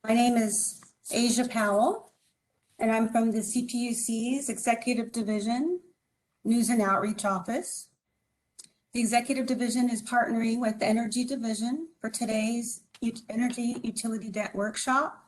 My name is Asia Powell, and I'm from the CPUC's Executive Division, News and Outreach Office. The Executive Division is partnering with the Energy Division for today's Energy Utility Debt Workshop.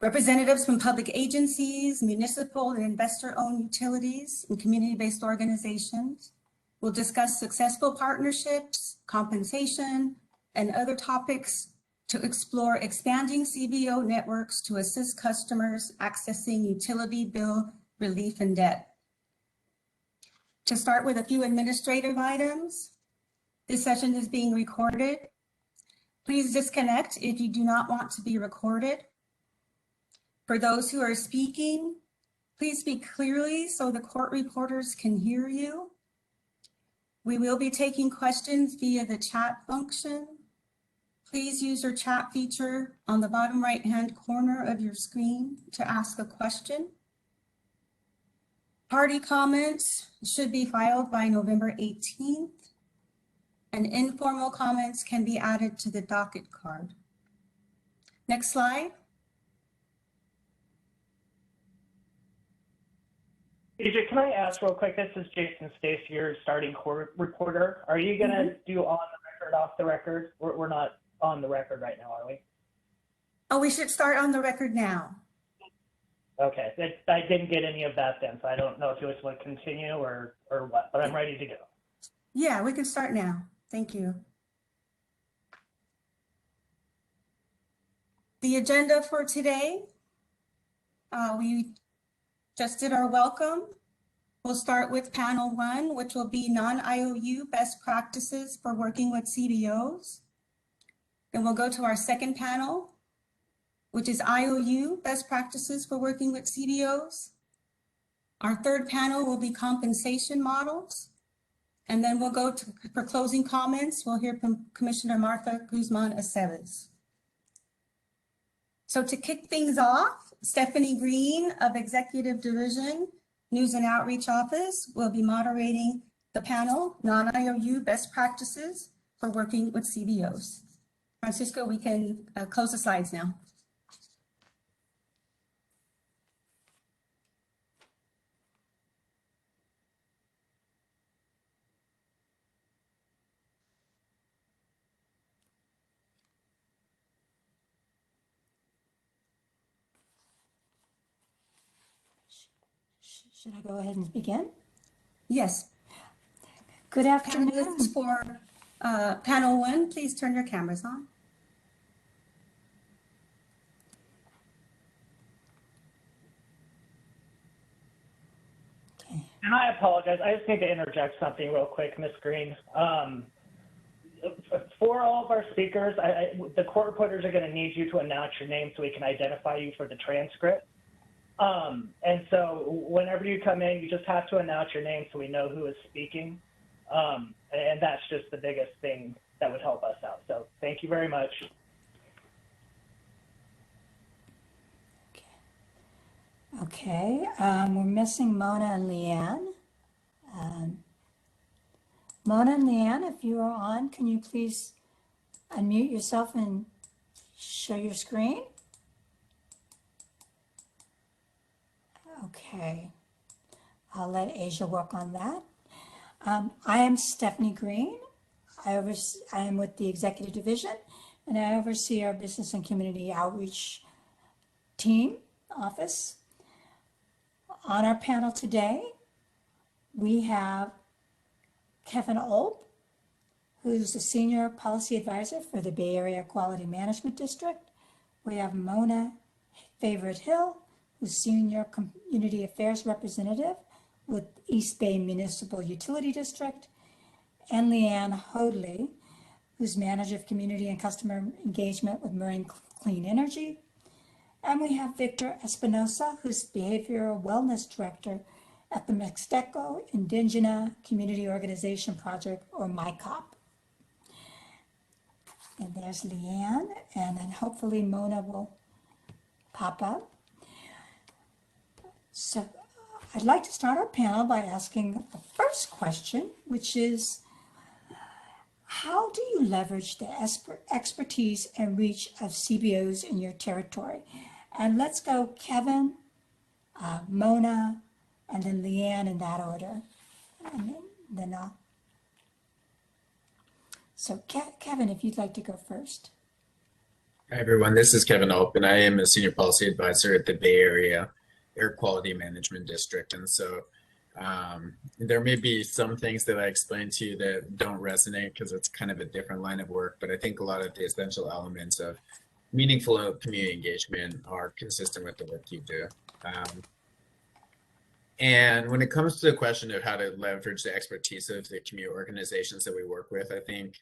Representatives from public agencies, municipal and investor-owned utilities, and community-based organizations will discuss successful partnerships, compensation, and other topics to explore expanding CBO networks to assist customers accessing utility bill relief and debt. To start with a few administrative items, this session is being recorded. Please disconnect if you do not want to be recorded. For those who are speaking, please speak clearly so the court reporters can hear you. We will be taking questions via the chat function. Please use your chat feature on the bottom right-hand corner of your screen to ask a question. Party comments should be filed by November 18th, and informal comments can be added to the docket card. Next slide. AJ, can I ask real quick? This is Jason Stace, your starting court reporter. Are you going to do on the record, off the record? We're not on the record right now, are we? Oh, we should start on the record now. Okay, I didn't get any of that then, so I don't know if you just want to continue or what, but I'm ready to go. Yeah, we can start now. Thank you. The agenda for today, we just did our welcome. We'll start with panel 1, which will be non-IOU best practices for working with CBOs. Then we'll go to our second panel, which is IOU best practices for working with CBOs. Our third panel will be compensation models. And then we'll go for closing comments. We'll hear from Commissioner Martha Guzman Aceves. So to kick things off, Stephanie Green of Executive Division, News and Outreach Office will be moderating the panel, non-IOU best practices for working with CBOs. Francisco, we can close the slides now. Should I go ahead and begin? Yes. Good afternoon. Panelists for panel 1, please turn your cameras on. Okay. And I apologize, I just need to interject something real quick, Ms. Green. For all of our speakers, the court reporters are going to need you to announce your name so we can identify you for the transcript. And so whenever you come in, you just have to announce your name so we know who is speaking. And that's just the biggest thing that would help us out. So thank you very much. Okay, we're missing Mona and Leanne. Mona and Leanne, if you are on, can you please unmute yourself and show your screen? Okay, I'll let Asia work on that. I am Stephanie Green. I am with the Executive Division, and I oversee our Business and Community Outreach team office. On our panel today, we have Kevin Olb, who's the Senior Policy Advisor for the Bay Area Quality Management District. We have Mona Favorite Hill, who's Senior Community Affairs Representative with East Bay Municipal Utility District, and Leanne Hoadley, who's Manager of Community and Customer Engagement with Marine Clean Energy. And we have Victor Espinosa, who's Behavioral Wellness Director at the Mixteco Indigena Community Organization Project, or MICOP. And there's Leanne, and then hopefully Mona will pop up. So I'd like to start our panel by asking the first question, which is, How do you leverage the expertise and reach of CBOs in your territory? And let's go Kevin, Mona, and then Leanne in that order. And then so Kevin, if you'd like to go first. Hi, everyone. This is Kevin Ope, and I am a senior policy advisor at the Bay Area Air Quality Management District. And so there may be some things that I explain to you that don't resonate because it's kind of a different line of work, but I think a lot of the essential elements of meaningful community engagement are consistent with the work you do. And when it comes to the question of how to leverage the expertise of the community organizations that we work with, I think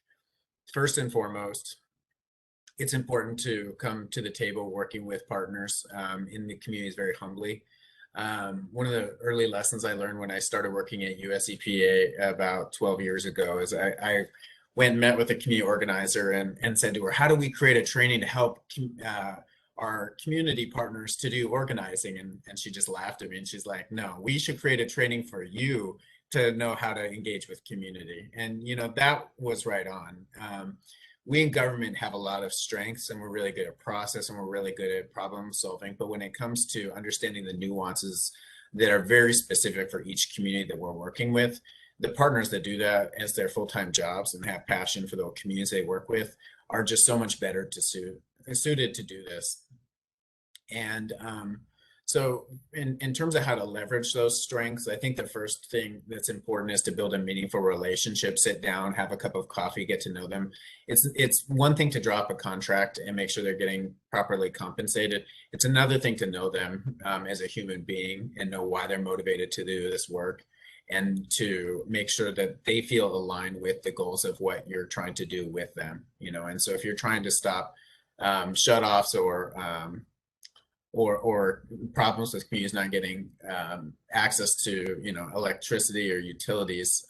first and foremost, it's important to come to the table working with partners in the communities very humbly. One of the early lessons I learned when I started working at US EPA about 12 years ago is I went and met with a community organizer and said to her, how do we create a training to help our community partners to do organizing? And she just laughed at me and she's like, no, we should create a training for you to know how to engage with community. And, you know, that was right on. We in government have a lot of strengths and we're really good at process and we're really good at problem solving. But when it comes to understanding the nuances that are very specific for each community that we're working with, the partners that do that as their full-time jobs and have passion for the communities they work with are just so much better suited to do this. And so in terms of how to leverage those strengths, I think the first thing that's important is to build a meaningful relationship, sit down, have a cup of coffee, get to know them. It's one thing to drop a contract and make sure they're getting properly compensated. It's another thing to know them as a human being and know why they're motivated to do this work and to make sure that they feel aligned with the goals of what you're trying to do with them, you know. And so if you're trying to stop shutoffs or problems with communities not getting access to, you know, electricity or utilities,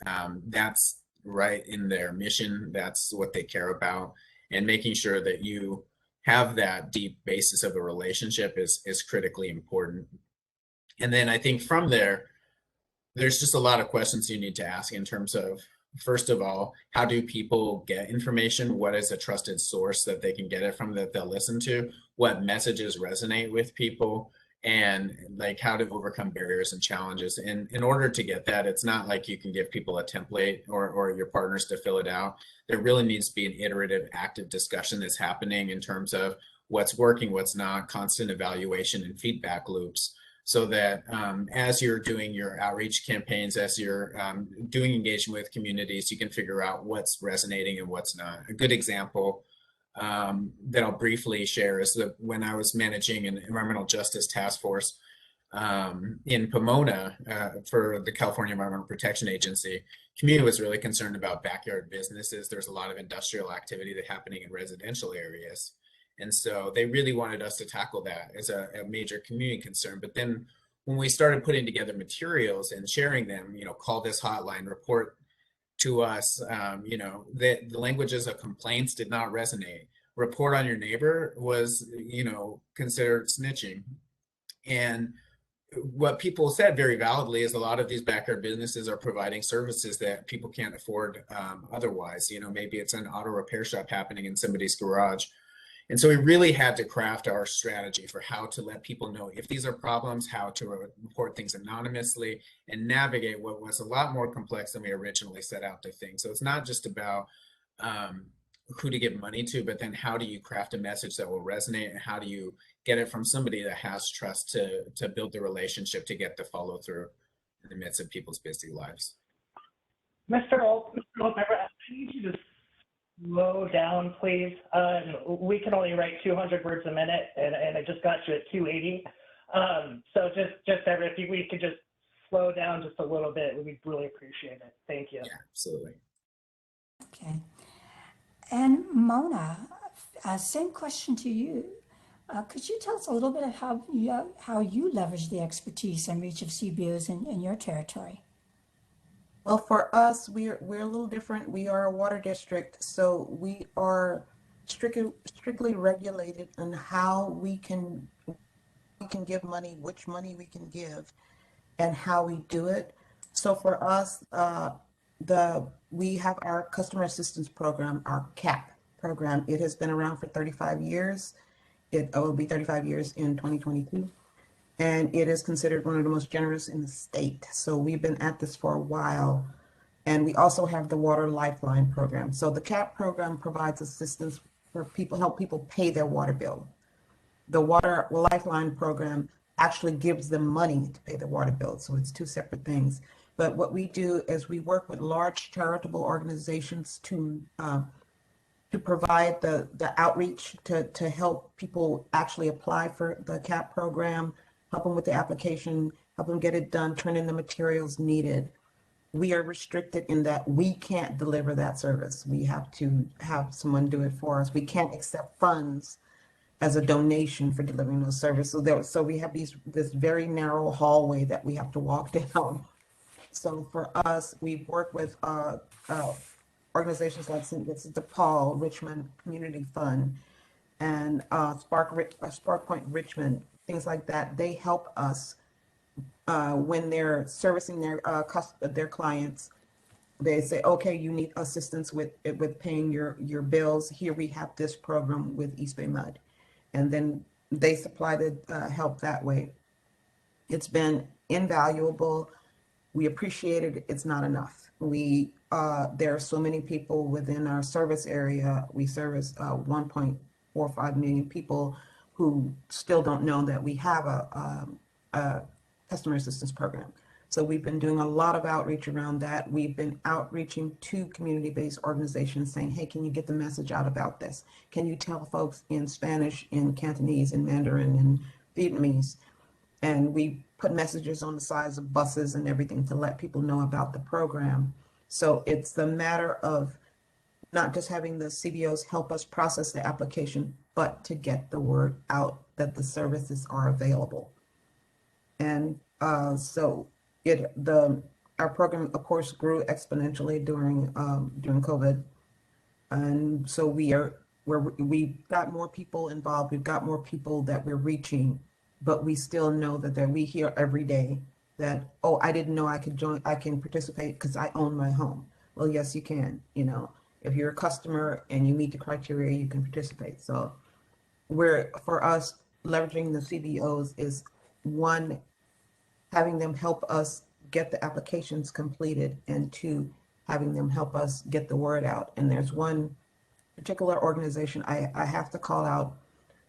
that's right in their mission. That's what they care about. And making sure that you have that deep basis of a relationship is critically important. And then I think from there, there's just a lot of questions you need to ask in terms of, first of all, how do people get information? What is a trusted source that they can get it from that they'll listen to? What messages resonate with people? And like how to overcome barriers and challenges. And in order to get that, it's not like you can give people a template or your partners to fill it out. There really needs to be an iterative, active discussion that's happening in terms of what's working, what's not, constant evaluation and feedback loops. So that as you're doing your outreach campaigns, as you're doing engagement with communities, you can figure out what's resonating and what's not. A good example that I'll briefly share is that when I was managing an environmental justice task force in Pomona for the California Environmental Protection Agency, community was really concerned about backyard businesses. There's a lot of industrial activity that's happening in residential areas. And so they really wanted us to tackle that as a major community concern. But then when we started putting together materials and sharing them, you know, call this hotline, report to us, you know, the languages of complaints did not resonate. Report on your neighbor was, you know, considered snitching. And what people said very validly is a lot of these backyard businesses are providing services that people can't afford otherwise. You know, maybe it's an auto repair shop happening in somebody's garage. And so we really had to craft our strategy for how to let people know if these are problems, how to report things anonymously and navigate what was a lot more complex than we originally set out to think. So it's not just about who to give money to, but then how do you craft a message that will resonate and how do you get it from somebody that has trust to build the relationship to get the follow through in the midst of people's busy lives. Mr. Ope, I need you to slow down, please. We can only write 200 words a minute, and I just got you at 280. So if we could just slow down just a little bit, we'd really appreciate it. Thank you. Yeah, absolutely. Okay. And Mona, same question to you. Could you tell us a little bit of how you leverage the expertise and reach of CBOs in your territory? Well, for us, we're a little different. We are a water district, so we are strictly regulated on how we can give money, which money we can give, and how we do it. So for us, we have our customer assistance program, our CAP program. It has been around for 35 years. It will be 35 years in 2022. And it is considered one of the most generous in the state. So we've been at this for a while. And we also have the Water Lifeline program. So the CAP program provides assistance for people, help people pay their water bill. The Water Lifeline program actually gives them money to pay their water bill. So it's two separate things. But what we do is we work with large charitable organizations to provide the outreach to help people actually apply for the CAP program, help them with the application, help them get it done, turn in the materials needed. We are restricted in that we can't deliver that service. We have to have someone do it for us. We can't accept funds as a donation for delivering those services. So we have this very narrow hallway that we have to walk down. So for us, we've worked with organizations like this is the Paul Richmond Community Fund and Spark Point Richmond, things like that. They help us when they're servicing their clients. They say, okay, you need assistance with paying your bills. Here we have this program with East Bay Mud, and then they supply the help that way. It's been invaluable. We appreciate it. It's not enough. There are so many people within our service area. We service 1.45 million people who still don't know that we have a customer assistance program. So we've been doing a lot of outreach around that. We've been outreaching to community-based organizations saying, hey, can you get the message out about this? Can you tell folks in Spanish, in Cantonese, in Mandarin, and Vietnamese? And we put messages on the sides of buses and everything to let people know about the program. So it's the matter of not just having the CBOs help us process the application, but to get the word out that the services are available. And so our program, of course, grew exponentially during COVID. And so we've got more people involved. We've got more people that we're reaching, but we still know that we hear every day that, oh, I didn't know I can participate because I own my home. Well, yes, you can. If you're a customer and you meet the criteria, you can participate. So for us, leveraging the CBOs is one, having them help us get the applications completed, and two, having them help us get the word out. And there's one particular organization I have to call out.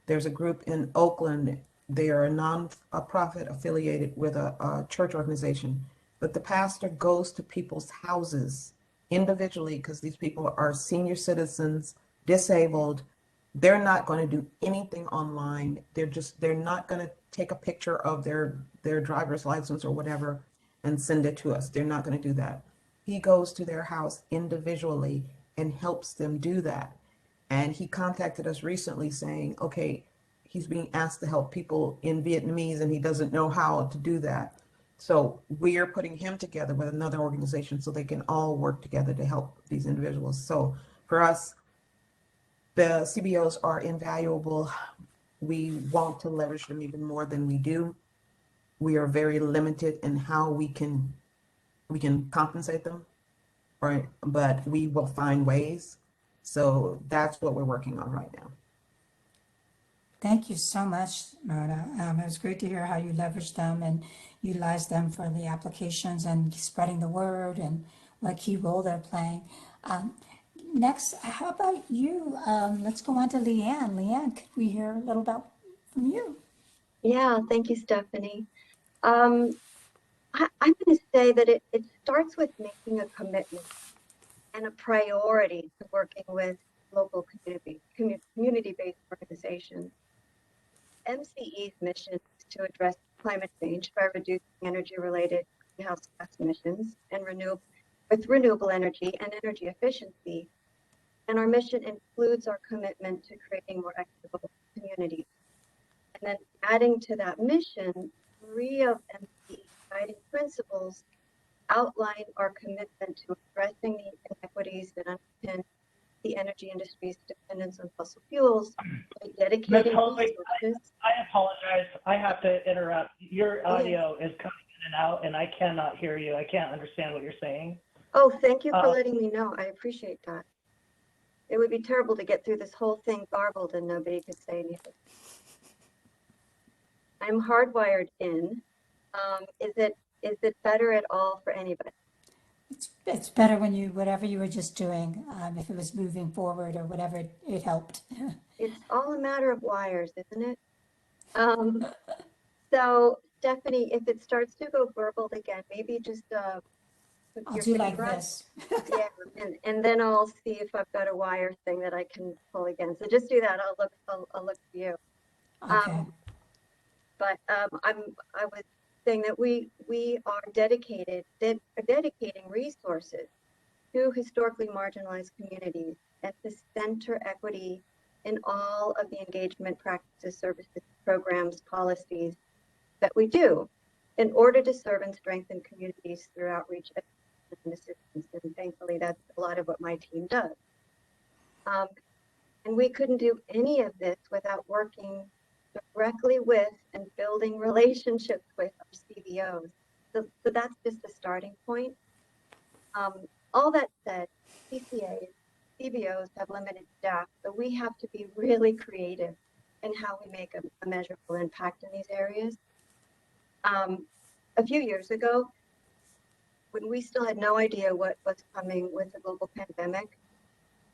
There's a group in Oakland. They are a non-profit affiliated with a church organization, but the pastor goes to people's houses individually because these people are senior citizens, disabled. They're not going to do anything online. They're not going to take a picture of their driver's license or whatever and send it to us. They're not going to do that. He goes to their house individually and helps them do that. And he contacted us recently saying, okay, he's being asked to help people in Vietnamese and he doesn't know how to do that. So we are putting him together with another organization so they can all work together to help these individuals. So for us, the CBOs are invaluable. We want to leverage them even more than we do. We are very limited in how we can compensate them, right? But we will find ways. So that's what we're working on right now. Thank you so much, Myrna. It was great to hear how you leverage them and utilize them for the applications and spreading the word and what key role they're playing. Next, how about you? Let's go on to Leanne. Leanne, could we hear a little about from you? Yeah, thank you, Stephanie. I'm going to say that it starts with making a commitment and a priority to working with local community-based organizations. MCE's mission is to address climate change by reducing energy-related greenhouse gas emissions and renewable energy and energy efficiency. And our mission includes our commitment to creating more equitable communities. And then adding to that mission, 3 of MCE's guiding principles outline our commitment to addressing the inequities that underpin the energy industry's dependence on fossil fuels by dedicating resources. I apologize. I have to interrupt. Your audio is coming in and out, and I cannot hear you. I can't understand what you're saying. Oh, thank you for Uh, letting me know. I appreciate that. It would be terrible to get through this whole thing garbled and nobody could say anything. I'm hardwired in. Is it better at all for anybody? It's better when you, whatever you were just doing, if it was moving forward or whatever, it helped. It's all a matter of wires, isn't it? So Stephanie, if it starts to go garbled again, maybe just put I'll your do finger like on. this. Yeah, and then I'll see if I've got a wire thing that I can pull again. So just do that. I'll look for you. Okay. But I was saying that we are dedicating resources to historically marginalized communities and to center equity in all of the engagement practices, services, programs, policies that we do in order to serve and strengthen communities through outreach and assistance. And thankfully, that's a lot of what my team does. And we couldn't do any of this without working directly with and building relationships with our CBOs. So that's just a starting point. All that said, CCAs, CBOs have limited staff, so we have to be really creative in how we make a measurable impact in these areas. A few years ago, when we still had no idea what was coming with the global pandemic,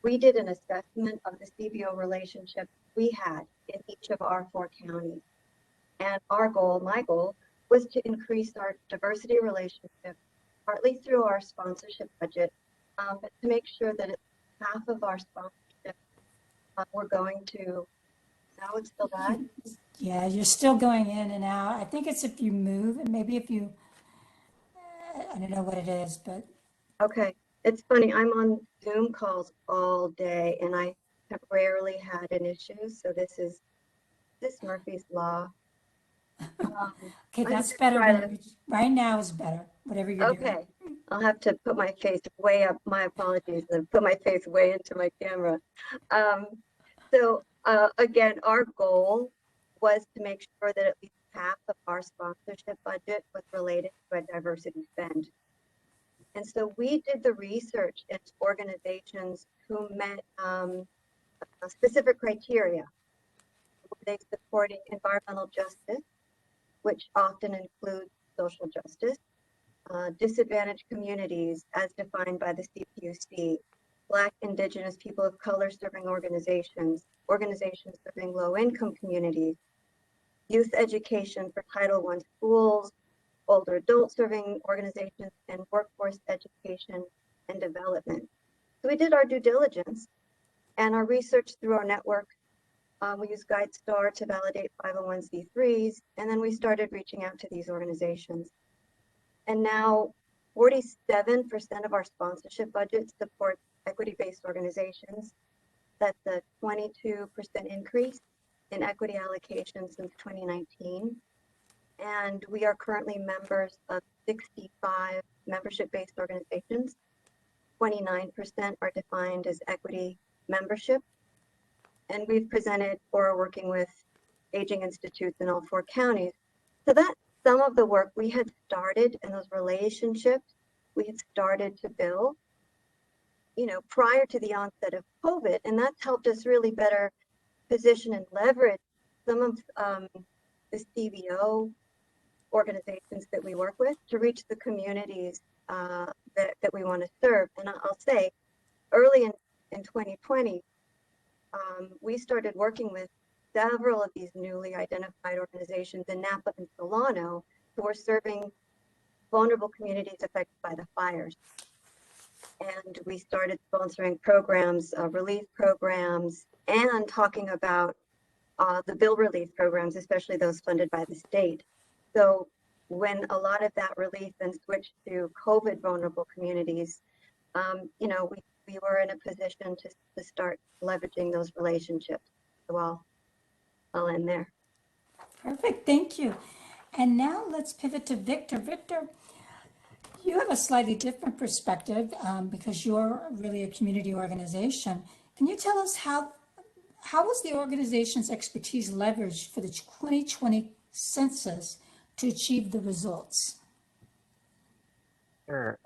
we did an assessment of the CBO relationship we had in each of our 4 counties. And our goal, my goal, was to increase our diversity relationship, partly through our sponsorship budget, but to make sure that half of our sponsorship we're going to, now it's still bad. Yeah, you're still going in and out. I think it's if you move and maybe if you, I don't know what it is, but Okay, it's funny, I'm on Zoom calls all day and I have rarely had an issue. So this is Murphy's Law. okay, I that's should better. try to, Right now is better, whatever you're doing. okay, I'll have to put my face way up, my apologies, and put my face way into my camera. So again, our goal was to make sure that at least half of our sponsorship budget was related to a diversity spend. And so we did the research into organizations who met a specific criteria. Were they supporting environmental justice, which often includes social justice, disadvantaged communities as defined by the CPUC, Black, Indigenous, people of color serving organizations, organizations serving low-income communities, youth education for Title I schools, older adult serving organizations, and workforce education and development. So we did our due diligence and our research through our network. We used GuideStar to validate 501c3s, and then we started reaching out to these organizations. And now 47% of our sponsorship budget supports equity-based organizations. That's a 22% increase in equity allocation since 2019. And we are currently members of 65 membership-based organizations. 29% are defined as equity membership. And we've presented or are working with aging institutes in all 4 counties. So that's some of the work we had started, and those relationships we had started to build, prior to the onset of COVID. And that's helped us really better position and leverage some of the CBO organizations that we work with to reach the communities that we want to serve. And I'll say, early in 2020, we started working with several of these newly identified organizations in Napa and Solano who were serving vulnerable communities affected by the fires. And we started sponsoring programs, relief programs, and talking about the bill relief programs, especially those funded by the state. So when a lot of that relief then switched to COVID vulnerable communities, we were in a position to start leveraging those relationships. So I'll end there. Perfect, thank you. And now let's pivot to Victor. Victor, you have a slightly different perspective because you're really a community organization. Can you tell us how was the organization's expertise leveraged for the 2020 census to achieve the results? Sure.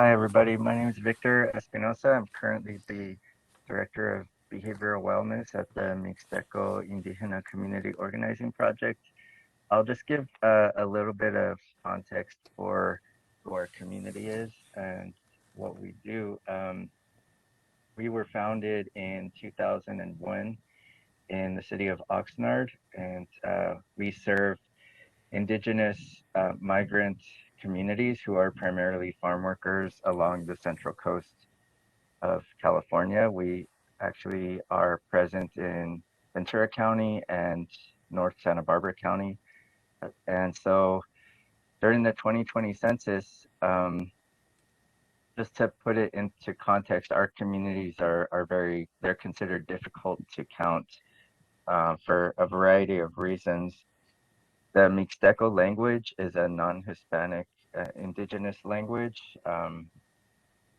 Hi, everybody. My name is Victor Espinosa. I'm currently the Director of Behavioral Wellness at the Mixteco Indígena Community Organizing Project. I'll just give a little bit of context for who our community is and what we do. We were founded in 2001 in the city of Oxnard, and we serve indigenous migrant communities who are primarily farm workers along the central coast of California. We actually are present in Ventura County and North Santa Barbara County. And so during the 2020 census, just to put it into context, our communities they're considered difficult to count for a variety of reasons. The Mixteco language is a non-Hispanic indigenous language.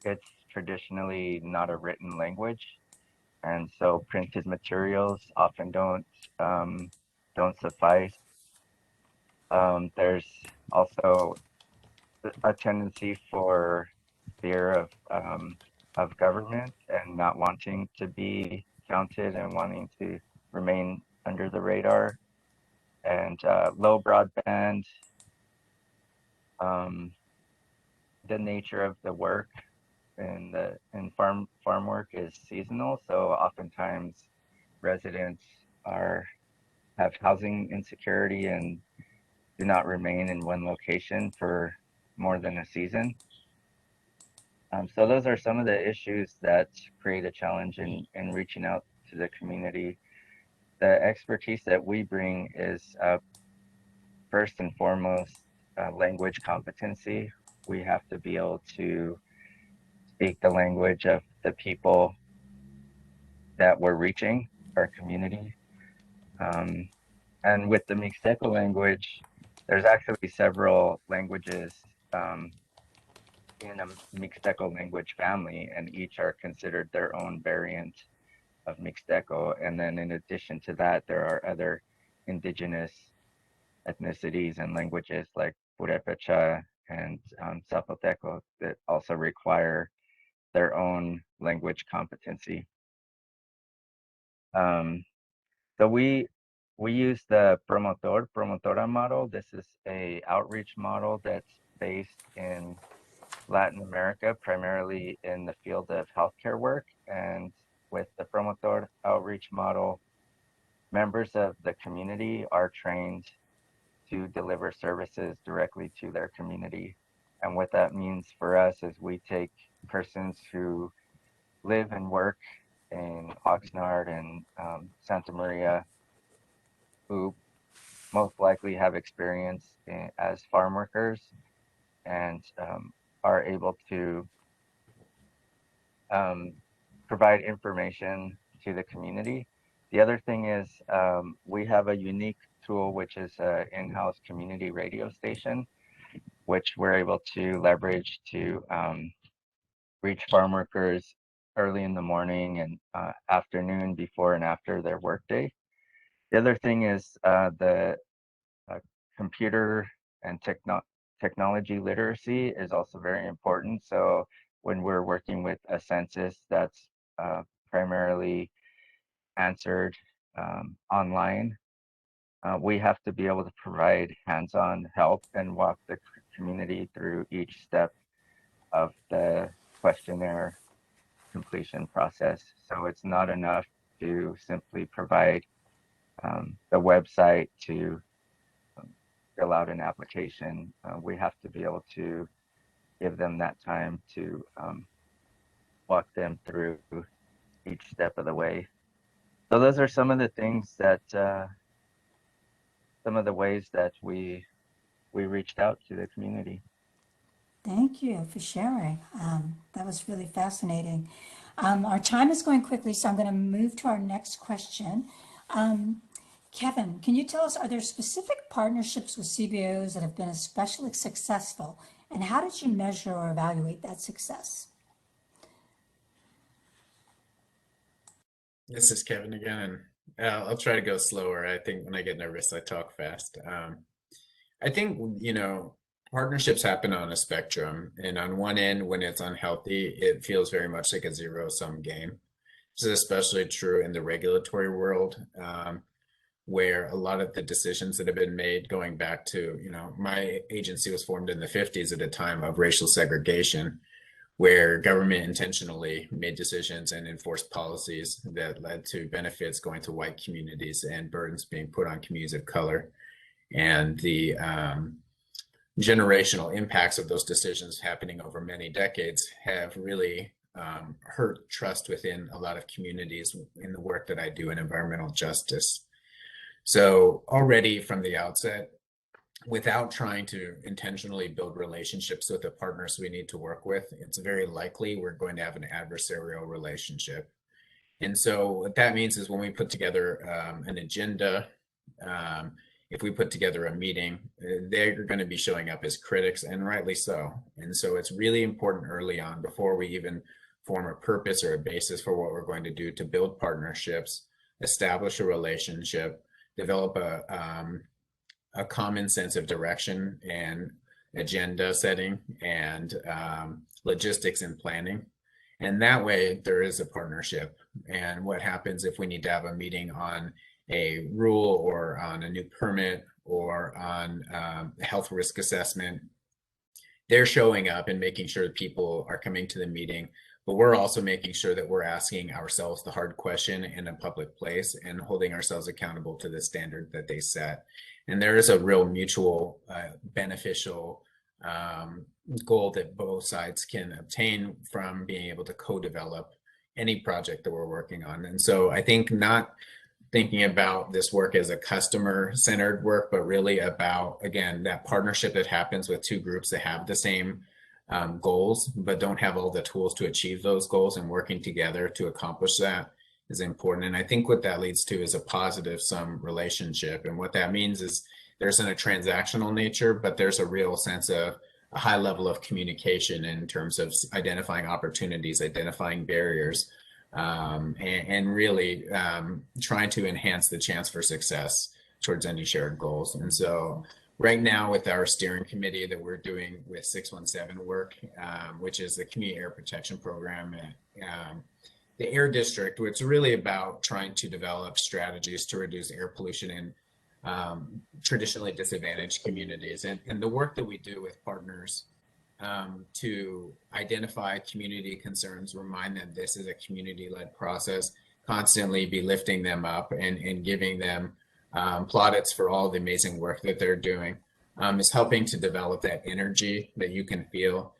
It's traditionally not a written language, and so printed materials often don't suffice. There's also a tendency for fear of government and not wanting to be counted and wanting to remain under the radar, and low broadband. The nature of the work in farm work is seasonal, so oftentimes residents have housing insecurity and do not remain in one location for more than a season. So those are some of the issues that create a challenge in reaching out to the community. The expertise that we bring is first and foremost language competency. We have to be able to speak the language of the people that we're reaching, our community. And with the Mixteco language, there's actually several languages in a Mixteco language family, and each are considered their own variant of Mixteco. And then in addition to that, there are other indigenous ethnicities and languages like Purepecha and Zapoteco that also require their own language competency. So we use the Promotora model. This is a outreach model that's based in Latin America, primarily in the field of healthcare work. And with the Promotor outreach model, members of the community are trained to deliver services directly to their community. And what that means for us is we take persons who live and work in Oxnard and Santa Maria, who most likely have experience as farm workers and are able to provide information to the community. The other thing is we have a unique tool, which is an in-house community radio station, which we're able to leverage to reach farm workers early in the morning and afternoon, before and after their workday. The other thing is the computer and technology literacy is also very important. So when we're working with a census that's primarily answered online, we have to be able to provide hands-on help and walk the community through each step of the questionnaire completion process. So it's not enough to simply provide the website to fill out an application. We have to be able to give them that time to walk them through each step of the way. So those are some of the things that, some of the ways that we reached out to the community. Thank you for sharing. That was really fascinating. Our time is going quickly, so I'm going to move to our next question. Kevin, can you tell us, are there specific partnerships with CBOs that have been especially successful, and how did you measure or evaluate that success? This is Kevin again, and I'll try to go slower. I think when I get nervous, I talk fast. I think, Partnerships happen on a spectrum, and on one end, when it's unhealthy, it feels very much like a zero-sum game. This is especially true in the regulatory world, where a lot of the decisions that have been made going back to, my agency was formed in the 50s at a time of racial segregation, where government intentionally made decisions and enforced policies that led to benefits going to white communities and burdens being put on communities of color. And the generational impacts of those decisions happening over many decades have really hurt trust within a lot of communities in the work that I do in environmental justice. So already from the outset, without trying to intentionally build relationships with the partners we need to work with, it's very likely we're going to have an adversarial relationship. And so what that means is when we put together an agenda, if we put together a meeting, they're going to be showing up as critics, and rightly so. And so it's really important early on, before we even form a purpose or a basis for what we're going to do, to build partnerships, establish a relationship, develop a common sense of direction and agenda setting and logistics and planning. And that way there is a partnership. And what happens if we need to have a meeting on a rule or on a new permit or on a health risk assessment, they're showing up and making sure that people are coming to the meeting, but we're also making sure that we're asking ourselves the hard question in a public place and holding ourselves accountable to the standard that they set. And there is a real mutual beneficial goal that both sides can obtain from being able to co-develop any project that we're working on. And so I think not thinking about this work as a customer-centered work, but really about, again, that partnership that happens with two groups that have the same goals, but don't have all the tools to achieve those goals, and working together to accomplish that is important. And I think what that leads to is a positive sum relationship. And what that means is there's a transactional nature, but there's a real sense of a high level of communication in terms of identifying opportunities, identifying barriers, and really trying to enhance the chance for success towards any shared goals. And so right now with our steering committee that we're doing with 617 work, which is the Community Air Protection Program, the Air District, which is really about trying to develop strategies to reduce air pollution in traditionally disadvantaged communities. And the work that we do with partners to identify community concerns, remind them this is a community-led process, constantly be lifting them up and giving them plaudits for all the amazing work that they're doing, is helping to develop that energy that you can feel,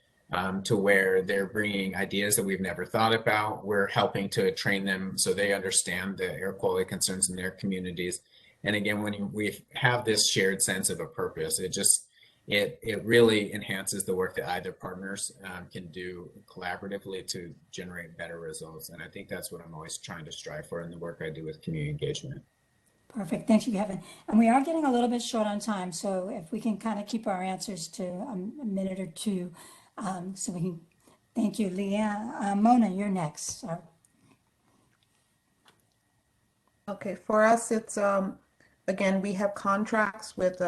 to where they're bringing ideas that we've never thought about. We're helping to train them so they understand the air quality concerns in their communities. And again, when we have this shared sense of a purpose, it really enhances the work that either partners can do collaboratively to generate better results. And I think that's what I'm always trying to strive for in the work I do with community engagement. Perfect. Thank you, Kevin. And we are getting a little bit short on time, so if we can kind of keep our answers to a minute or two, so we can. Thank you, Leanne. Mona, you're next. Okay, for us, it's again, we have contracts with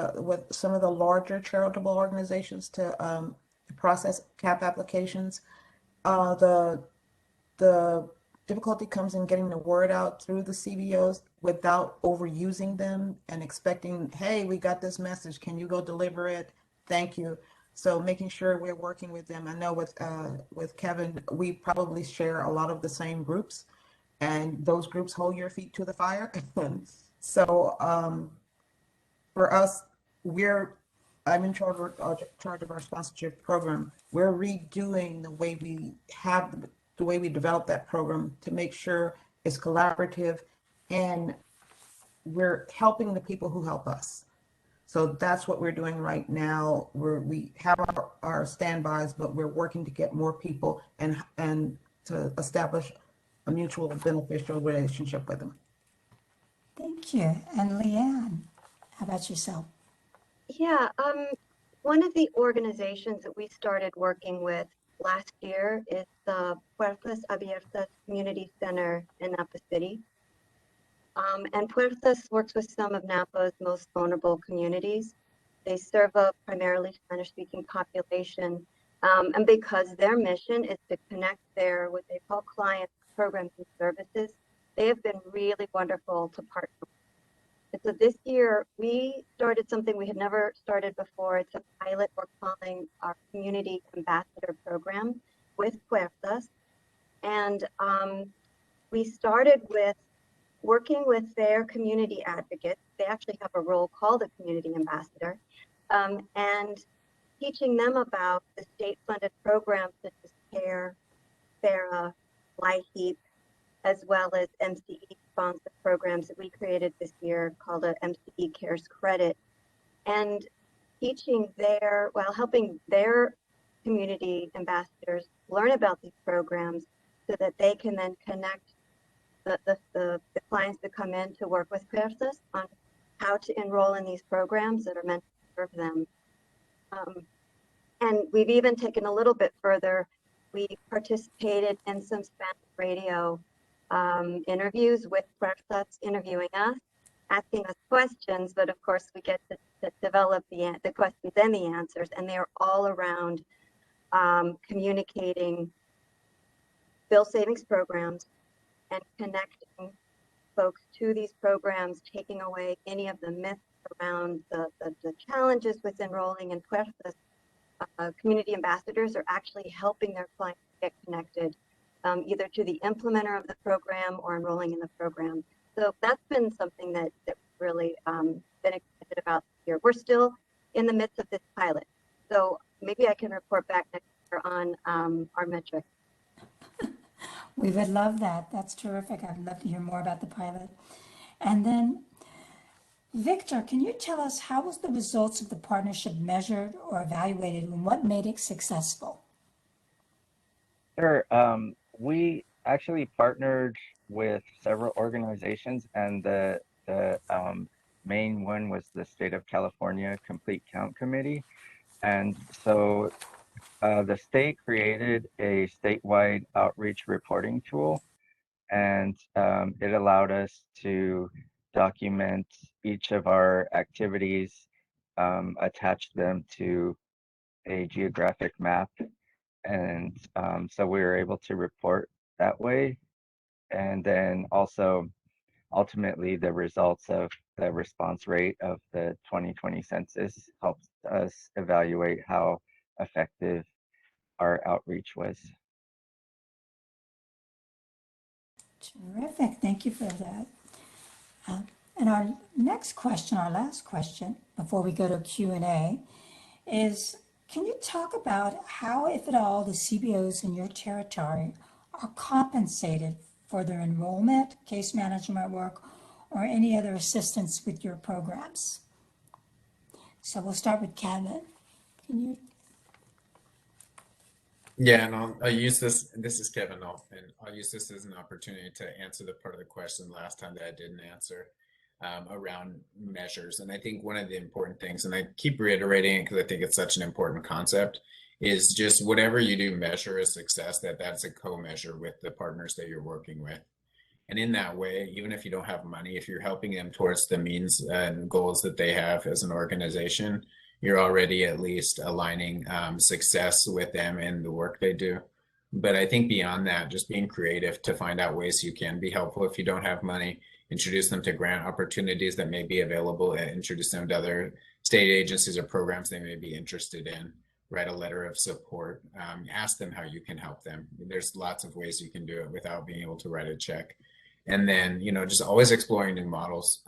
some of the larger charitable organizations to process CAP applications. The difficulty comes in getting the word out through the CBOs without overusing them and expecting, hey, we got this message, can you go deliver it? Thank you. So making sure we're working with them. I know with Kevin, we probably share a lot of the same groups, and those groups hold your feet to the fire. So for us, I'm in charge of our sponsorship program. We're redoing the way we develop that program to make sure it's collaborative, and we're helping the people who help us. So that's what we're doing right now. We have our standbys, but we're working to get more people and to establish a mutual beneficial relationship with them. Thank you. And Leanne, how about yourself? Yeah, one of the organizations that we started working with last year is the Puertas Abiertas Community Center in Napa City. And Puertas works with some of Napa's most vulnerable communities. They serve a primarily Spanish-speaking population. And because their mission is to connect their, what they call clients, programs, and services, they have been really wonderful to partner with. And so this year, we started something we had never started before. It's a pilot we're calling our Community Ambassador Program with Puertas. And we started with working with their community advocates. They actually have a role called a community ambassador, and teaching them about the state-funded programs such as CARE, FARA, LIHEAP, as well as MCE-sponsored programs that we created this year called a MCE Cares Credit, and teaching their, well, helping their community ambassadors learn about these programs so that they can then connect the clients that come in to work with Puertas on how to enroll in these programs that are meant to serve them. And we've even taken a little bit further. We participated in some Spanish radio interviews with Puertas interviewing us, asking us questions, but of course we get to develop the questions and the answers, and they're all around communicating bill savings programs and connecting folks to these programs, taking away any of the myths around the challenges with enrolling in Puertas. Community ambassadors are actually helping their clients get connected, either to the implementer of the program or enrolling in the program. So that's been something that we've really been excited about this year. We're still in the midst of this pilot, so maybe I can report back next year on our metrics. We would love that. That's terrific. I'd love to hear more about the pilot. And then, Victor, can you tell us how was the results of the partnership measured or evaluated, and what made it successful? Sure. We actually partnered with several organizations, and the main one was the State of California Complete Count Committee. And so the state created a statewide outreach reporting tool, and it allowed us to document each of our activities, attach them to a geographic map, and so we were able to report that way. And then also, ultimately, the results of the response rate of the 2020 census helped us evaluate how effective our outreach was. Terrific. Thank you for that. And our next question, our last question, before we go to Q&A, is can you talk about how, if at all, the CBOs in your territory are compensated for their enrollment, case management work, or any other assistance with your programs? So we'll start with Kevin. Can you? Yeah, and I'll use this. This is Kevin, and I'll use this as an opportunity to answer the part of the question last time that I didn't answer around measures. And I think one of the important things, and I keep reiterating it because I think it's such an important concept, is just whatever you do measure a success, that's a co-measure with the partners that you're working with. And in that way, even if you don't have money, if you're helping them towards the means and goals that they have as an organization, you're already at least aligning success with them and the work they do. But I think beyond that, just being creative to find out ways you can be helpful if you don't have money, introduce them to grant opportunities that may be available, introduce them to other state agencies or programs they may be interested in, write a letter of support, ask them how you can help them. There's lots of ways you can do it without being able to write a check. And then, just always exploring new models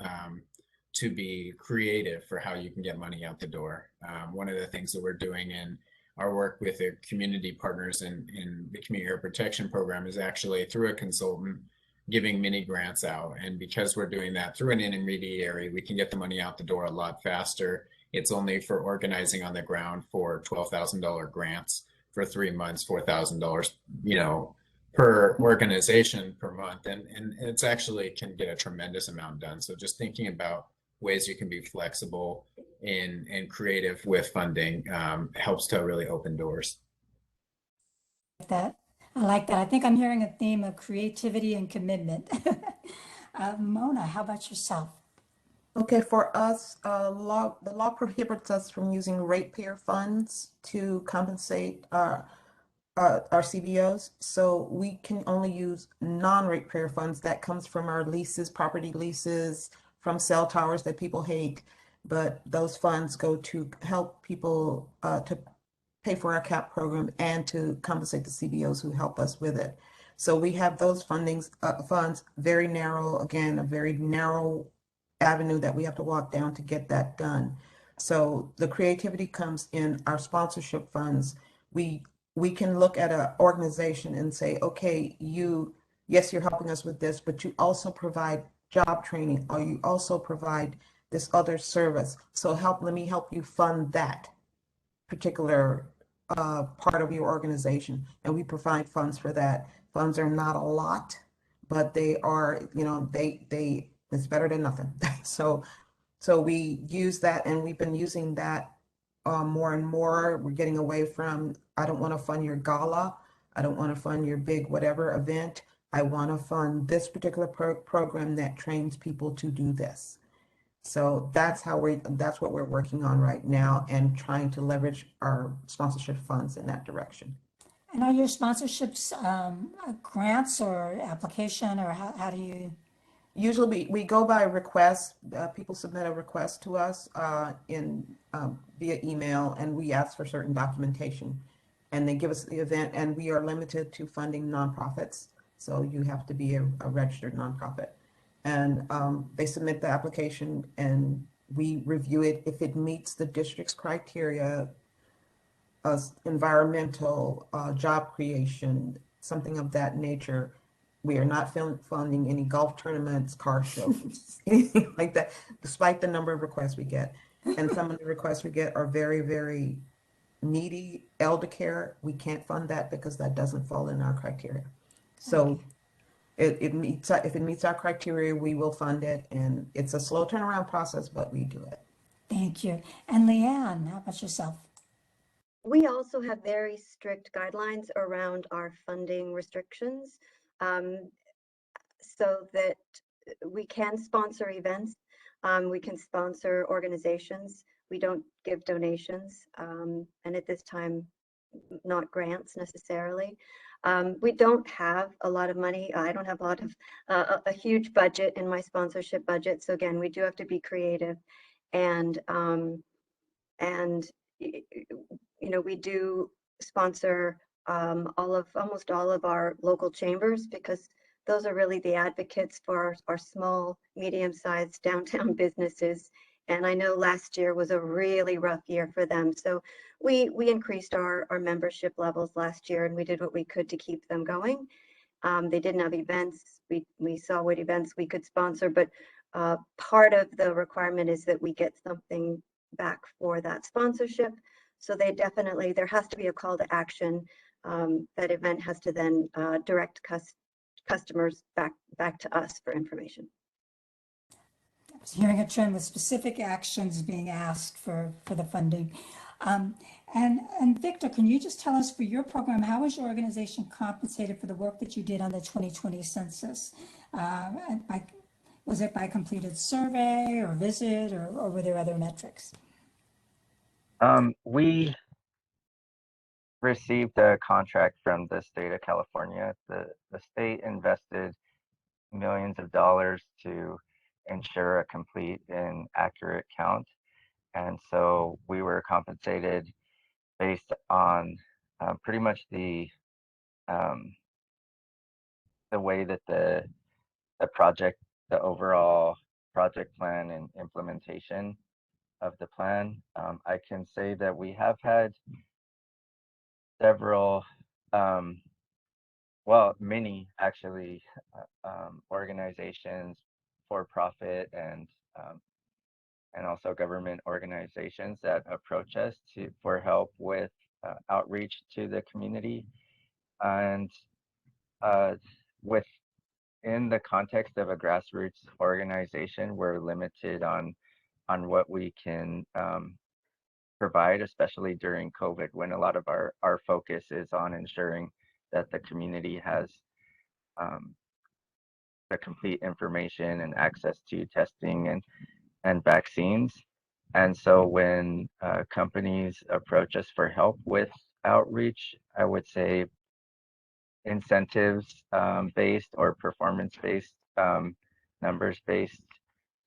to be creative for how you can get money out the door. One of the things that we're doing in our work with the community partners in the Community Air Protection Program is actually through a consultant giving mini grants out. And because we're doing that through an intermediary, we can get the money out the door a lot faster. It's only for organizing on the ground for $12,000 grants for 3 months, $4,000, per organization per month. And it's actually can get a tremendous amount done. So just thinking about ways you can be flexible and creative with funding helps to really open doors. I like that. I think I'm hearing a theme of creativity and commitment. Mona, how about yourself? Okay, for us, the law prohibits us from using ratepayer funds to compensate our CBOs. So we can only use non-ratepayer funds. That comes from our leases, property leases, from cell towers that people hate. But those funds go to help people to pay for our CAP program and to compensate the CBOs who help us with it. So we have those funds, very narrow, again, a very narrow avenue that we have to walk down to get that done. So the creativity comes in our sponsorship funds. We can look at an organization and say, okay, yes, you're helping us with this, but you also provide job training, or you also provide this other service. So let me help you fund that particular part of your organization, and we provide funds for that. Funds are not a lot, but they are, it's better than nothing. So we use that, and we've been using that more and more. We're getting away from, I don't want to fund your gala. I don't want to fund your big whatever event. I want to fund this particular program that trains people to do this. So that's what we're working on right now, and trying to leverage our sponsorship funds in that direction. And are your sponsorships grants or application, or how do you? Usually we go by request. People submit a request to us via email, and we ask for certain documentation, and they give us the event, and we are limited to funding nonprofits. So you have to be a registered nonprofit. And they submit the application, and we review it. If it meets the district's criteria, environmental, job creation, something of that nature, we are not funding any golf tournaments, car shows, anything like that, despite the number of requests we get. And some of the requests we get are very, very needy. Elder care, we can't fund that because that doesn't fall in our criteria. So if it meets our criteria, we will fund it, and it's a slow turnaround process, but we do it. Thank you. And Leanne, how about yourself? We also have very strict guidelines around our funding restrictions, so that we can sponsor events, we can sponsor organizations. We don't give donations, and at this time, not grants necessarily. We don't have a lot of money. I don't have a lot of a huge budget in my sponsorship budget. So again, we do have to be creative, and we do sponsor almost all of our local chambers, because those are really the advocates for our small, medium-sized downtown businesses. And I know last year was a really rough year for them. So we increased our membership levels last year, and we did what we could to keep them going. They didn't have events. We saw what events we could sponsor, but part of the requirement is that we get something back for that sponsorship. So there has to be a call to action. That event has to then direct customers back to us for information. I was hearing a trend with specific actions being asked for the funding. And Victor, can you just tell us, for your program, how was your organization compensated for the work that you did on the 2020 census? Was it by completed survey or visit, or were there other metrics? We received a contract from the state of California. The state invested millions of dollars to ensure a complete and accurate count. And so we were compensated based on pretty much the way that the project, the overall project plan and implementation of the plan. I can say that we have had several, many actually, organizations, for profit and also government organizations that approach us for help with outreach to the community. And within the context of a grassroots organization, we're limited on what we can provide, especially during COVID, when a lot of our focus is on ensuring that the community has the complete information and access to testing and vaccines. And so when companies approach us for help with outreach, I would say incentives based or performance based, numbers based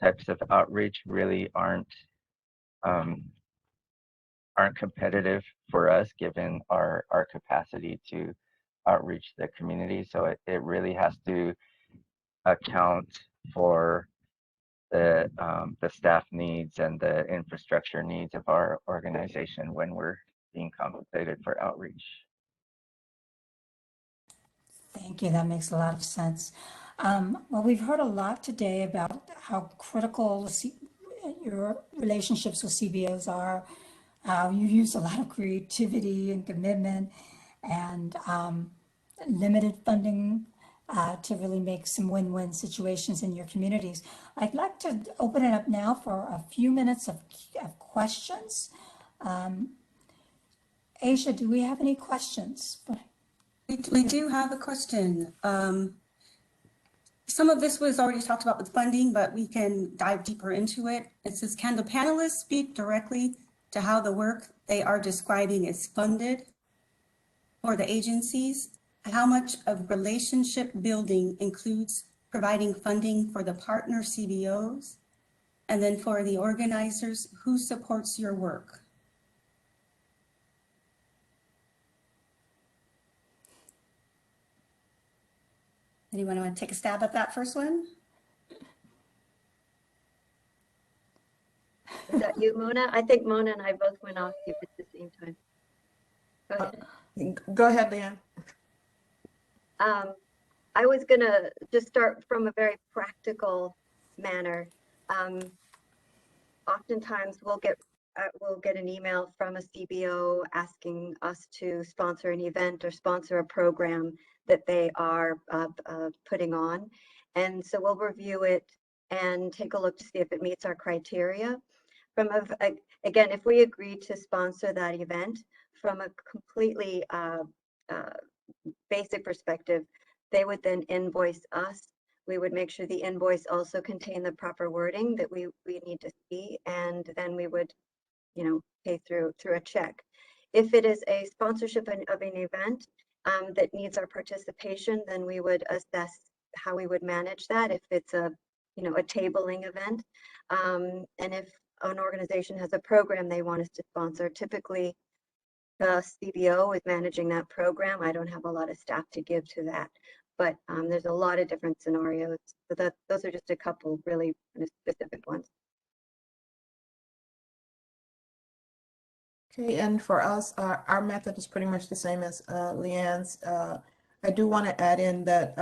types of outreach really um, aren't competitive for us given our capacity to outreach the community. So it really has to account for the staff needs and the infrastructure needs of our organization when we're being compensated for outreach. Thank you. That makes a lot of sense. Well, we've heard a lot today about how critical your relationships with CBOs are. You use a lot of creativity and commitment and limited funding to really make some win-win situations in your communities. I'd like to open it up now for a few minutes of questions. Asia, do we have any questions? We do have a question. Some of this was already talked about with funding, but we can dive deeper into it. It says, can the panelists speak directly to how the work they are describing is funded for the agencies? How much of relationship building includes providing funding for the partner CBOs? And then for the organizers, who supports your work? Anyone want to take a stab at that first one? Is that you, Mona? I think Mona and I both went off you at the same time. Go ahead. Go ahead, Leanne. I was gonna just start from a very practical manner. Oftentimes we'll get an email from a CBO asking us to sponsor an event or sponsor a program that they are putting on. And so we'll review it and take a look to see if it meets our criteria. Again, if we agree to sponsor that event from a completely basic perspective, they would then invoice us. We would make sure the invoice also contained the proper wording that we need to see, and then we would, pay through a check. If it is a sponsorship of an event that needs our participation, then we would assess how we would manage that. If it's a tabling event, and if an organization has a program they want us to sponsor, typically the CBO is managing that program. I don't have a lot of staff to give to that, but there's a lot of different scenarios. So those are just a couple really specific ones. Okay, and for us, our method is pretty much the same as Leanne's. I do want to add in that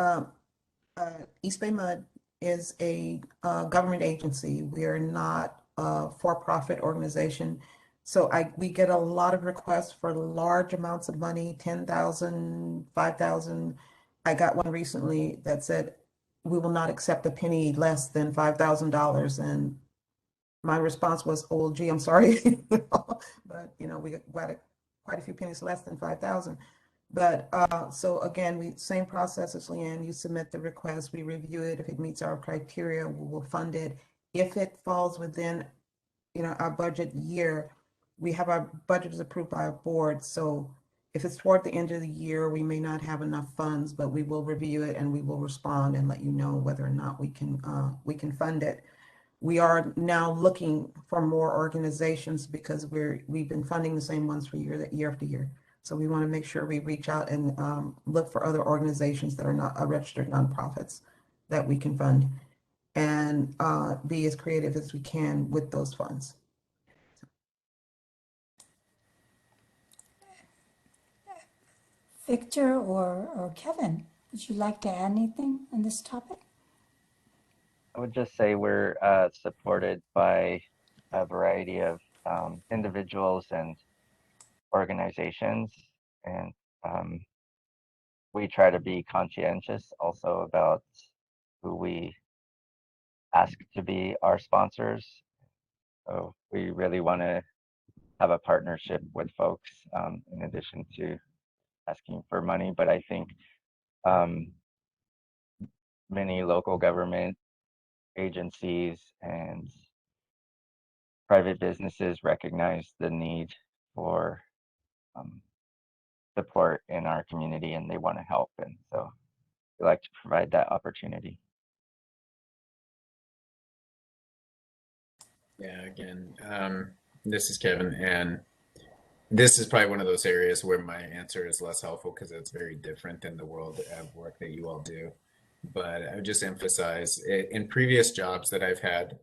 East Bay Mud is a government agency. We are not a for-profit organization. So we get a lot of requests for large amounts of money, 10,000, 5,000. I got one recently that said, we will not accept a penny less than $5,000. And my response was, oh, gee, I'm sorry. But, we got quite a few pennies less than 5,000. But so again, same process as Leanne. You submit the request, we review it. If it meets our criteria, we will fund it. If it falls within, our budget year, we have our budget is approved by our board. So if it's toward the end of the year, we may not have enough funds, but we will review it and we will respond and let you know whether or not we can fund it. We are now looking for more organizations because we've been funding the same ones for year after year. So we want to make sure we reach out and look for other organizations that are not registered nonprofits that we can fund and be as creative as we can with those funds. Victor or Kevin, would you like to add anything on this topic? I would just say we're supported by a variety of individuals and organizations, and we try to be conscientious also about who we ask to be our sponsors. So we really want to have a partnership with folks in addition to asking for money. But I think many local government agencies and private businesses recognize the need for support in our community and they want to help. And so we like to provide that opportunity. Yeah, again, this is Kevin, and this is probably one of those areas where my answer is less helpful because it's very different than the world of work that you all do. But I would just emphasize in previous jobs that I've had,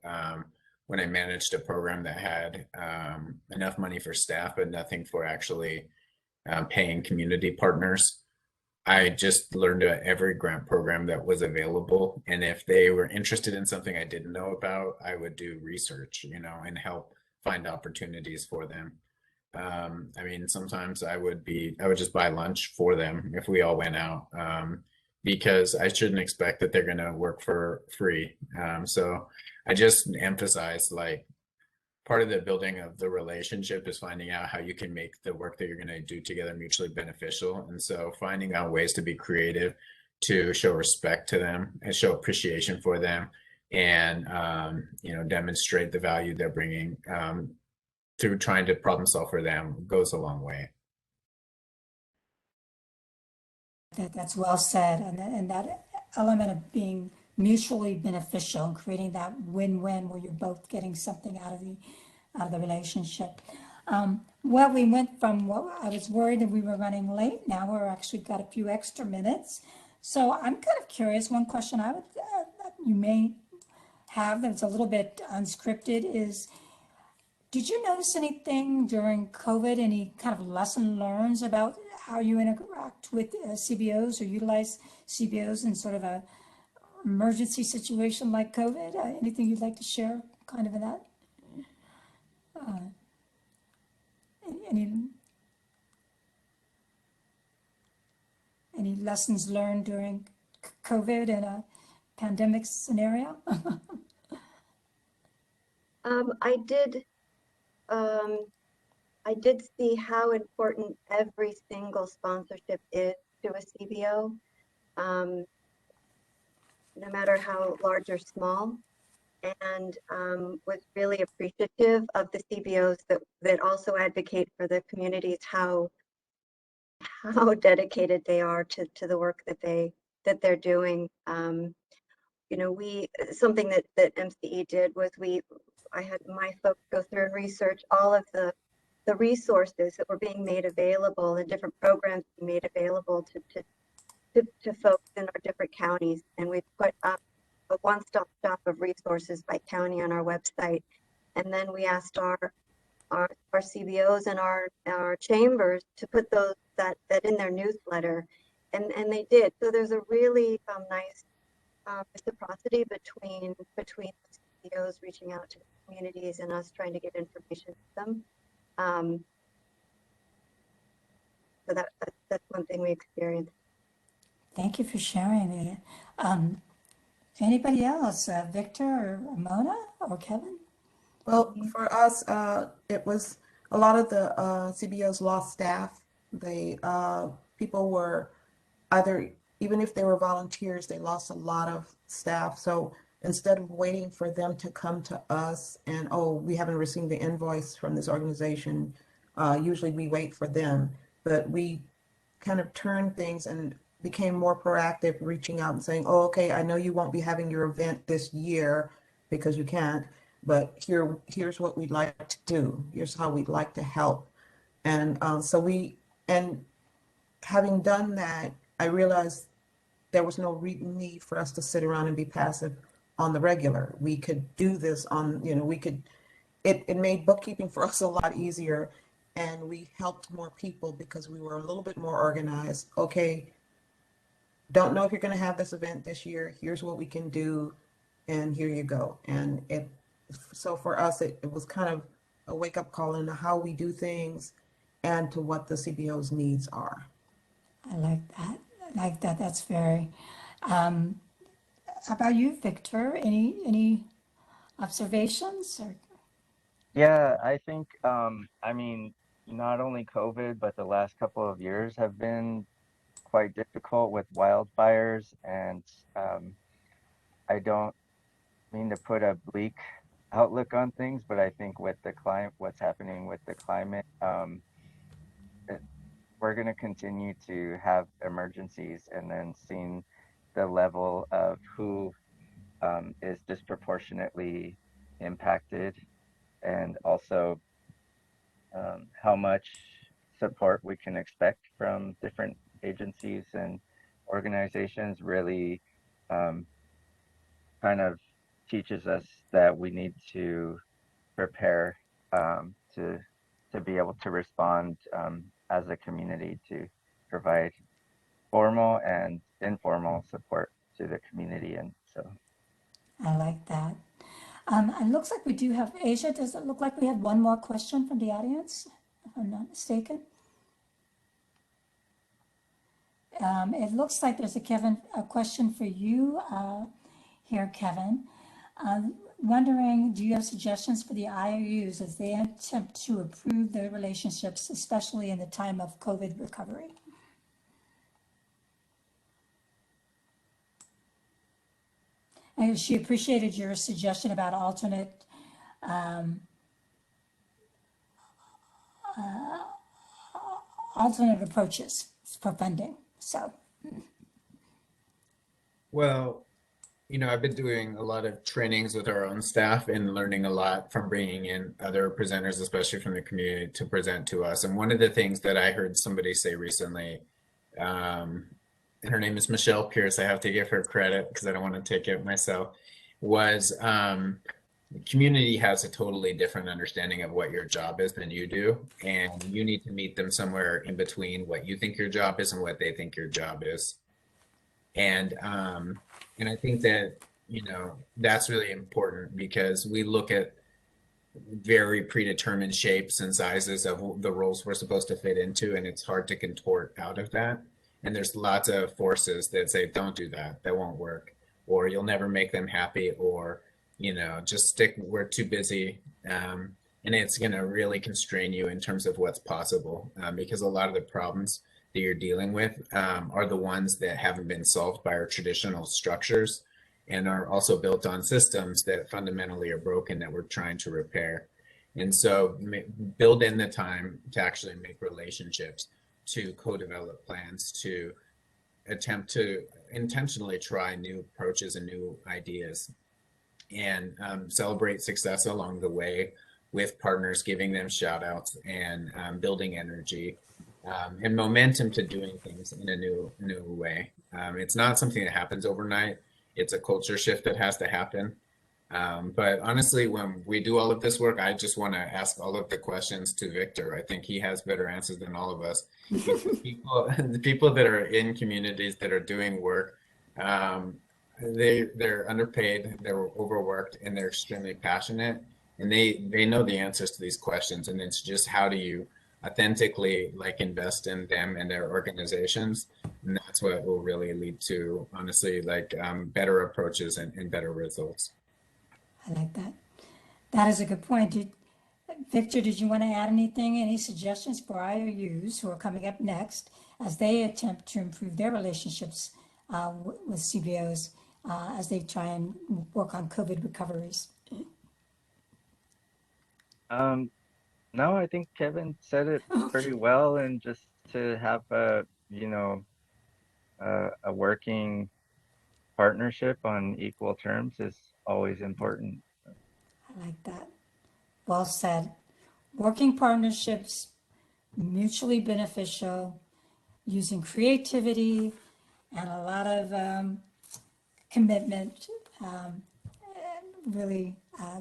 when I managed a program that had enough money for staff, but nothing for actually paying community partners, I just learned every grant program that was available. And if they were interested in something I didn't know about, I would do research, and help find opportunities for them. I mean, sometimes I would just buy lunch for them if we all went out, because I shouldn't expect that they're going to work for free. So I just emphasize, like, part of the building of the relationship is finding out how you can make the work that you're going to do together mutually beneficial. And so finding out ways to be creative, to show respect to them and show appreciation for them, and demonstrate the value they're bringing, through trying to problem solve for them, goes a long way. That's well said, and that element of being mutually beneficial and creating that win-win where you're both getting something out of the relationship. Well, we went from what I was worried that we were running late. Now we're actually got a few extra minutes. So I'm kind of curious. One question I would that you may have that's a little bit unscripted is, did you notice anything during COVID, any kind of lesson learned about how you interact with CBOs or utilize CBOs in sort of a emergency situation like COVID? Anything you'd like to share kind of in that? Any lessons learned during COVID in a pandemic scenario? I did I did see how important every single sponsorship is to a CBO, no matter how large or small, and was really appreciative of the CBOs that also advocate for the communities, how dedicated they are to the work that they're doing. Something that MCE did was I had my folks go through and research all of the resources that were being made available and different programs being made available to folks in our different counties. And we put up a one-stop shop of resources by county on our website. And then we asked our CBOs and our chambers to put that in their newsletter. And they did. So there's a really nice reciprocity between the CBOs reaching out to the communities and us trying to get information to them. So that's one thing we experienced. Thank you for sharing it. Anybody else? Victor or Ramona or Kevin? Well, for us, it was a lot of the CBOs lost staff. People were either, even if they were volunteers, they lost a lot of staff. So instead of waiting for them to come to us and, oh, we haven't received the invoice from this organization, usually we wait for them. But we kind of turned things and became more proactive, reaching out and saying, oh, okay, I know you won't be having your event this year because you can't, but here's what we'd like to do. Here's how we'd like to help. And and having done that, I realized there was no need for us to sit around and be passive on the regular. We could do this it made bookkeeping for us a lot easier, and we helped more people because we were a little bit more organized. Okay, don't know if you're going to have this event this year. Here's what we can do, and here you go. And so for us, it was kind of a wake-up call into how we do things and to what the CBO's needs are. I like that. That's very. How about you, Victor? Any observations? Or? Yeah, I think, I mean, not only COVID, but the last couple of years have been quite difficult with wildfires. And I don't mean to put a bleak outlook on things, but I think with the climate, what's happening with the climate, we're going to continue to have emergencies, and then seeing the level of who is disproportionately impacted, and also how much support we can expect from different agencies and organizations really um, kind of teaches us that we need to prepare to be able to respond as a community to provide formal and informal support to the community. And so I like that. It looks like we do have, Asia, does it look like we have one more question from the audience, if I'm not mistaken? It looks like there's a question for you here, Kevin. Wondering, do you have suggestions for the IOUs as they attempt to improve their relationships, especially in the time of COVID recovery? And she appreciated your suggestion about alternate approaches for funding. So, Well, I've been doing a lot of trainings with our own staff and learning a lot from bringing in other presenters, especially from the community, to present to us. And one of the things that I heard somebody say recently, and her name is Michelle Pierce, I have to give her credit because I don't want to take it myself, was the community has a totally different understanding of what your job is than you do. And you need to meet them somewhere in between what you think your job is and what they think your job is. And I think that that's really important because we look at very predetermined shapes and sizes of the roles we're supposed to fit into, and it's hard to contort out of that. And there's lots of forces that say, don't do that, that won't work, or you'll never make them happy, or just stick, we're too busy. And it's going to really constrain you in terms of what's possible, because a lot of the problems that you're dealing with are the ones that haven't been solved by our traditional structures and are also built on systems that fundamentally are broken that we're trying to repair. And so build in the time to actually make relationships, to co-develop plans, to attempt to intentionally try new approaches and new ideas, and celebrate success along the way with partners, giving them shout outs and building energy and momentum to doing things in a new way. It's not something that happens overnight. It's a culture shift that has to happen. But honestly, when we do all of this work, I just want to ask all of the questions to Victor. I think he has better answers than all of us. The people that are in communities that are doing work, they're underpaid, they're overworked, and they're extremely passionate. And they know the answers to these questions. And it's just, how do you authentically invest in them and their organizations? And that's what will really lead to, honestly, better approaches and better results. I like that. That is a good point. Victor, did you want to add anything, any suggestions for IOUs who are coming up next as they attempt to improve their relationships with CBOs as they try and work on COVID recoveries? No, I think Kevin said it pretty well, and just to have a working partnership on equal terms is always important. I like that. Well said. Working partnerships, mutually beneficial, using creativity and a lot of commitment, really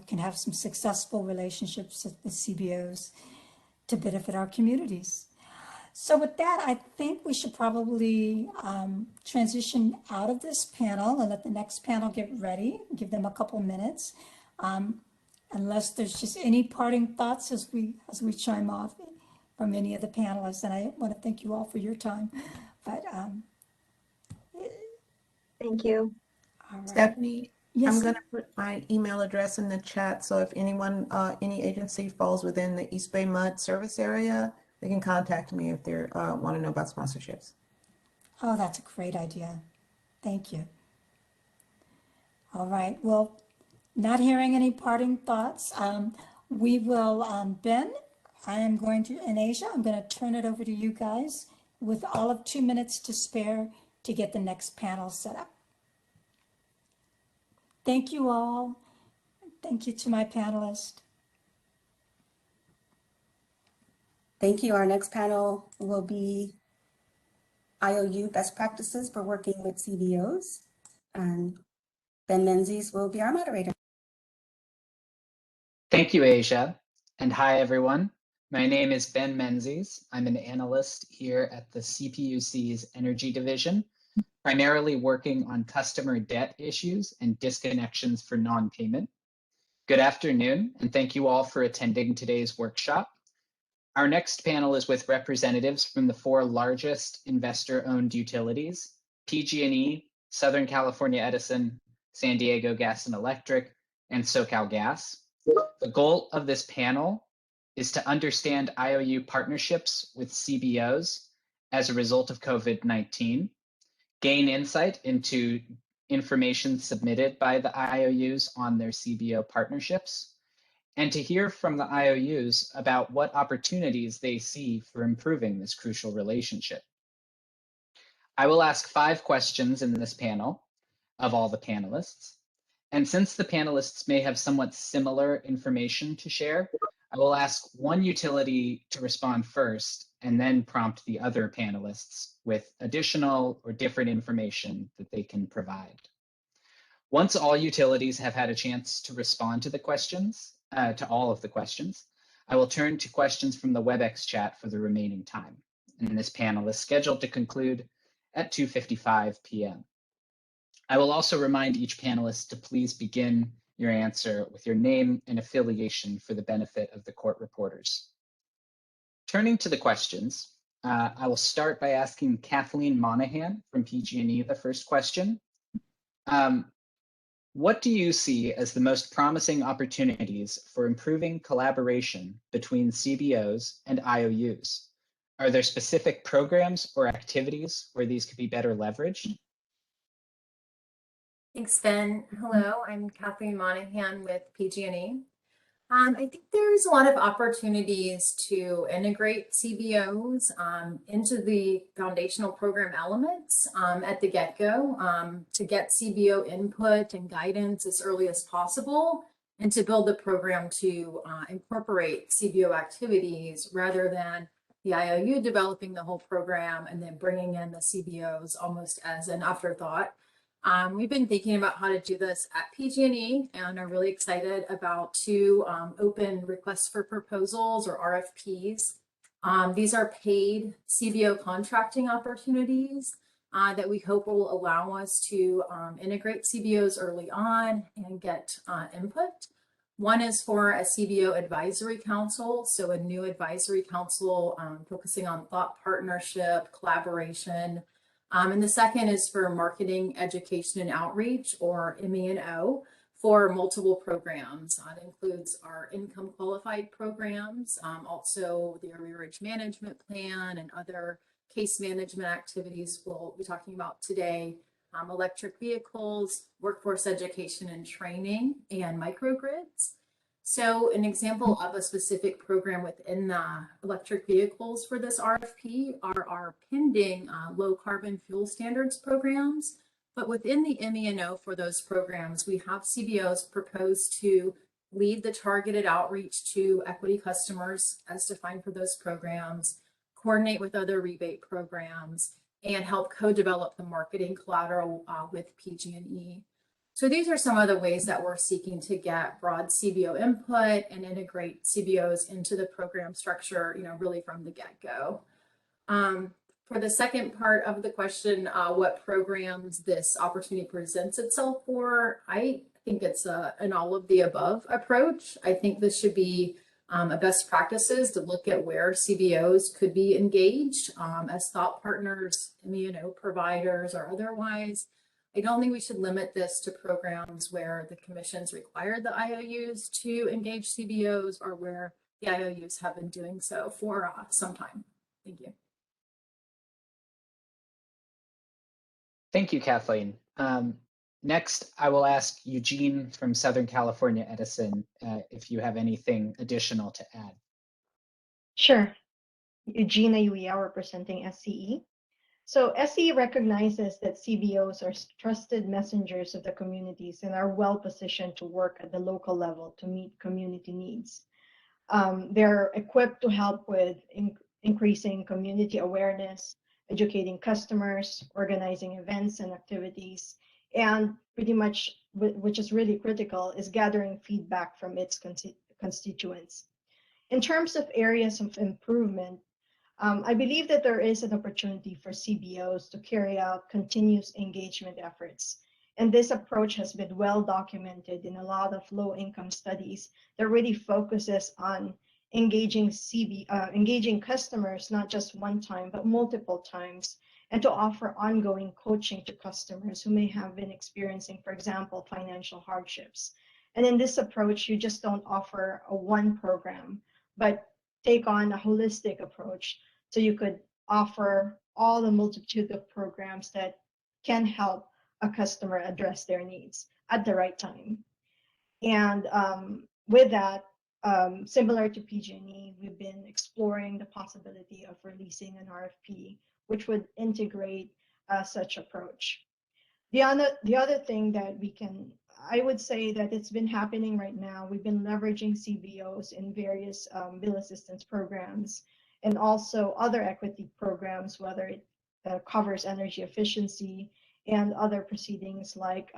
can have some successful relationships with CBOs to benefit our communities. So with that, I think we should probably transition out of this panel and let the next panel get ready, give them a couple minutes. Unless there's just any parting thoughts as we chime off from any of the panelists. And I want to thank you all for your time. But Thank you. all right. Stephanie, Yes. I'm going to put my email address in the chat. So if anyone, any agency falls within the East Bay Mud service area, they can contact me if they want to know about sponsorships. Oh, that's a great idea. Thank you. All right. Well, Not hearing any parting thoughts. We will, Ben, I am going to, in Asia, I'm going to turn it over to you guys with all of 2 minutes to spare to get the next panel set up. Thank you all. Thank you to my panelists. Thank you. Our next panel will be IOU best practices for working with CBOs. And Ben Menzies will be our moderator. Thank you, Asia. And hi, everyone. My name is Ben Menzies. I'm an analyst here at the CPUC's Energy Division, primarily working on customer debt issues and disconnections for non-payment. Good afternoon, and thank you all for attending today's workshop. Our next panel is with representatives from the 4 largest investor-owned utilities, PG&E, Southern California Edison, San Diego Gas and Electric, and SoCal Gas. The goal of this panel is to understand IOU partnerships with CBOs as a result of COVID-19, gain insight into information submitted by the IOUs on their CBO partnerships, and to hear from the IOUs about what opportunities they see for improving this crucial relationship. I will ask 5 questions in this panel of all the panelists. And since the panelists may have somewhat similar information to share, I will ask one utility to respond first and then prompt the other panelists with additional or different information that they can provide. Once all utilities have had a chance to respond to the questions, to all of the questions, I will turn to questions from the WebEx chat for the remaining time. And this panel is scheduled to conclude at 2:55 p.m. I will also remind each panelist to please begin your answer with your name and affiliation for the benefit of the court reporters. Turning to the questions, I will start by asking Kathleen Monahan from PG&E the first question. What do you see as the most promising opportunities for improving collaboration between CBOs and IOUs? Are there specific programs or activities where these could be better leveraged? Thanks, Ben. Hello, I'm Kathleen Monahan with PG&E. I think there's a lot of opportunities to integrate CBOs into the foundational program elements at the get-go to get CBO input and guidance as early as possible, and to build the program to incorporate CBO activities rather than the IOU developing the whole program and then bringing in the CBOs almost as an afterthought. We've been thinking about how to do this at PG&E and are really excited about 2 open requests for proposals or RFPs. These are paid CBO contracting opportunities that we hope will allow us to integrate CBOs early on and get input. One is for a CBO advisory council, so a new advisory council focusing on thought partnership, collaboration. And the second is for marketing, education, and outreach, or ME&O, for multiple programs. It includes our income qualified programs, also the arrearage management plan and other case management activities we'll be talking about today, electric vehicles, workforce education and training, and microgrids. So an example of a specific program within the electric vehicles for this RFP are our pending low carbon fuel standards programs. But within the ME&O for those programs, we have CBOs proposed to lead the targeted outreach to equity customers as defined for those programs, coordinate with other rebate programs, and help co-develop the marketing collateral with PG&E. So these are some of the ways that we're seeking to get broad CBO input and integrate CBOs into the program structure, really from the get-go. For the second part of the question, what programs this opportunity presents itself for, I think it's an all of the above approach. I think this should be a best practices to look at where CBOs could be engaged as thought partners, ME&O providers, or otherwise. I don't think we should limit this to programs where the commissions require the IOUs to engage CBOs or where the IOUs have been doing so for some time. Thank you. Thank you, Kathleen. Next, I will ask Eugene from Southern California Edison if you have anything additional to add. Sure. Eugenia Uia representing SCE. So SCE recognizes that CBOs are trusted messengers of the communities and are well positioned to work at the local level to meet community needs. They're equipped to help with increasing community awareness, educating customers, organizing events and activities, and pretty much, which is really critical, is gathering feedback from its constituents. In terms of areas of improvement, I believe that there is an opportunity for CBOs to carry out continuous engagement efforts. And this approach has been well documented in a lot of low-income studies that really focuses on engaging customers, not just one time, but multiple times, and to offer ongoing coaching to customers who may have been experiencing, for example, financial hardships. And in this approach, you just don't offer a one program, but take on a holistic approach. So you could offer all the multitude of programs that can help a customer address their needs at the right time. And with that, similar to PG&E, we've been exploring the possibility of releasing an RFP, which would integrate such approach. The other thing that I would say that it's been happening right now, we've been leveraging CBOs in various bill assistance programs and also other equity programs, whether it covers energy efficiency and other proceedings like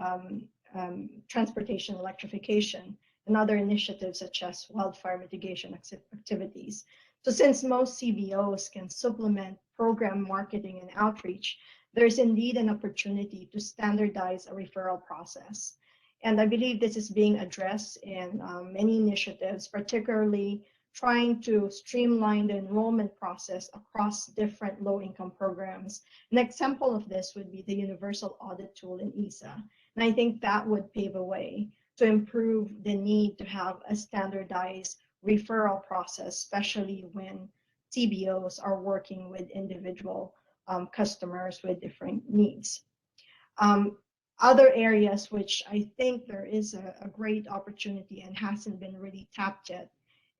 transportation electrification and other initiatives such as wildfire mitigation activities. So since most CBOs can supplement program marketing and outreach, there's indeed an opportunity to standardize a referral process. And I believe this is being addressed in many initiatives, particularly trying to streamline the enrollment process across different low-income programs. An example of this would be the Universal Audit Tool in ESA. And I think that would pave a way to improve the need to have a standardized referral process, especially when CBOs are working with individual customers with different needs. Other areas which I think there is a great opportunity and hasn't been really tapped yet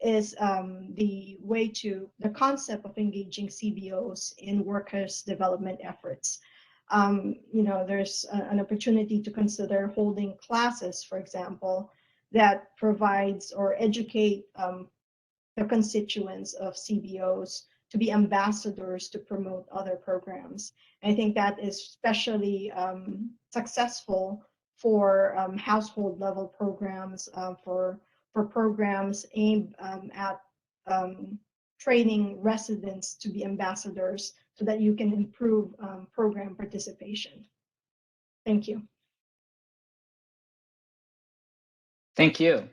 is the concept of engaging CBOs in workers' development efforts. There's an opportunity to consider holding classes, for example, that provides or educate the constituents of CBOs to be ambassadors to promote other programs. And I think that is especially successful for household level programs, for programs aimed at training residents to be ambassadors so that you can improve program participation. Thank you. Thank you.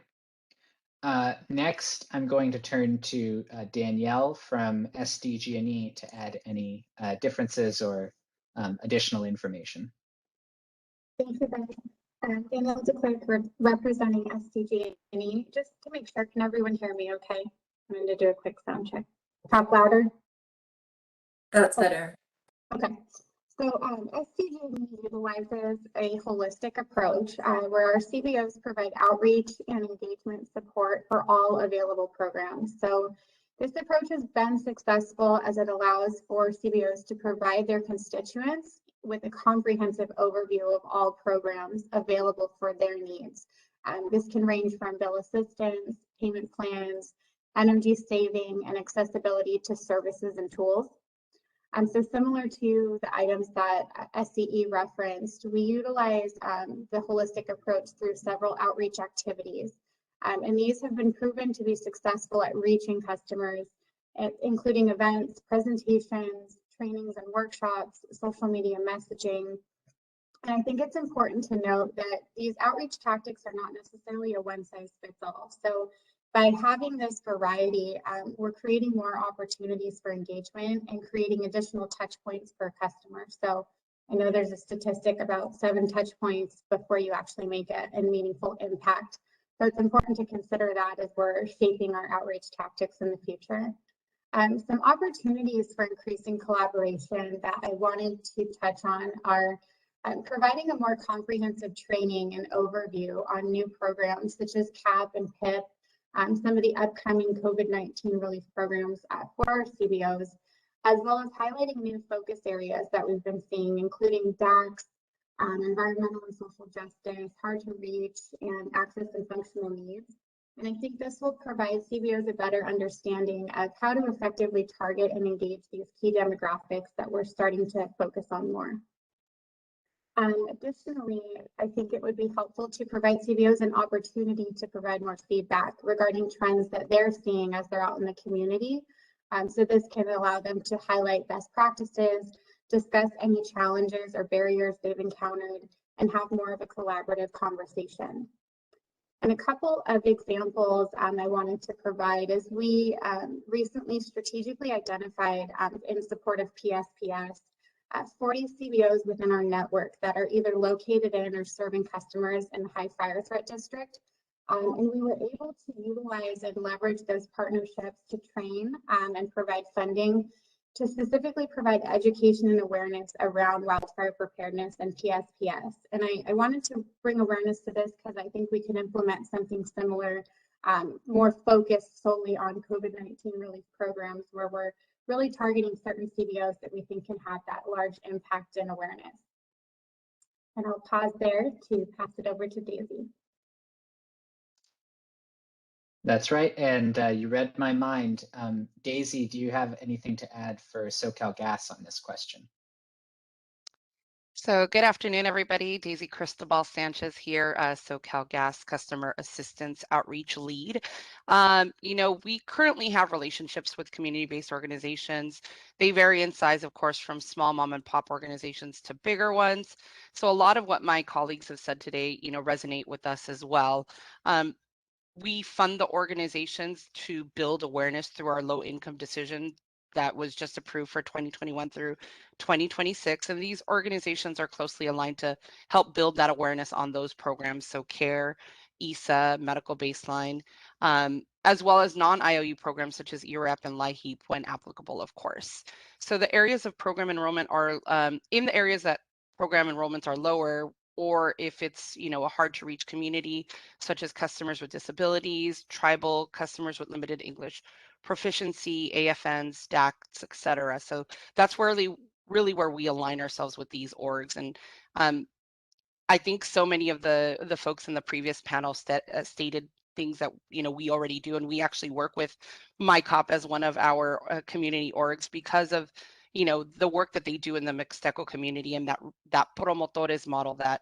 Next, I'm going to turn to Danielle from SDG&E to add any differences or additional information. Thank you, Ben. Danielle DeClerc representing SDG&E. Just to make sure, can everyone hear me okay? I'm going to do a quick sound check. Talk louder. That's better. Okay. So SDG&E utilizes a holistic approach where our CBOs provide outreach and engagement support for all available programs. So this approach has been successful as it allows for CBOs to provide their constituents with a comprehensive overview of all programs available for their needs. This can range from bill assistance, payment plans, energy saving, and accessibility to services and tools. So similar to the items that SCE referenced, we utilize the holistic approach through several outreach activities. And these have been proven to be successful at reaching customers, including events, presentations, trainings and workshops, social media messaging. And I think it's important to note that these outreach tactics are not necessarily a one-size-fits-all. So by having this variety, we're creating more opportunities for engagement and creating additional touch points for customers. So I know there's a statistic about 7 touch points before you actually make a meaningful impact. So it's important to consider that as we're shaping our outreach tactics in the future. Some opportunities for increasing collaboration that I wanted to touch on are providing a more comprehensive training and overview on new programs such as CAP and PIP, some of the upcoming COVID-19 relief programs for our CBOs, as well as highlighting new focus areas that we've been seeing, including DACs, environmental and social justice, hard to reach, and access and functional needs. And I think this will provide CBOs a better understanding of how to effectively target and engage these key demographics that we're starting to focus on more. Additionally, I think it would be helpful to provide CBOs an opportunity to provide more feedback regarding trends that they're seeing as they're out in the community. So this can allow them to highlight best practices, discuss any challenges or barriers they've encountered, and have more of a collaborative conversation. And a couple of examples I wanted to provide is we recently strategically identified in support of PSPS 40 CBOs within our network that are either located in or serving customers in the high fire threat district. And we were able to utilize and leverage those partnerships to train and provide funding to specifically provide education and awareness around wildfire preparedness and PSPS. And I wanted to bring awareness to this because I think we can implement something similar, more focused solely on COVID-19 relief programs where we're really targeting certain CBOs that we think can have that large impact and awareness. And I'll pause there to pass it over to Daisy. That's right, and you read my mind. Daisy, do you have anything to add for SoCal Gas on this question? So good afternoon, everybody. Daisy Cristobal Sanchez here, SoCal Gas Customer Assistance Outreach Lead. You know, we currently have relationships with community-based organizations. They vary in size, of course, from small mom and pop organizations to bigger ones. So a lot of what my colleagues have said today, you know, resonate with us as well. We fund the organizations to build awareness through our low income decision that was just approved for 2021 through 2026. And these organizations are closely aligned to help build that awareness on those programs. So CARE, ESA, Medical Baseline, as well as non-IOU programs such as ERAP and LIHEAP when applicable, of course. So the areas of program enrollment are in the areas that program enrollments are lower, or if it's, you know, a hard to reach community, such as customers with disabilities, tribal customers with limited English proficiency, AFNs, DACs, etc. So that's really where we align ourselves with these orgs. And I think so many of the folks in the previous panel stated things that, you know, we already do, and we actually work with MyCop as one of our community orgs because of, you know, the work that they do in the Mixteco community, and that Promotores model that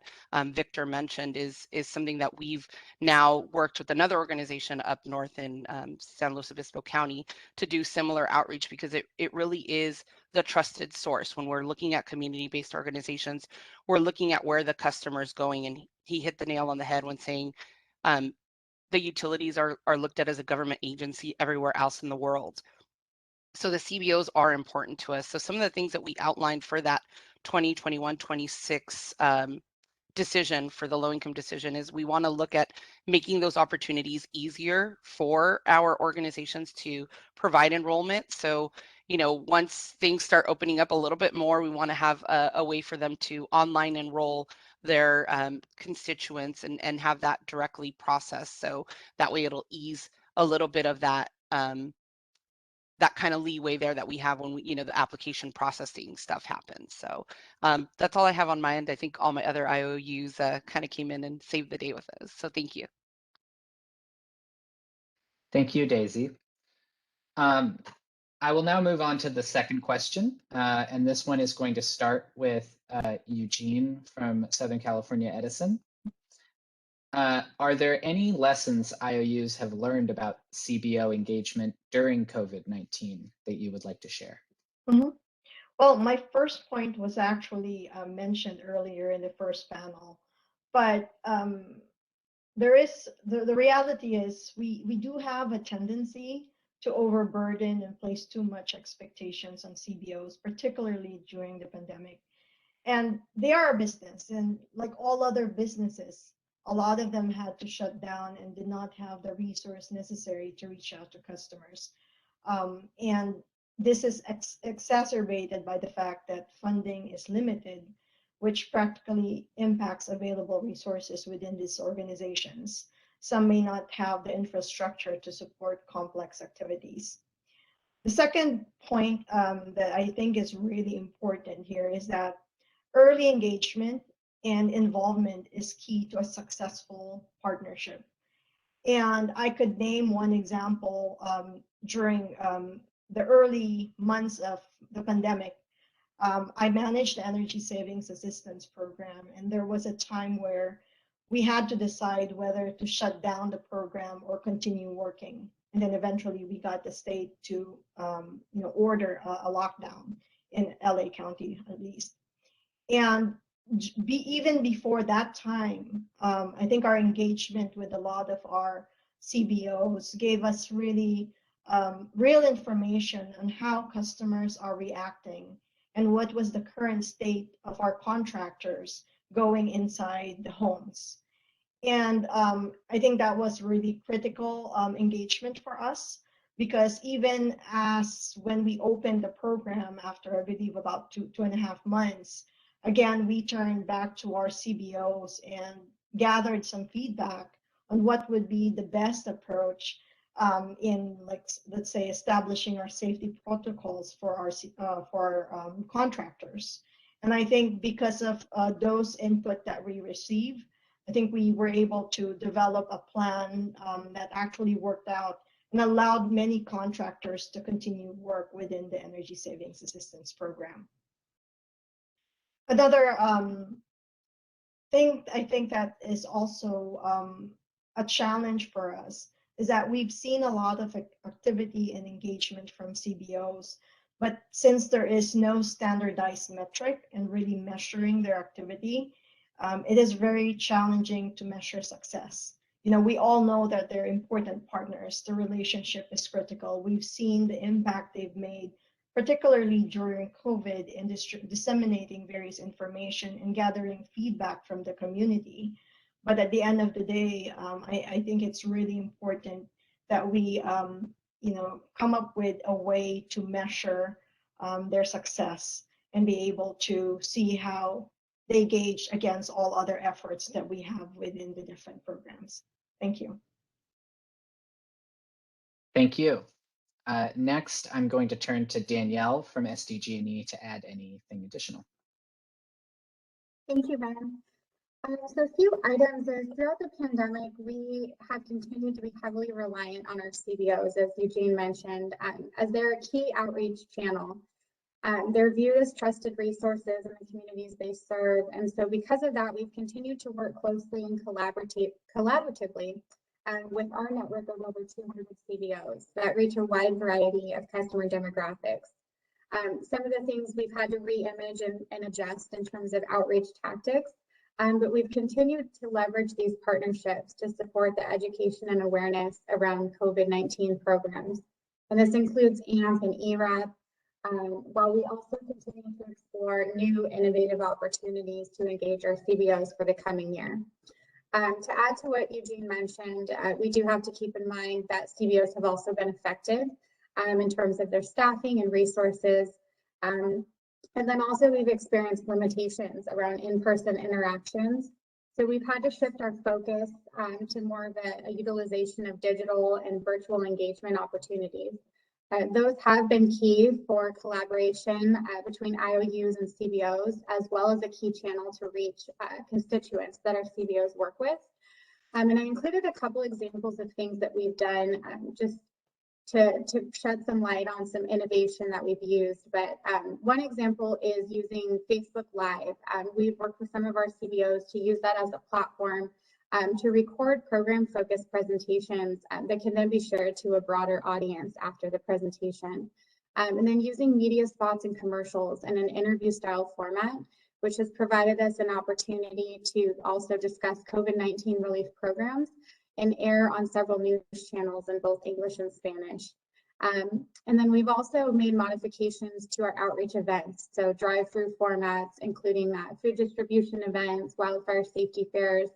Victor mentioned is something that we've now worked with another organization up north in San Luis Obispo County to do similar outreach, because it really is the trusted source. When we're looking at community-based organizations, we're looking at where the customer is going, and he hit the nail on the head when saying the utilities are looked at as a government agency everywhere else in the world. So the CBOs are important to us. So some of the things that we outlined for that 2021-26 decision for the low income decision is we want to look at making those opportunities easier for our organizations to provide enrollment. So, you know, once things start opening up a little bit more, we want to have a way for them to online enroll their constituents and have that directly processed. So that way it'll ease a little bit of that that kind of leeway there that we have when we, you know, the application processing stuff happens. So that's all I have on my end. I think all my other IOUs kind of came in and saved the day with those. So thank you. Thank you, Daisy. I will now move on to the second question, and this one is going to start with Eugene from Southern California Edison. Are there any lessons IOUs have learned about CBO engagement during COVID-19 that you would like to share? Mm-hmm. Well, my first point was actually mentioned earlier in the first panel, but there is the reality is we do have a tendency to overburden and place too much expectations on CBOs, particularly during the pandemic. And they are a business, and like all other businesses, a lot of them had to shut down and did not have the resource necessary to reach out to customers. And this is exacerbated by the fact that funding is limited which practically impacts available resources within these organizations. Some may not have the infrastructure to support complex activities. The second point that I think is really important here is that early engagement and involvement is key to a successful partnership. And I could name one example during the early months of the pandemic. I managed the Energy Savings Assistance Program, and there was a time where we had to decide whether to shut down the program or continue working. And then eventually we got the state to order a lockdown in LA County, at least. And even before that time, I think our engagement with a lot of our CBOs gave us really real information on how customers are reacting and what was the current state of our contractors going inside the homes. And I think that was really critical engagement for us, because even as when we opened the program after, I believe, about two and a half months, again, we turned back to our CBOs and gathered some feedback on what would be the best approach in, like, let's say, establishing our safety protocols for our contractors. And I think because of those input that we received, I think we were able to develop a plan that actually worked out and allowed many contractors to continue work within the Energy Savings Assistance Program. Another thing I think that is also a challenge for us is that we've seen a lot of activity and engagement from CBOs, but since there is no standardized metric and really measuring their activity, it is very challenging to measure success. You know, we all know that they're important partners. The relationship is critical. We've seen the impact they've made, particularly during COVID, in disseminating various information and gathering feedback from the community. But at the end of the day, I think it's really important that we come up with a way to measure their success and be able to see how they gauge against all other efforts that we have within the different programs. Thank you. Thank you. Next, I'm going to turn to Danielle from SDG&E to add anything additional. Thank you, Ben. So a few items is throughout the pandemic, we have continued to be heavily reliant on our CBOs, as Eugene mentioned, as they're a key outreach channel. They're viewed as trusted resources in the communities they serve. And so because of that, we've continued to work closely and collaboratively with our network of over 200 CBOs that reach a wide variety of customer demographics. Some of the things we've had to re-image and adjust in terms of outreach tactics, but we've continued to leverage these partnerships to support the education and awareness around COVID-19 programs. And this includes AMP and ERAP, while we also continue to explore new innovative opportunities to engage our CBOs for the coming year. To add to what Eugene mentioned, we do have to keep in mind that CBOs have also been affected in terms of their staffing and resources. And then also we've experienced limitations around in-person interactions. So we've had to shift our focus to more of a utilization of digital and virtual engagement opportunities. Those have been key for collaboration between IOUs and CBOs, as well as a key channel to reach constituents that our CBOs work with. And I included a couple examples of things that we've done just to shed some light on some innovation that we've used. But one example is using Facebook Live. We've worked with some of our CBOs to use that as a platform to record program-focused presentations that can then be shared to a broader audience after the presentation. And then using media spots and commercials in an interview-style format, which has provided us an opportunity to also discuss COVID-19 relief programs and air on several news channels in both English and Spanish. And then we've also made modifications to our outreach events, so drive-through formats, including food distribution events, wildfire safety fairs,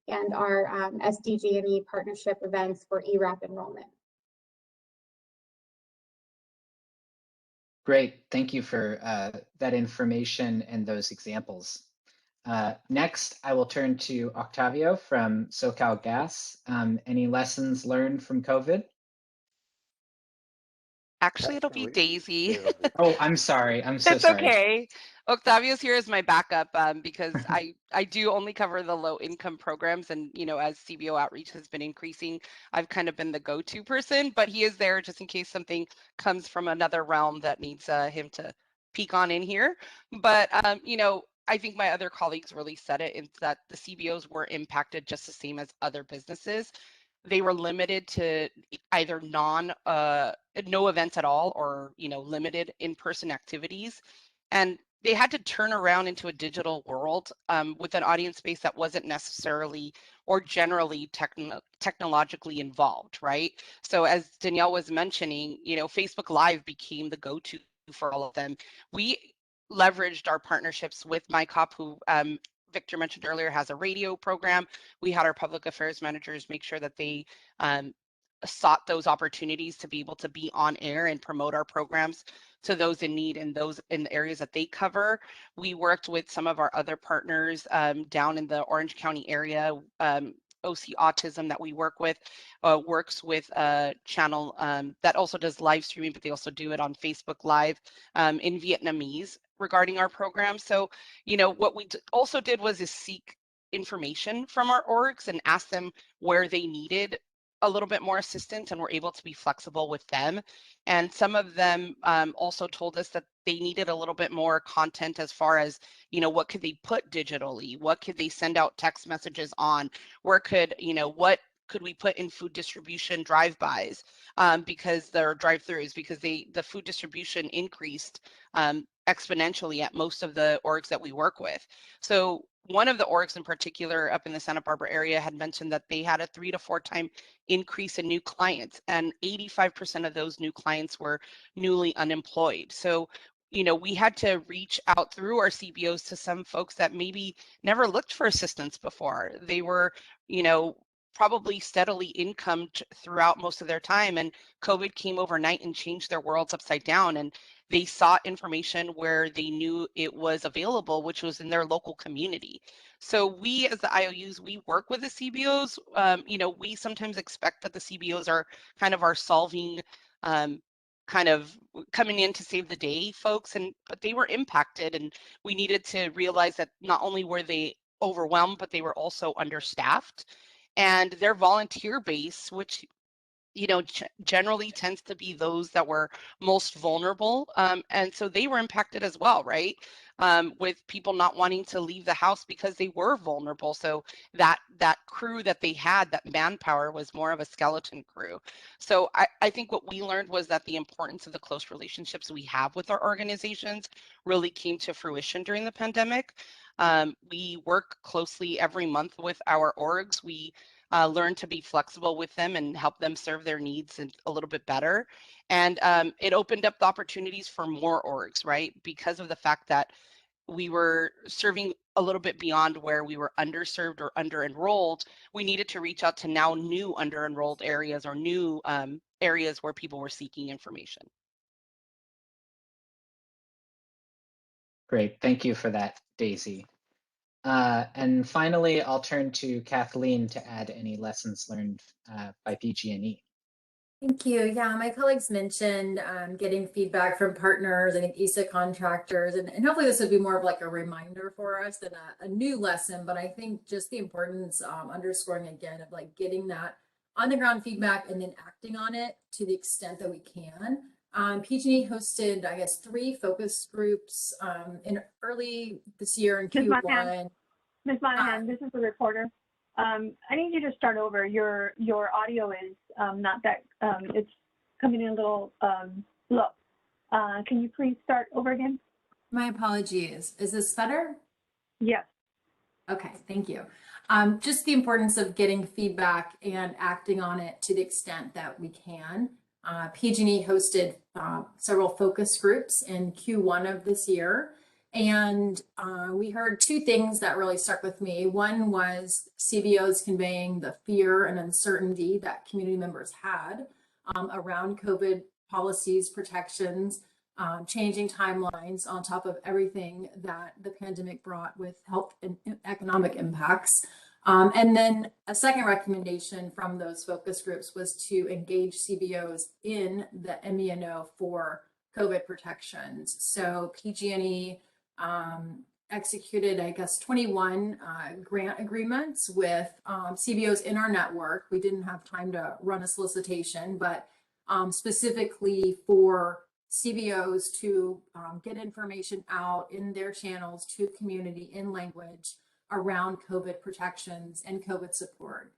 and our SDG&E partnership events for ERAP enrollment. Great, thank you for that information and those examples. Next, I will turn to Octavio from SoCal Gas. Any lessons learned from COVID? Actually, it'll be Daisy. Oh, I'm sorry. I'm so It's sorry. okay. Octavio's here as my backup because I do only cover the low income programs, and as CBO outreach has been increasing, I've kind of been the go-to person, but he is there just in case something comes from another realm that needs him to peek on in here. But I think my other colleagues really said it, in that the CBOs were impacted just the same as other businesses. They were limited to either no events at all, or limited in-person activities, and they had to turn around into a digital world with an audience base that wasn't necessarily or generally technologically involved, right? So as Danielle was mentioning, Facebook Live became the go-to for all of them. We leveraged our partnerships with MyCop, who Victor mentioned earlier, has a radio program. We had our public affairs managers make sure that they sought those opportunities to be able to be on air and promote our programs to those in need and those in the areas that they cover. We worked with some of our other partners down in the Orange County area. OC Autism that we work with works with a channel that also does live streaming, but they also do it on Facebook Live in Vietnamese regarding our program. So, what we also did was seek information from our orgs and ask them where they needed a little bit more assistance, and we're able to be flexible with them. And some of them also told us that they needed a little bit more content as far as, what could they put digitally? What could they send out text messages on? Where could, what could we put in food distribution drive-bys because they're drive-throughs, because the food distribution increased exponentially at most of the orgs that we work with. So one of the orgs in particular up in the Santa Barbara area had mentioned that they had a 3 to 4 time increase in new clients, and 85% of those new clients were newly unemployed. So, we had to reach out through our CBOs to some folks that maybe never looked for assistance before. They were, probably steadily income throughout most of their time, and COVID came overnight and changed their worlds upside down, and they sought information where they knew it was available, which was in their local community. So we, as the IOUs, we work with the CBOs. We sometimes expect that the CBOs are kind of our solving, kind of coming in to save the day folks, but they were impacted, and we needed to realize that not only were they overwhelmed, but they were also understaffed. And their volunteer base, which generally tends to be those that were most vulnerable. And so they were impacted as well, right? With people not wanting to leave the house because they were vulnerable. So that crew that they had, that manpower, was more of a skeleton crew. So I think what we learned was that the importance of the close relationships we have with our organizations really came to fruition during the pandemic. We work closely every month with our orgs. We learn to be flexible with them and help them serve their needs a little bit better. And it opened up the opportunities for more orgs, right? Because of the fact that we were serving a little bit beyond where we were underserved or under-enrolled, we needed to reach out to now new under-enrolled areas or new areas where people were seeking information. Great. Thank you for that, Daisy. And finally, I'll turn to Kathleen to add any lessons learned by PG&E. Thank you. Yeah, my colleagues mentioned getting feedback from partners, I think ESA contractors, and hopefully this would be more of like a reminder for us than a new lesson, but I think just the importance, underscoring again, of like getting that on the ground feedback and then acting on it to the extent that we can. PG&E hosted, I guess, 3 focus groups in early this year in Q1. Ms. Monahan, this is the reporter. I need you to start over. Your audio is not that, it's coming in a little low. Can you please start over again? My apologies. Is this better? Yes. Okay, thank you. Just the importance of getting feedback and acting on it to the extent that we can. PG&E hosted several focus groups in Q1 of this year. And we heard 2 things that really stuck with me. One was CBOs conveying the fear and uncertainty that community members had around COVID policies, protections, changing timelines on top of everything that the pandemic brought with health and economic impacts. And then a second recommendation from those focus groups was to engage CBOs in the MENO for COVID protections. So PG&E executed, I guess, 21 grant agreements with CBOs in our network. We didn't have time to run a solicitation, but specifically for CBOs to get information out in their channels to community in language around COVID protections and COVID support.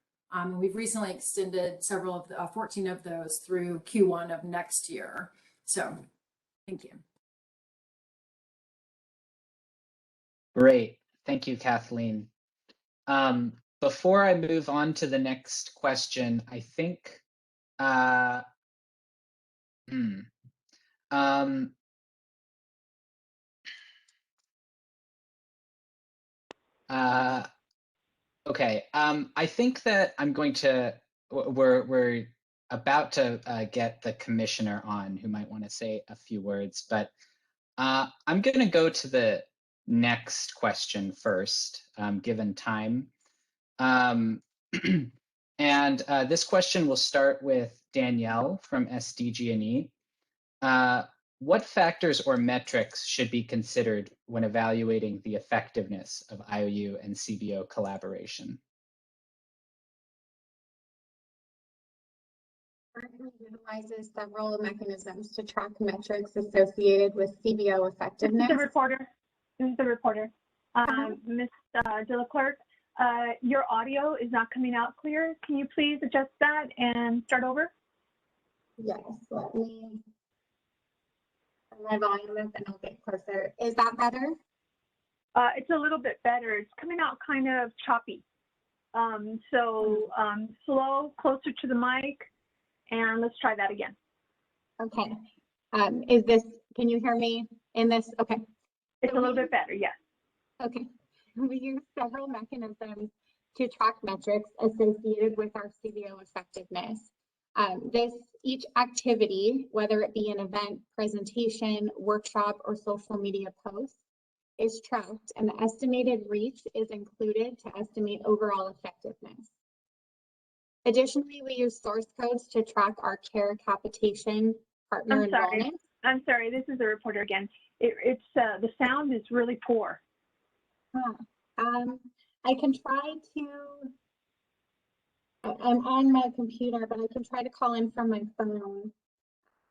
We've recently extended several of the 14 of those through Q1 of next year. So thank you. Great. Thank you, Kathleen. Before I move on to the next question, I think, okay. I think that I'm going to, we're about to get the commissioner on who might want to say a few words, but I'm going to go to the next question first, given time. And this question will start with Danielle from SDG&E. What factors or metrics should be considered when evaluating the effectiveness of IOU and CBO collaboration? Currently utilizes several mechanisms to track metrics associated with CBO effectiveness. This is the reporter. Ms. Delaclerc, your audio is not coming out clear. Can you please adjust that and start over? Yes, let me turn my volume up and I'll get closer. Is that better? It's a little bit better. It's coming out kind of choppy. Slow, closer to the mic, and let's try that again. Okay. Can you hear me in this? Okay. It's a little bit better, yes. Okay. We use several mechanisms to track metrics associated with our CBO effectiveness. Each activity, whether it be an event, presentation, workshop, or social media post, is tracked, and the estimated reach is included to estimate overall effectiveness. Additionally, we use source codes to track our care capitation partner enrollment. I'm sorry, this is the reporter again. The sound is really poor. I can try to, I'm on my computer, but I can try to call in from my phone.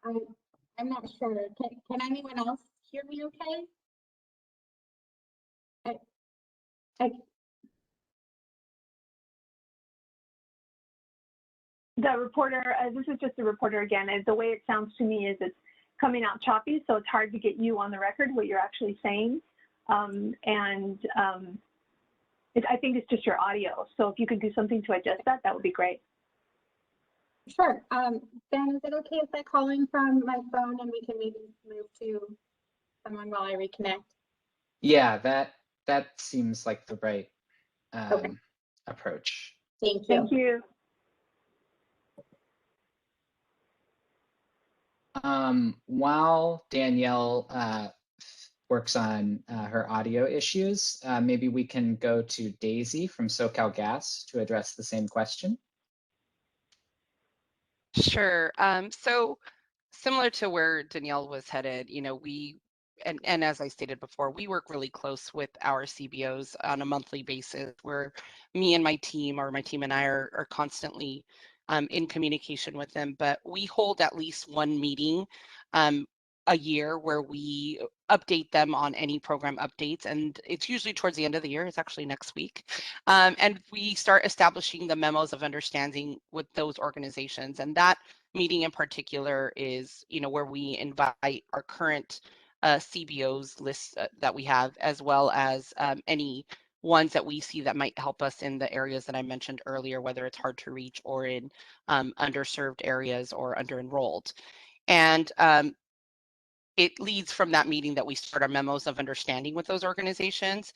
I'm not sure. Can anyone else hear me okay? The reporter, this is just the reporter again. The way it sounds to me is it's coming out choppy, so it's hard to get you on the record what you're actually saying. I think it's just your audio. So if you could do something to adjust that, that would be great. Sure. Ben, is it okay if I call in from my phone and we can maybe move to someone while I reconnect? Yeah, that seems like the right approach. Thank you. Thank you. While Danielle works on her audio issues, maybe we can go to Daisy from SoCalGas to address the same question. Sure. So similar to where Danielle was headed, and as I stated before, we work really close with our CBOs on a monthly basis, where me and my team, or my team and I, are constantly in communication with them. But we hold at least one meeting a year where we update them on any program updates, and it's usually towards the end of the year. It's actually next week, and we start establishing the memos of understanding with those organizations. And that meeting in particular is, where we invite our current CBOs list that we have, as well as any ones that we see that might help us in the areas that I mentioned earlier, whether it's hard to reach or in underserved areas or under-enrolled. And it leads from that meeting that we start our memos of understanding with those organizations,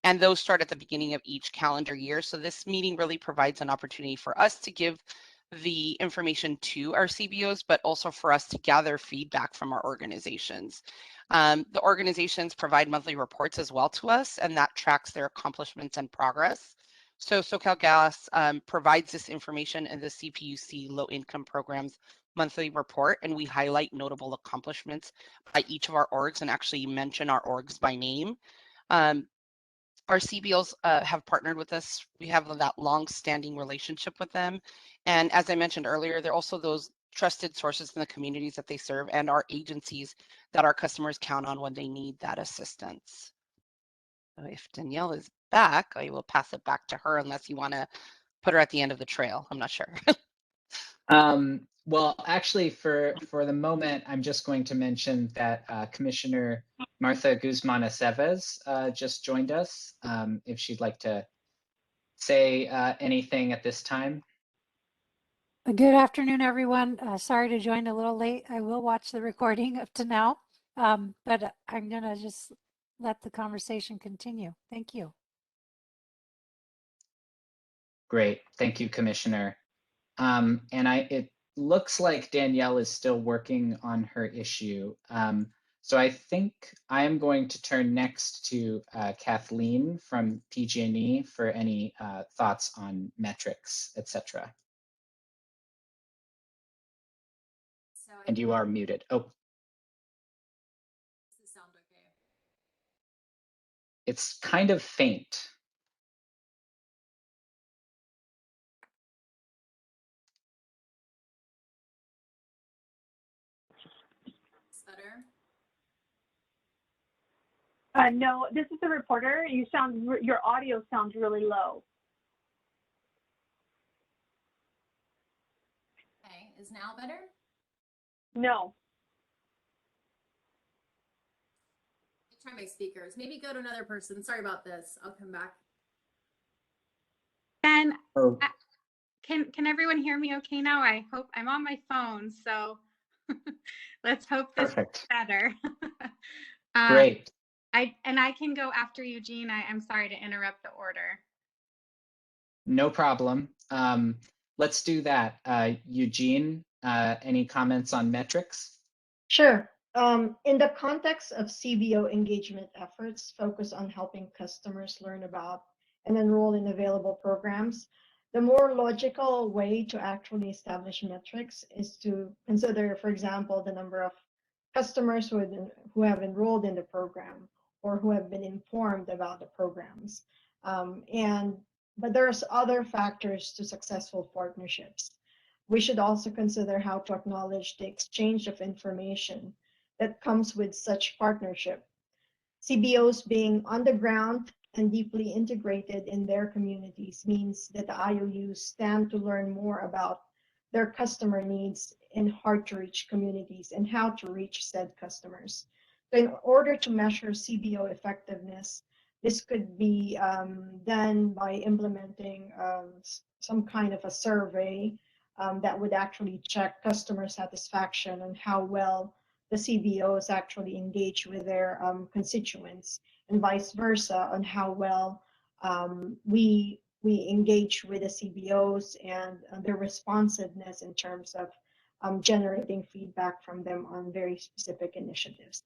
and those start at the beginning of each calendar year. So this meeting really provides an opportunity for us to give the information to our CBOs, but also for us to gather feedback from our organizations. The organizations provide monthly reports as well to us, and that tracks their accomplishments and progress. So SoCalGas provides this information in the CPUC Low Income Programs monthly report, and we highlight notable accomplishments by each of our orgs and actually mention our orgs by name. Our CBOs have partnered with us. We have that long-standing relationship with them. And as I mentioned earlier, they're also those trusted sources in the communities that they serve and our agencies that our customers count on when they need that assistance. So if Danielle is back, I will pass it back to her unless you want to put her at the end of the trail. I'm not sure. Well, actually, for the moment, I'm just going to mention that Commissioner Martha Guzman Aceves just joined us. If she'd like to say anything at this time. Good afternoon, everyone. Sorry to join a little late. I will watch the recording up to now, but I'm going to just let the conversation continue. Thank you. Great. Thank you, Commissioner. And it looks like Danielle is still working on her issue. So I think I'm going to turn next to Kathleen from PG&E for any thoughts on metrics, etc. And you are muted. Oh. Does this sound okay? It's kind of faint. Better? No, this is the reporter. Your audio sounds really low. Okay, is now better? No. Try my speakers. Maybe go to another person. Sorry about this. I'll come back. Ben, Oh. can everyone hear me okay now? I hope I'm on my phone, so let's hope this Perfect. is better. Great. I can go after Eugene. I'm sorry to interrupt the order. No problem. Let's do that. Eugene, any comments on metrics? Sure. In the context of CBO engagement efforts focused on helping customers learn about and enroll in available programs, the more logical way to actually establish metrics is to consider, for example, the number of customers who have enrolled in the program or who have been informed about the programs. But there's other factors to successful partnerships. We should also consider how to acknowledge the exchange of information that comes with such partnership. CBOs being on the ground and deeply integrated in their communities means that the IOUs stand to learn more about their customer needs in hard-to-reach communities and how to reach said customers. So in order to measure CBO effectiveness, this could be done by implementing some kind of a survey that would actually check customer satisfaction and how well the CBOs actually engage with their constituents, and vice versa on how well we engage with the CBOs and their responsiveness in terms of generating feedback from them on very specific initiatives.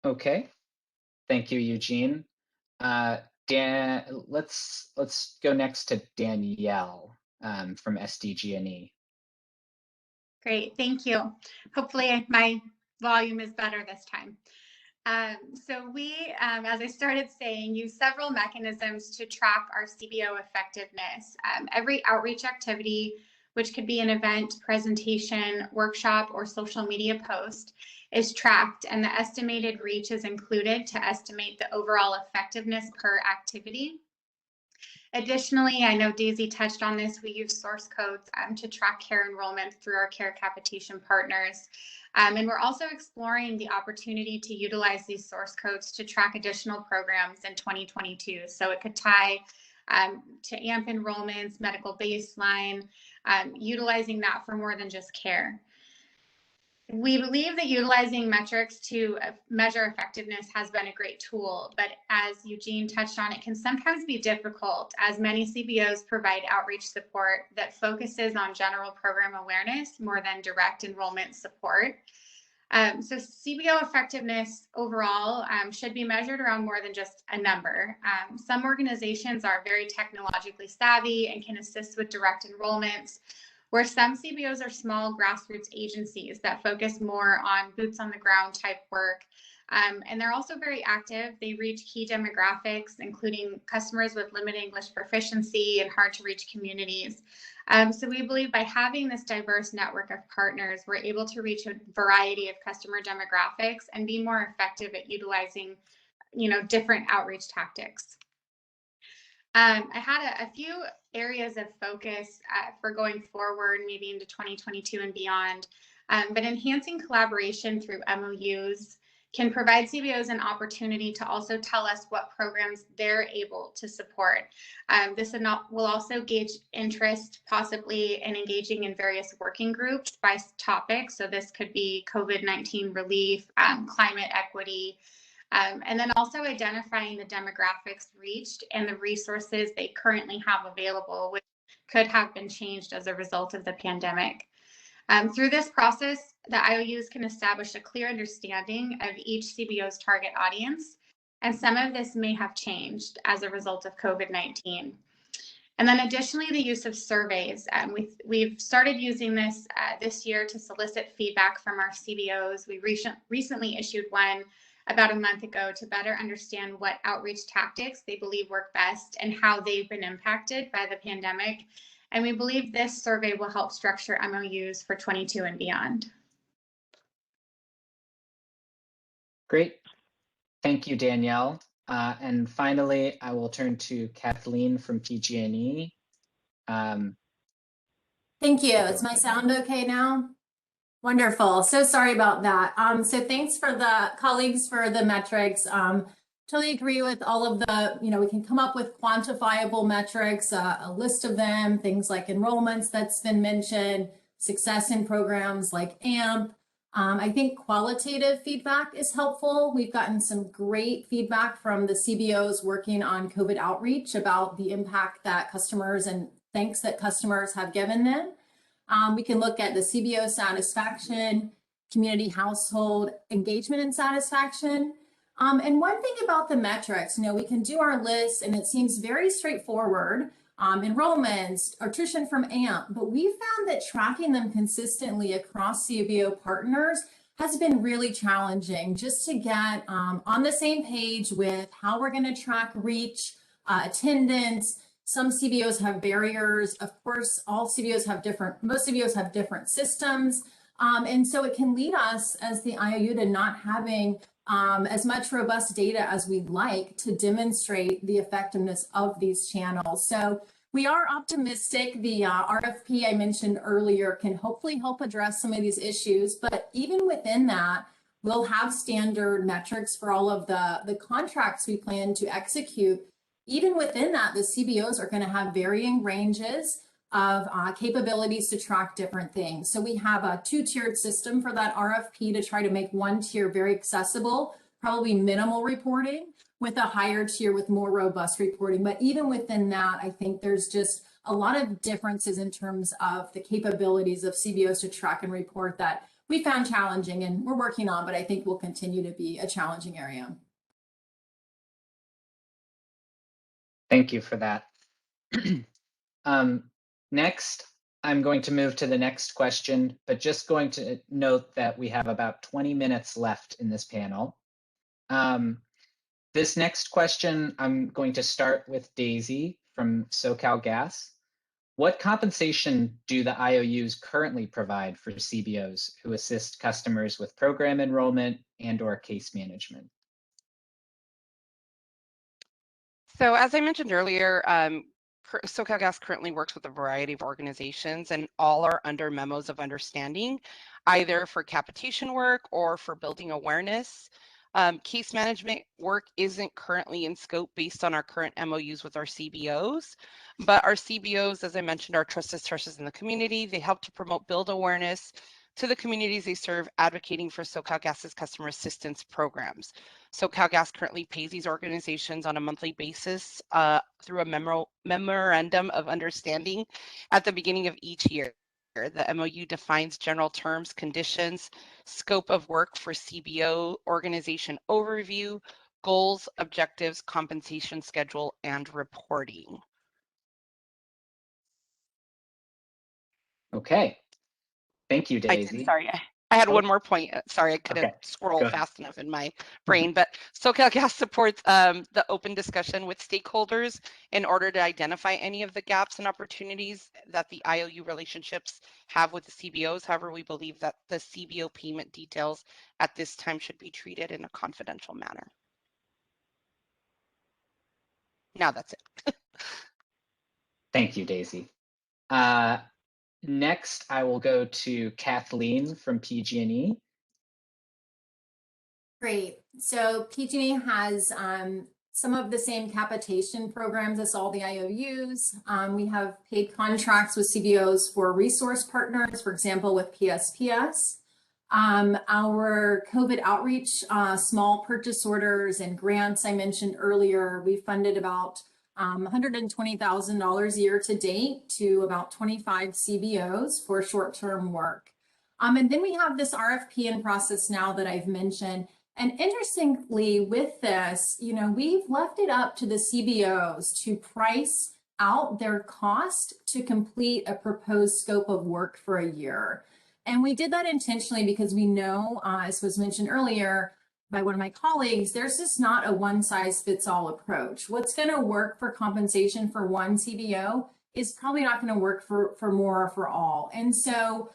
Okay, thank you, Eugene. Let's go next to Danielle from SDG&E. Great, thank you. Hopefully my volume is better this time. So we, as I started saying, use several mechanisms to track our CBO effectiveness. Every outreach activity, which could be an event, presentation, workshop, or social media post, is tracked, and the estimated reach is included to estimate the overall effectiveness per activity. Additionally, I know Daisy touched on this, we use source codes to track care enrollment through our care capitation partners. And we're also exploring the opportunity to utilize these source codes to track additional programs in 2022. So it could tie to AMP enrollments, medical baseline, utilizing that for more than just care. We believe that utilizing metrics to measure effectiveness has been a great tool, but as Eugene touched on, it can sometimes be difficult as many CBOs provide outreach support that focuses on general program awareness more than direct enrollment support. So CBO effectiveness overall should be measured around more than just a number. Some organizations are very technologically savvy and can assist with direct enrollments, where some CBOs are small grassroots agencies that focus more on boots on the ground type work. And they're also very active. They reach key demographics, including customers with limited English proficiency and hard to reach communities. So we believe by having this diverse network of partners, we're able to reach a variety of customer demographics and be more effective at utilizing, different outreach tactics. I had a few areas of focus for going forward, maybe into 2022 and beyond, but enhancing collaboration through MOUs can provide CBOs an opportunity to also tell us what programs they're able to support. This will also gauge interest possibly in engaging in various working groups by topic. So this could be COVID-19 relief, climate equity, and then also identifying the demographics reached and the resources they currently have available, which could have been changed as a result of the pandemic. Through this process, the IOUs can establish a clear understanding of each CBO's target audience, and some of this may have changed as a result of COVID-19. And then additionally, the use of surveys. We've started using this this year to solicit feedback from our CBOs. We recently issued one about a month ago to better understand what outreach tactics they believe work best and how they've been impacted by the pandemic. And we believe this survey will help structure MOUs for 22 and beyond. Great. Thank you, Danielle. And finally, I will turn to Kathleen from PG&E. Thank you. Is my sound okay now? Wonderful. So sorry about that. So thanks for the colleagues for the metrics. Totally agree with all of the, we can come up with quantifiable metrics, a list of them, things like enrollments that's been mentioned, success in programs like AMP. I think qualitative feedback is helpful. We've gotten some great feedback from the CBOs working on COVID outreach about the impact that customers and thanks that customers have given them. We can look at the CBO satisfaction, community household engagement and satisfaction. And one thing about the metrics, we can do our list and it seems very straightforward, enrollments, attrition from AMP, but we found that tracking them consistently across CBO partners has been really challenging just to get on the same page with how we're going to track reach, attendance. Some CBOs have barriers. Of course, most CBOs have different systems. And so it can lead us as the IOU to not having as much robust data as we'd like to demonstrate the effectiveness of these channels. So we are optimistic. The RFP I mentioned earlier can hopefully help address some of these issues, but even within that, we'll have standard metrics for all of the contracts we plan to execute. Even within that, the CBOs are going to have varying ranges of capabilities to track different things. So we have a two-tiered system for that RFP to try to make one tier very accessible, probably minimal reporting, with a higher tier with more robust reporting. But even within that, I think there's just a lot of differences in terms of the capabilities of CBOs to track and report that we found challenging and we're working on, but I think will continue to be a challenging area. Thank you for that. Next, I'm going to move to the next question, but just going to note that we have about 20 minutes left in this panel. This next question, I'm going to start with Daisy from SoCalGas. What compensation do the IOUs currently provide for CBOs who assist customers with program enrollment and/or case management? So as I mentioned earlier, SoCalGas currently works with a variety of organizations and all are under memos of understanding, either for capitation work or for building awareness. Case management work isn't currently in scope based on our current MOUs with our CBOs, but our CBOs, as I mentioned, are trusted sources in the community. They help to promote, build awareness to the communities they serve, advocating for SoCalGas's customer assistance programs. SoCalGas currently pays these organizations on a monthly basis through a memorandum of understanding at the beginning of each year. The MOU defines general terms, conditions, scope of work for CBO, organization overview, goals, objectives, compensation schedule, and reporting. Okay. Thank you, Daisy. Sorry, I had Oh. one more point. Sorry, I couldn't Okay. scroll Go ahead. fast enough in my brain, but SoCalGas supports the open discussion with stakeholders in order to identify any of the gaps and opportunities that the IOU relationships have with the CBOs. However, we believe that the CBO payment details at this time should be treated in a confidential manner. Now that's it. Thank you, Daisy. Next, I will go to Kathleen from PG&E. Great. So PG&E has some of the same capitation programs as all the IOUs. We have paid contracts with CBOs for resource partners, for example, with PSPS. Our COVID outreach, small purchase orders and grants I mentioned earlier, we funded about $120,000 year to date to about 25 CBOs for short-term work. And then we have this RFP in process now that I've mentioned. And interestingly, with this, you know, we've left it up to the CBOs to price out their cost to complete a proposed scope of work for a year. And we did that intentionally because we know, as was mentioned earlier by one of my colleagues, there's just not a one-size-fits-all approach. What's going to work for compensation for one CBO is probably not going to work for more or for all. And so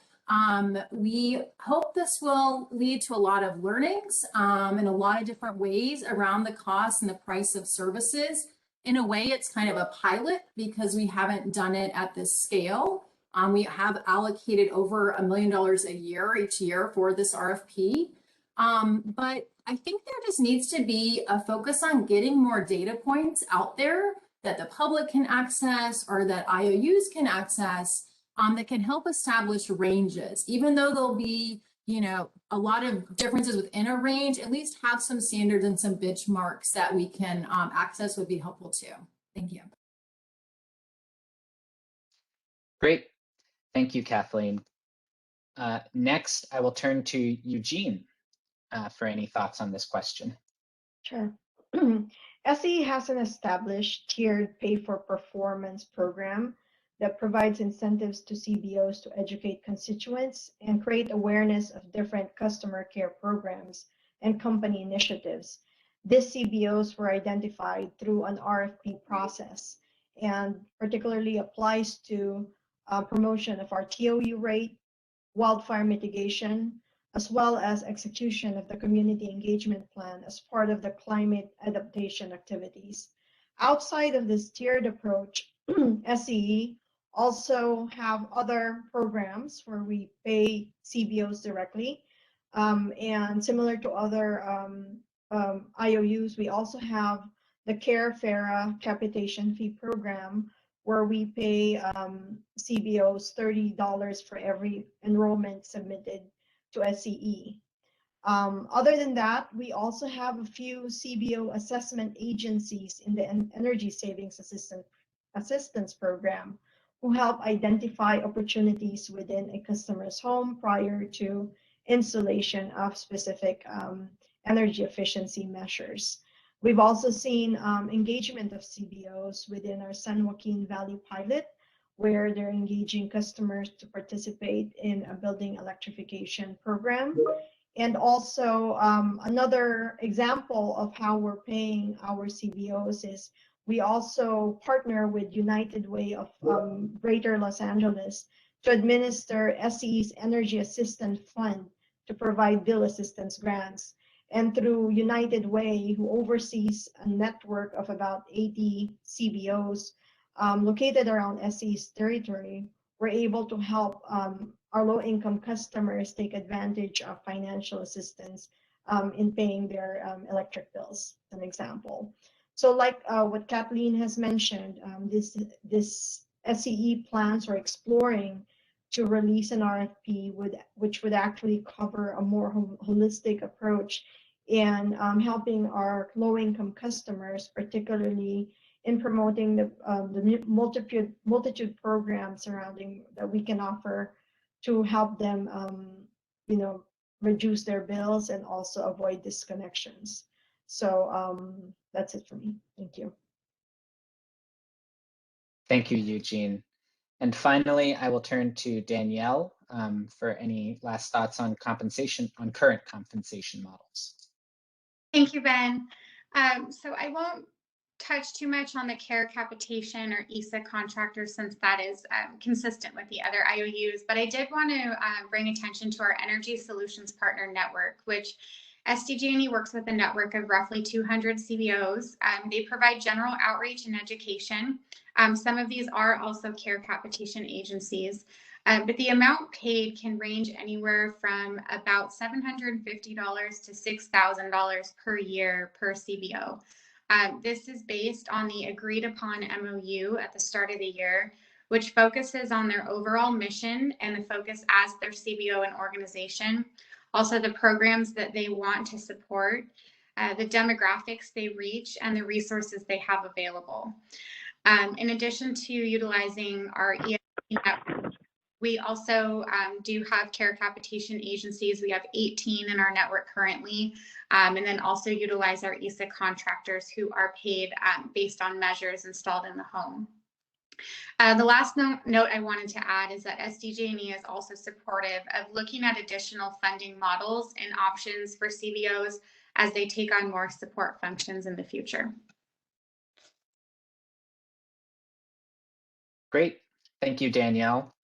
we hope this will lead to a lot of learnings in a lot of different ways around the cost and the price of services. In a way, it's kind of a pilot because we haven't done it at this scale. We have allocated over $1 million a year each year for this RFP. But I think there just needs to be a focus on getting more data points out there that the public can access or that IOUs can access that can help establish ranges. Even though there'll be, you know, a lot of differences within a range, at least have some standards and some benchmarks that we can access would be helpful too. Thank you. Great. Thank you, Kathleen. Next, I will turn to Eugene for any thoughts on this question. Sure. SE has an established tiered pay for performance program that provides incentives to CBOs to educate constituents and create awareness of different customer care programs and company initiatives. These CBOs were identified through an RFP process and particularly applies to promotion of our TOU rate, wildfire mitigation, as well as execution of the community engagement plan as part of the climate adaptation activities. Outside of this tiered approach, SCE also have other programs where we pay CBOs directly. And similar to other IOUs, we also have the CARE FARA capitation fee program where we pay CBOs $30 for every enrollment submitted to SCE. Other than that, we also have a few CBO assessment agencies in the Energy Savings Assistance Program who help identify opportunities within a customer's home prior to installation of specific energy efficiency measures. We've also seen engagement of CBOs within our San Joaquin Valley pilot, where they're engaging customers to participate in a building electrification program. And also another example of how we're paying our CBOs is we also partner with United Way of Greater Los Angeles to administer SCE's Energy Assistance Fund to provide bill assistance grants. And through United Way, who oversees a network of about 80 CBOs located around SCE's territory, we're able to help our low-income customers take advantage of financial assistance in paying their electric bills, an example. So like what Kathleen has mentioned, this SCE plans are exploring to release an RFP which would actually cover a more holistic approach in helping our low-income customers, particularly in promoting the multitude programs surrounding that we can offer to help them, reduce their bills and also avoid disconnections. So that's it for me. Thank you. Thank you, Eugene. And finally, I will turn to Danielle for any last thoughts on current compensation models. Thank you, Ben. So I won't touch too much on the care capitation or ISA contractors since that is consistent with the other IOUs, but I did want to bring attention to our Energy Solutions Partner Network, which SDG&E works with a network of roughly 200 CBOs. They provide general outreach and education. Some of these are also care capitation agencies, but the amount paid can range anywhere from about $750 to $6,000 per year per CBO. This is based on the agreed upon MOU at the start of the year, which focuses on their overall mission and the focus as their CBO and organization, also the programs that they want to support, the demographics they reach, and the resources they have available. In addition to utilizing our ESP network, we also do have care capitation agencies. We have 18 in our network currently, and then also utilize our ISA contractors who are paid based on measures installed in the home. The last note I wanted to add is that SDG&E is also supportive of looking at additional funding models and options for CBOs as they take on more support functions in the future. Great. Thank you, Danielle.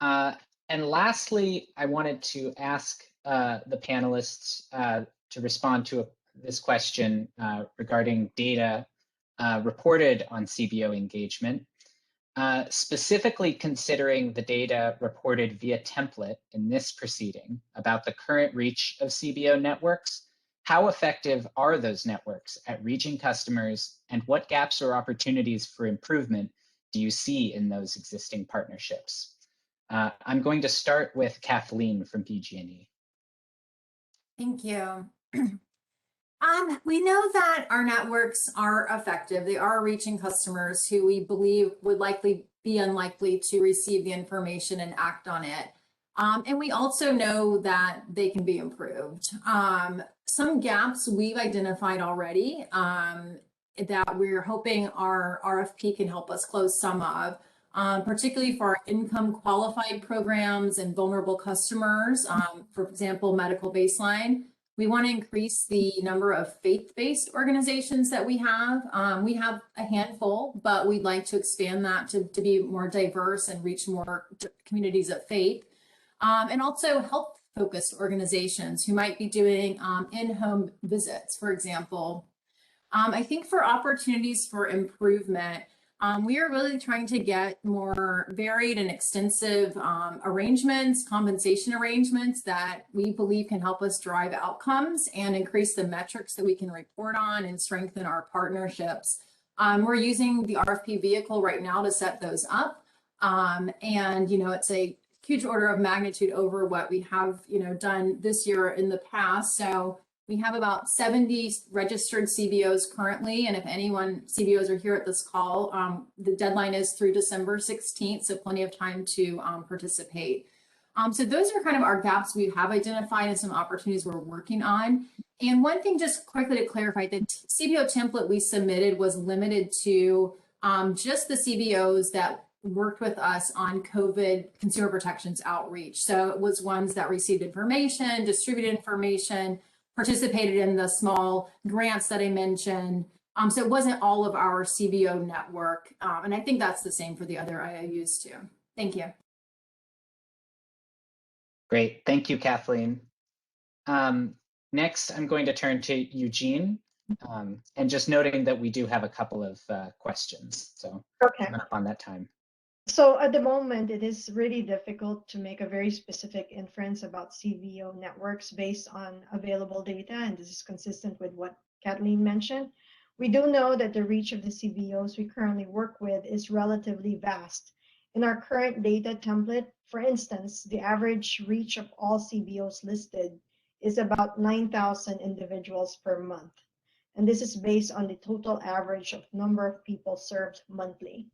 And lastly, I wanted to ask the panelists to respond to this question regarding data reported on CBO engagement, specifically considering the data reported via template in this proceeding about the current reach of CBO networks. How effective are those networks at reaching customers, and what gaps or opportunities for improvement do you see in those existing partnerships? I'm going to start with Kathleen from PG&E. Thank you. We know that our networks are effective. They are reaching customers who we believe would likely be unlikely to receive the information and act on it. And we also know that they can be improved. Some gaps we've identified already that we're hoping our RFP can help us close some of, particularly for our income qualified programs and vulnerable customers, for example, medical baseline. We want to increase the number of faith-based organizations that we have. We have a handful, but we'd like to expand that to be more diverse and reach more communities of faith. And also health-focused organizations who might be doing in-home visits, for example. I think for opportunities for improvement, we are really trying to get more varied and extensive arrangements, compensation arrangements that we believe can help us drive outcomes and increase the metrics that we can report on and strengthen our partnerships. We're using the RFP vehicle right now to set those up. And, it's a huge order of magnitude over what we have, done this year in the past. So we have about 70 registered CBOs currently, and if CBOs are here at this call, the deadline is through December 16th, so plenty of time to participate. So those are kind of our gaps we have identified and some opportunities we're working on. And one thing just quickly to clarify, the CBO template we submitted was limited to just the CBOs that worked with us on COVID consumer protections outreach. So it was ones that received information, distributed information, participated in the small grants that I mentioned. So it wasn't all of our CBO network. And I think that's the same for the other IOUs too. Thank you. Great, thank you, Kathleen. Next, I'm going to turn to Eugene, and just noting that we do have a couple of questions. So okay. Coming up on that time. So at the moment, it is really difficult to make a very specific inference about CBO networks based on available data, and this is consistent with what Kathleen mentioned. We do know that the reach of the CBOs we currently work with is relatively vast, In our current data template, for instance, the average reach of all CBOs listed is about 9,000 individuals per month. And this is based on the total average of number of people served monthly.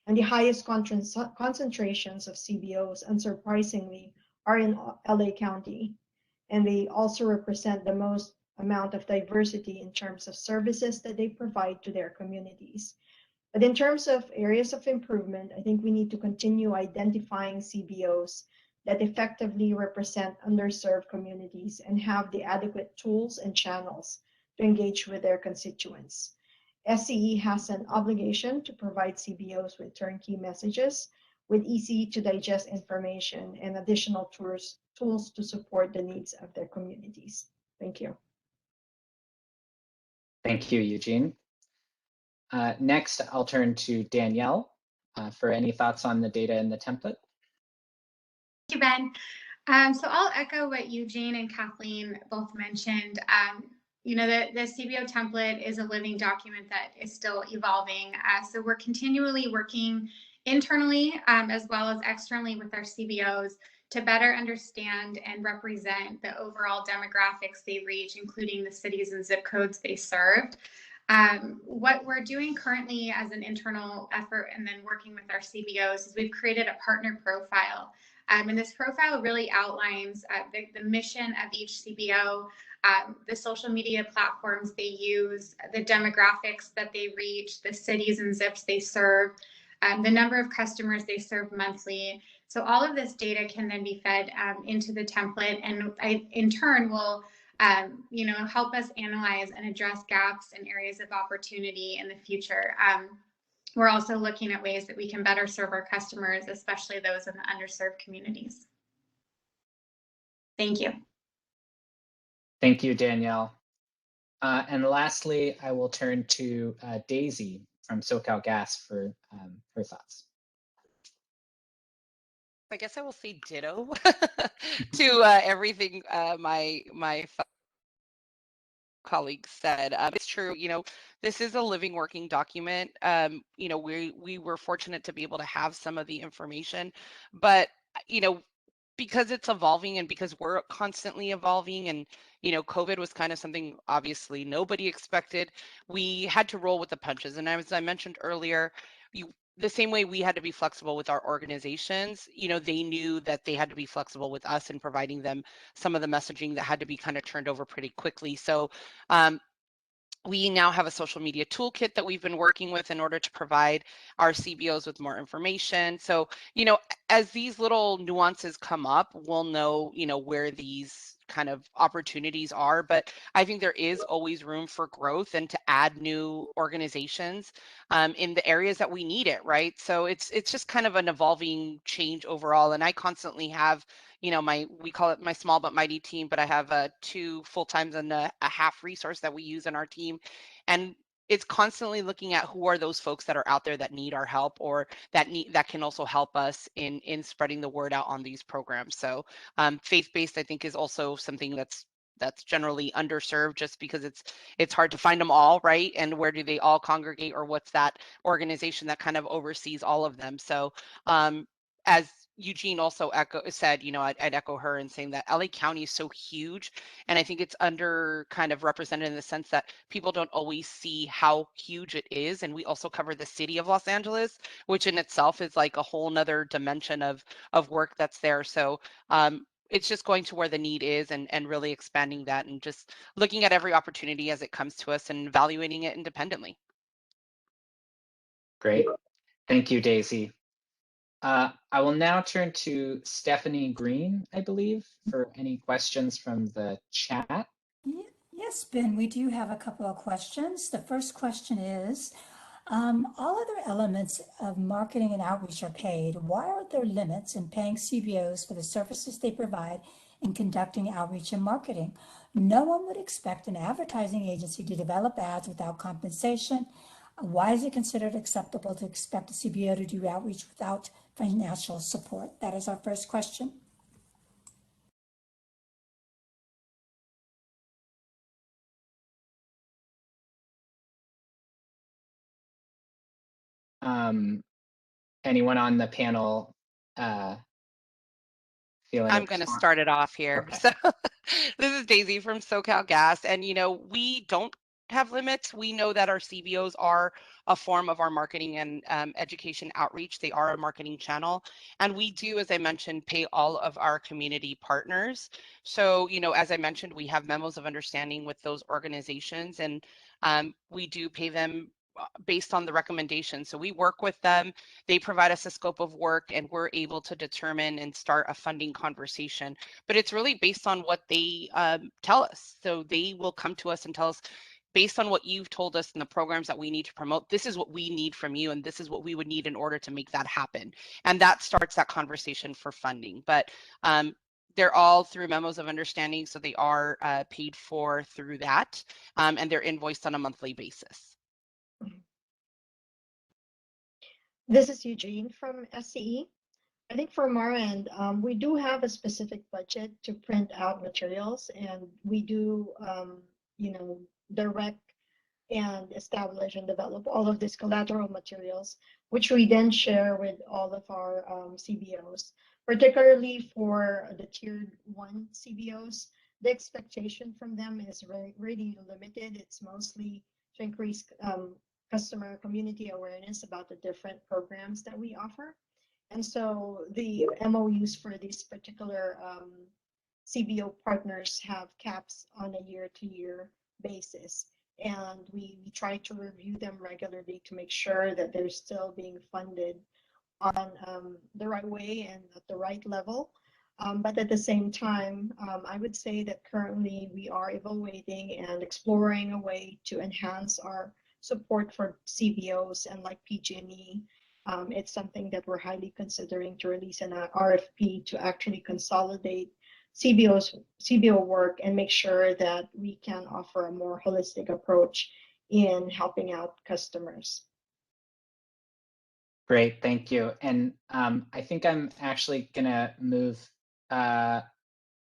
And the highest concentrations of CBOs, unsurprisingly, are in LA County. And they also represent the most amount of diversity in terms of services that they provide to their communities. But in terms of areas of improvement, I think we need to continue identifying CBOs that effectively represent underserved communities and have the adequate tools and channels to engage with their constituents. SCE has an obligation to provide CBOs with turnkey messages with easy to digest information and additional tools to support the needs of their communities. Thank you. Thank you, Eugene. Next, I'll turn to Danielle for any thoughts on the data in the template. Thank you, Ben. So I'll echo what Eugene and Kathleen both mentioned. You know, the CBO template is a living document that is still evolving. So we're continually working internally as well as externally with our CBOs to better understand and represent the overall demographics they reach, including the cities and zip codes they serve. What we're doing currently as an internal effort and then working with our CBOs is we've created a partner profile. And this profile really outlines the mission of each CBO, the social media platforms they use, the demographics that they reach, the cities and zips they serve, the number of customers they serve monthly. So all of this data can then be fed into the template, and in turn will you know, help us analyze and address gaps and areas of opportunity in the future. We're also looking at ways that we can better serve our customers, especially those in the underserved communities. Thank you. Thank you, Danielle. And lastly, I will turn to Daisy from SoCal Gas for her thoughts. I guess I will say ditto to everything my colleagues said. It's true, you know, this is a living, working document. You know, we were fortunate to be able to have some of the information, but you know, because it's evolving and because we're constantly evolving, and you know, COVID was kind of something obviously nobody expected. We had to roll with the punches, and as I mentioned earlier, the same way we had to be flexible with our organizations, you know, they knew that they had to be flexible with us in providing them some of the messaging that had to be kind of turned over pretty quickly. So we now have a social media toolkit that we've been working with in order to provide our CBOs with more information. So, you know, as these little nuances come up, we'll know, you know, where these kind of opportunities are. But I think there is always room for growth and to add new organizations in the areas that we need it, right? So it's just kind of an evolving change overall. And I constantly have, you know, we call it my small but mighty team, but I have 2 full-times and a half resource that we use in our team. And it's constantly looking at who are those folks that are out there that need our help, or that can also help us in spreading the word out on these programs. So faith-based, I think, is also something that's generally underserved, just because it's hard to find them all, right? And where do they all congregate, or what's that organization that kind of oversees all of them? So as Eugene also said, you know, I'd echo her in saying that LA County is so huge, and I think it's under kind of represented in the sense that people don't always see how huge it is. And we also cover the city of Los Angeles, which in itself is like a whole nother dimension of work that's there. So it's just going to where the need is, and really expanding that, and just looking at every opportunity as it comes to us and evaluating it independently. Great. Thank you, Daisy. I will now turn to Stephanie Green, I believe, for any questions from the chat. Yes, Ben, we do have a couple of questions. The first question is, all other elements of marketing and outreach are paid. Why are there limits in paying CBOs for the services they provide in conducting outreach and marketing? No one would expect an advertising agency to develop ads without compensation. Why is it considered acceptable to expect a CBO to do outreach without financial support? That is our first question. anyone on the panel feeling I'm going to start it off here. Okay. So this is Daisy from SoCal Gas. And, you know, we don't have limits. We know that our CBOs are a form of our marketing and education outreach. They are a marketing channel. And we do, as I mentioned, pay all of our community partners. So, you know, as I mentioned, we have memos of understanding with those organizations, and we do pay them based on the recommendation. So we work with them, they provide us a scope of work, and we're able to determine and start a funding conversation. But it's really based on what they tell us. So they will come to us and tell us, based on what you've told us in the programs that we need to promote, this is what we need from you, and this is what we would need in order to make that happen. And that starts that conversation for funding. But they're all through memos of understanding, so they are paid for through that, and they're invoiced on a monthly basis. This is Eugene from SCE. I think from our end, we do have a specific budget to print out materials, and we do, you know, direct and establish and develop all of these collateral materials, which we then share with all of our CBOs, particularly for the Tier 1 CBOs. The expectation from them is really limited. It's mostly to increase customer community awareness about the different programs that we offer. And so the MOUs for these particular CBO partners have caps on a year-to-year basis. And we try to review them regularly to make sure that they're still being funded on the right way and at the right level. But at the same time, I would say that currently we are evaluating and exploring a way to enhance our support for CBOs, and like PG&E, it's something that we're highly considering to release an RFP to actually consolidate CBO work and make sure that we can offer a more holistic approach in helping out customers. Great, thank you. And I think I'm actually gonna move.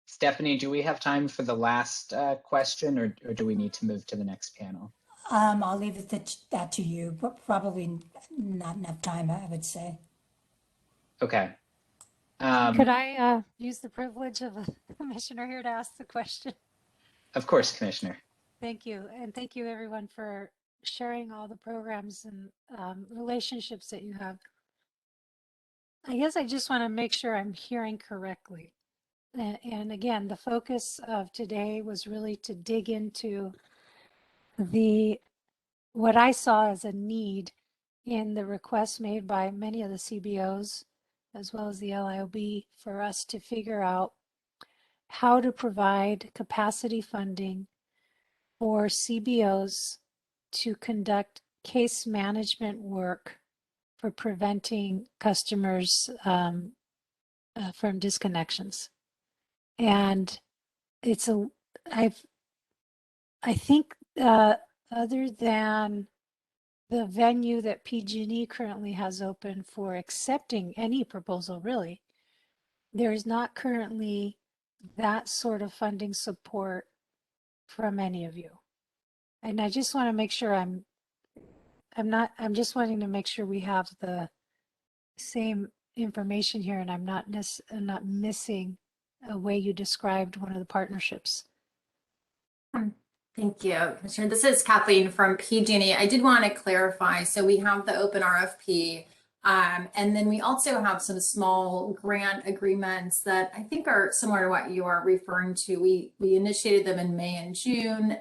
Stephanie, do we have time for the last question, or do we need to move to the next panel? I'll leave that to you, but probably not enough time, I would say. Okay. Could I use the privilege of a commissioner here to ask the question? Of course, Commissioner. Thank you. And thank you everyone for sharing all the programs and relationships that you have. I guess I just want to make sure I'm hearing correctly. And again, the focus of today was really to dig into what I saw as a need in the requests made by many of the CBOs, as well as the LIOB, for us to figure out how to provide capacity funding for CBOs to conduct case management work for preventing customers from disconnections. And I think other than the venue that PG&E currently has open for accepting any proposal, really, there is not currently that sort of funding support from any of you. And I just want to make sure I'm just wanting to make sure we have the same information here, and I'm not missing a way you described one of the partnerships. Thank you, Commissioner. This is Kathleen from PG&E. I did want to clarify. So we have the open RFP, and then we also have some small grant agreements that I think are similar to what you are referring to. We initiated them in May and June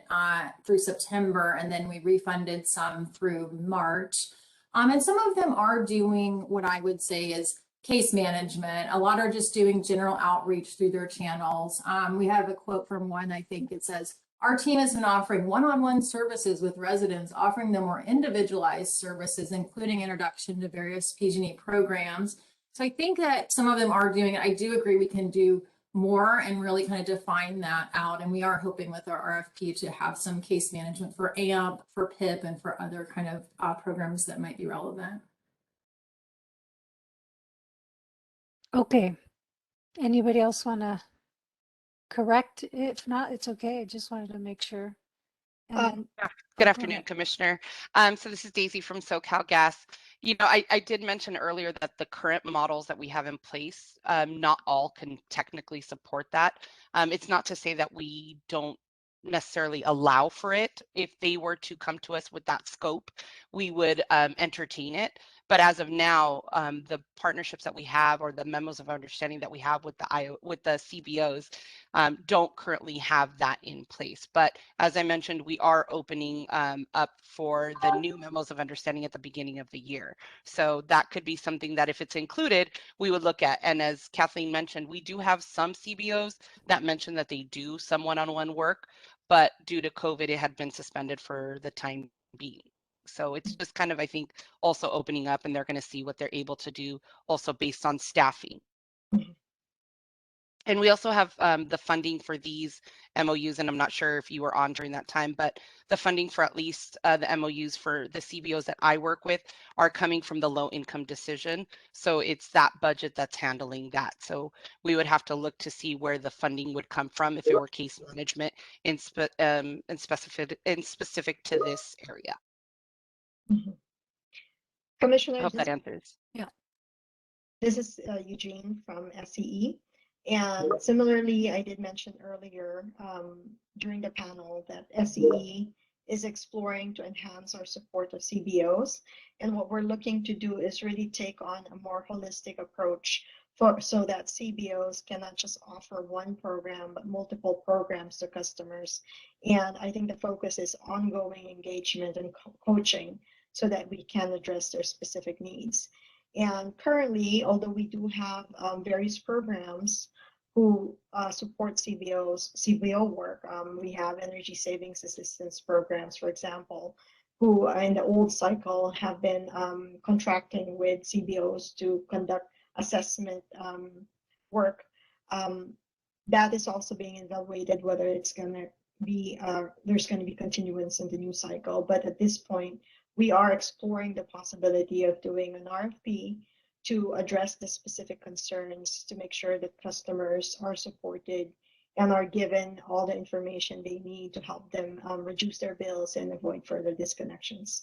through September, and then we refunded some through March. And some of them are doing what I would say is case management. A lot are just doing general outreach through their channels. We have a quote from one, I think it says, "Our team has been offering one-on-one services with residents, offering them more individualized services, including introduction to various PG&E programs." So I think that some of them are doing it. I do agree we can do more and really kind of define that out. And we are hoping with our RFP to have some case management for AMP, for PIP, and for other kind of programs that might be relevant. Okay. Anybody else want to correct? If not, it's okay. I just wanted to make sure. And then, Good afternoon, Commissioner. So this is Daisy from SoCal Gas. You know, I did mention earlier that the current models that we have in place, not all can technically support that. It's not to say that we don't necessarily allow for it. If they were to come to us with that scope, we would entertain it. But as of now, the partnerships that we have or the memos of understanding that we have with the CBOs don't currently have that in place. But as I mentioned, we are opening up for the new memos of understanding at the beginning of the year. So that could be something that if it's included, we would look at. And as Kathleen mentioned, we do have some CBOs that mention that they do some one-on-one work, but due to COVID, it had been suspended for the time being. So it's just kind of, I think, also opening up, and they're going to see what they're able to do also based on staffing. And we also have the funding for these MOUs, and I'm not sure if you were on during that time, but the funding for at least the MOUs for the CBOs that I work with are coming from the low income decision. So it's that budget that's handling that. So we would have to look to see where the funding would come from if it were case management in specific to this area. Commissioner, I hope that answers. Yeah. This is Eugene from SCE. And similarly, I did mention earlier during the panel that SCE is exploring to enhance our support of CBOs. And what we're looking to do is really take on a more holistic approach so that CBOs cannot just offer one program, but multiple programs to customers. And I think the focus is ongoing engagement and coaching so that we can address their specific needs. And currently, although we do have various programs who support CBO work, we have energy savings assistance programs, for example, who in the old cycle have been contracting with CBOs to conduct assessment work. That is also being evaluated whether it's going to be, there's going to be continuance in the new cycle. But at this point, we are exploring the possibility of doing an RFP to address the specific concerns to make sure that customers are supported and are given all the information they need to help them reduce their bills and avoid further disconnections.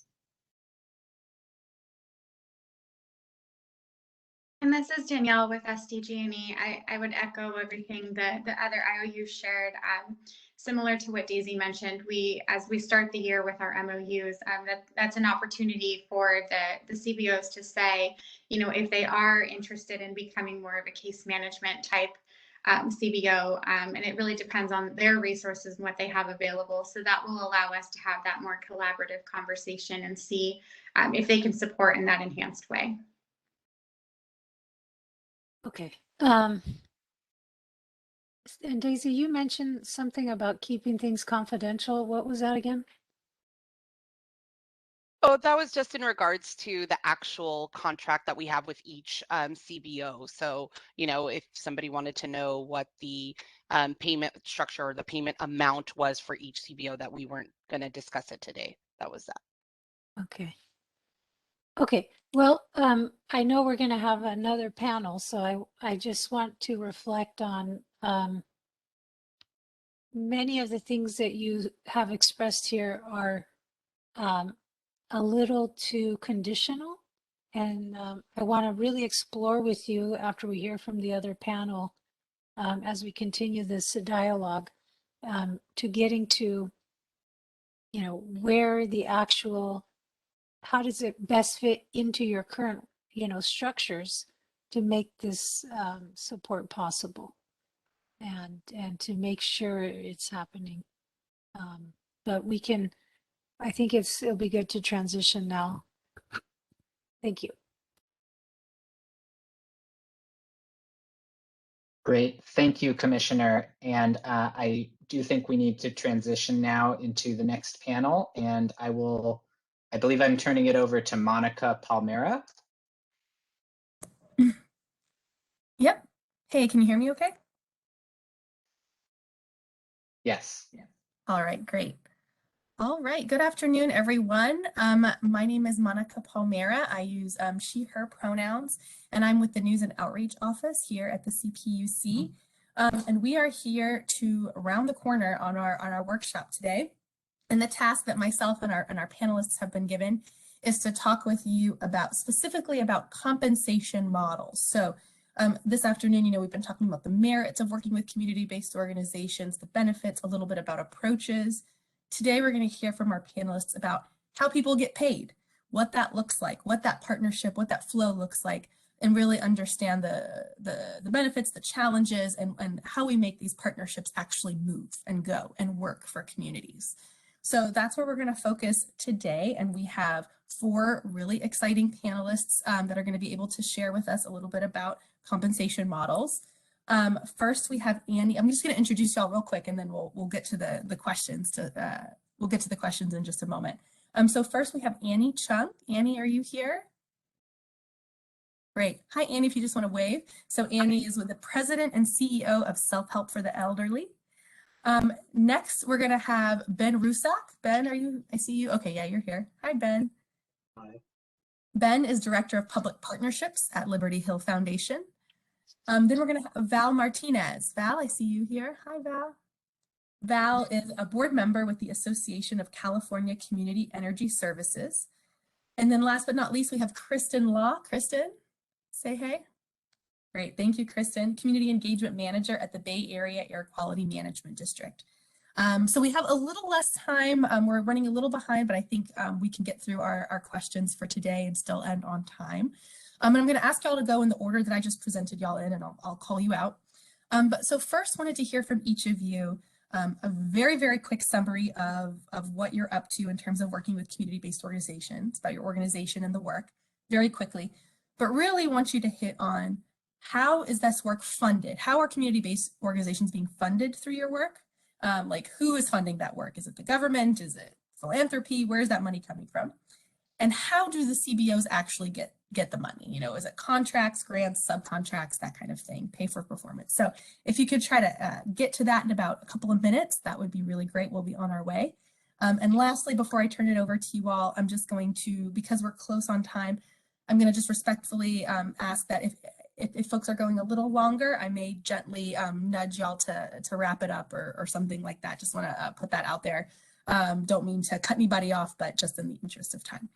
And this is Danielle with SDG&E. I would echo everything that the other IOUs shared. Similar to what Daisy mentioned, as we start the year with our MOUs, that's an opportunity for the CBOs to say, you know, if they are interested in becoming more of a case management type CBO, and it really depends on their resources and what they have available. So that will allow us to have that more collaborative conversation and see if they can support in that enhanced way. Okay. And Daisy, you mentioned something about keeping things confidential. What was that again? Oh, that was just in regards to the actual contract that we have with each CBO. So, you know, if somebody wanted to know what the payment structure or the payment amount was for each CBO, that we weren't going to discuss it today. That was that. Okay. Okay. Well, I know we're going to have another panel, so I just want to reflect on many of the things that you have expressed here are a little too conditional. And I want to really explore with you after we hear from the other panel as we continue this dialogue to getting to, you know, where the actual, how does it best fit into your current, you know, structures to make this support possible and to make sure it's happening. But we can, I think it'll be good to transition now. Thank you. Great. Thank you, Commissioner. And I do think we need to transition now into the next panel. And I believe I'm turning it over to Monica Palmera. Yep. Hey, can you hear me okay? Yes. All right, great. All right, good afternoon, everyone. My name is Monica Palmera. I use she, her pronouns, and I'm with the News and Outreach Office here at the CPUC. And we are here to round the corner on our workshop today. And the task that myself and our panelists have been given is to talk with you about specifically about compensation models. So this afternoon, you know, we've been talking about the merits of working with community-based organizations, the benefits, a little bit about approaches. Today, we're going to hear from our panelists about how people get paid, what that looks like, what that partnership, what that flow looks like, and really understand the benefits, the challenges, and how we make these partnerships actually move and go and work for communities. So that's where we're going to focus today, and we have 4 really exciting panelists that are going to be able to share with us a little bit about compensation models. First, we have Annie. I'm just going to introduce y'all real quick, and then we'll get to the questions. We'll get to the questions in just a moment. So first, we have Annie Chung. Annie, are you here? Great. Hi, Annie, if you just want to wave. So Annie is with the president and CEO of Self-Help for the Elderly. Next, we're going to have Ben Russo. Ben, are you? I see you. Okay, yeah, you're here. Hi, Ben. Hi. Ben is Director of Public Partnerships at Liberty Hill Foundation. Then we're going to have Val Martinez. Val, I see you here. Hi, Val. Val is a board member with the Association of California Community Energy Services. And then last but not least, we have Kristen Law. Kristen, say hey. Great, thank you, Kristen. Community Engagement Manager at the Bay Area Air Quality Management District. So we have a little less time. We're running a little behind, but I think we can get through our questions for today and still end on time. And I'm gonna ask y'all to go in the order that I just presented y'all in, and I'll call you out. But so first wanted to hear from each of you a very, very quick summary of what you're up to in terms of working with community-based organizations, about your organization and the work, very quickly. But really want you to hit on how is this work funded? How are community-based organizations being funded through your work? Like who is funding that work? Is it the government? Is it philanthropy? Where is that money coming from? And how do the CBOs actually get the money? You know, is it contracts, grants, subcontracts, that kind of thing, pay for performance? So if you could try to get to that in about a couple of minutes, that would be really great. We'll be on our way. And lastly, before I turn it over to you all, I'm just going to, because we're close on time, I'm going to just respectfully ask that if folks are going a little longer, I may gently nudge y'all to wrap it up or something like that. Just want to put that out there. Don't mean to cut anybody off, but just in the interest of time.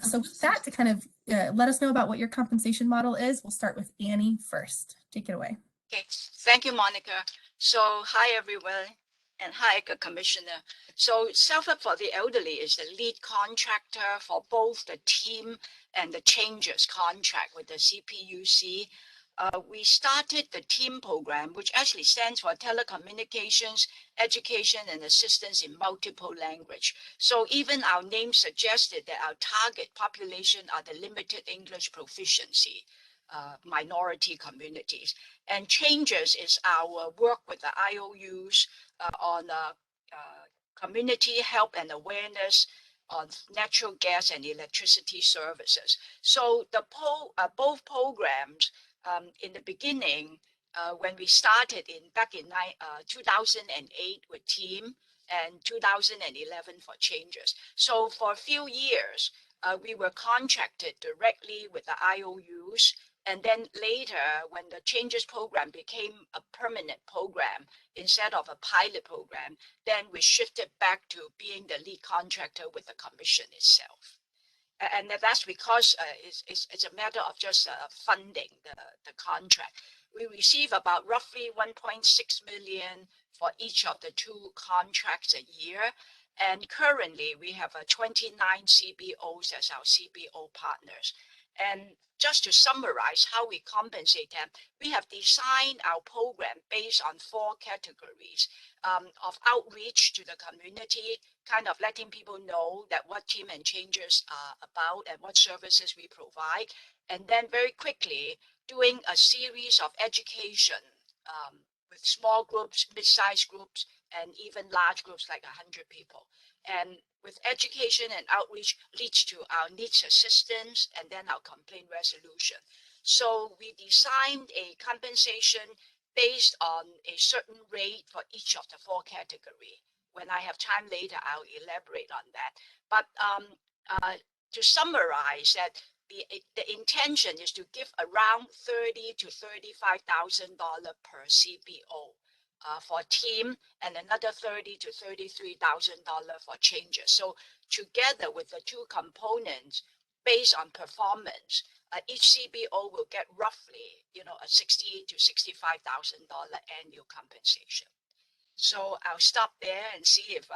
So with that, to kind of let us know about what your compensation model is, we'll start with Annie first. Take it away. Okay, thank you, Monica. So hi, everyone, and hi, Commissioner. So Self-Help for the Elderly is the lead contractor for both the team and the changes contract with the CPUC. We started the team program, which actually stands for Telecommunications, Education, and Assistance in Multiple Language. So even our name suggested that our target population are the limited English proficiency minority communities. And changes is our work with the IOUs on community help and awareness on natural gas and electricity services. So the both programs in the beginning, when we started back in 2008 with team and 2011 for changes. So for a few years, we were contracted directly with the IOUs. And then later, when the changes program became a permanent program instead of a pilot program, then we shifted back to being the lead contractor with the commission itself. And that's because it's a matter of just funding the contract. We receive about roughly 1.6 million for each of the 2 contracts a year. And currently, we have 29 CBOs as our CBO partners. And just to summarize how we compensate them, we have designed our program based on 4 categories of outreach to the community, kind of letting people know that what team and changes are about and what services we provide. And then very quickly doing a series of education with small groups, mid-sized groups, and even large groups like 100 people. And with education and outreach leads to our needs assistance and then our complaint resolution. So we designed a compensation based on a certain rate for each of the 4 categories. When I have time later, I'll elaborate on that. But to summarize that, the intention is to give around $30,000 to $35,000 per CBO for team, and another $30,000 to $33,000 for changes. So together with the two components, based on performance, each CBO will get roughly, a $60,000 to $65,000 annual compensation. So I'll stop there and see if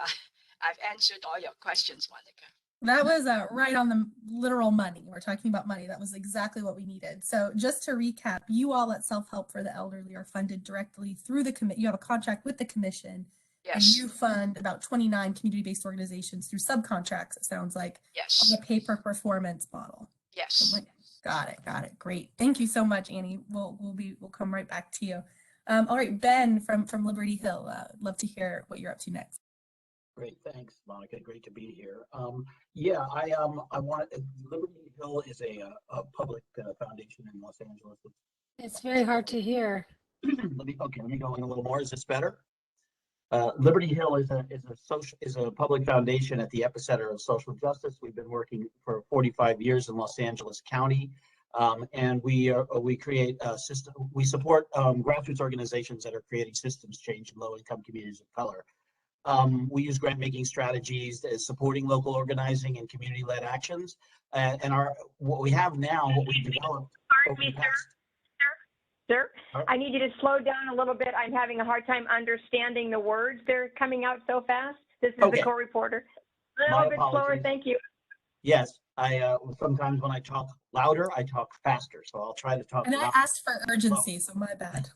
I've answered all your questions, Monica. That was right on the literal money. We're talking about money. That was exactly what we needed. So just to recap, you all at Self-Help for the Elderly are funded directly through the committee. You have a contract with the commission. Yes. And you fund about 29 community-based organizations through subcontracts, it sounds like. Yes. On the pay-per-performance model. Yes. Got it. Great. Thank you so much, Annie. We'll come right back to you. All right, Ben from Liberty Hill. Love to hear what you're up to next. Great, thanks, Monica. Great to be here. I want Liberty Hill is a public foundation in Los Angeles. It's very hard to hear. Let me go in a little more. Is this better? Liberty Hill is a public foundation at the epicenter of social justice. We've been working for 45 years in Los Angeles County, and we create a system. We support grassroots organizations that are creating systems change in low-income communities of color. We use grant-making strategies, supporting local organizing and community-led actions. And what we have now, what we've developed. Pardon me, sir. I need you to slow down a little bit. I'm having a hard time understanding the words. They're coming out so fast. This is the court reporter. A little bit slower, thank you. Yes, sometimes when I talk louder, I talk faster. So I'll try to talk. And I asked for urgency, so my bad.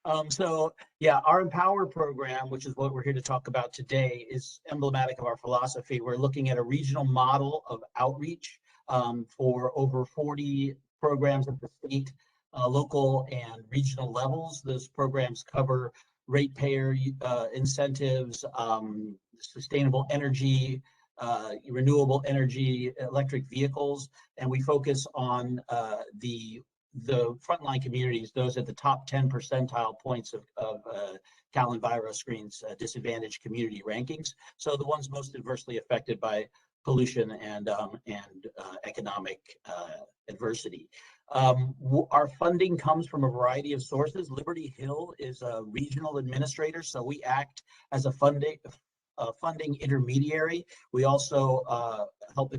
Our Empower program, which is what we're here to talk about today, is emblematic of our philosophy. We're looking at a regional model of outreach for over 40 programs at the state, local, and regional levels. Those programs cover ratepayer incentives, sustainable energy, renewable energy, electric vehicles, and we focus on the frontline communities, those at the top 10 percentile points of Cal-Enviro Screen's disadvantaged community rankings. So the ones most adversely affected by pollution and economic adversity. Our funding comes from a variety of sources. Liberty Hill is a regional administrator, so we act as a funding intermediary. We also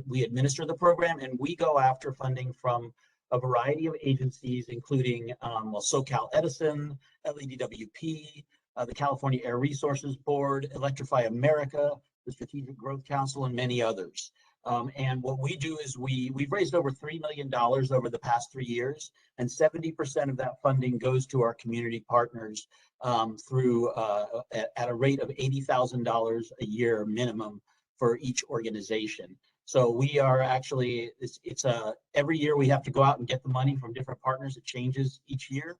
we administer the program, and we go after funding from a variety of agencies, including SoCal Edison, LEDWP, the California Air Resources Board, Electrify America, the Strategic Growth Council, and many others. And what we do is we've raised over $3 million over the past 3 years, and 70% of that funding goes to our community partners through at a rate of $80,000 a year minimum for each organization. So we are actually, every year we have to go out and get the money from different partners. It changes each year.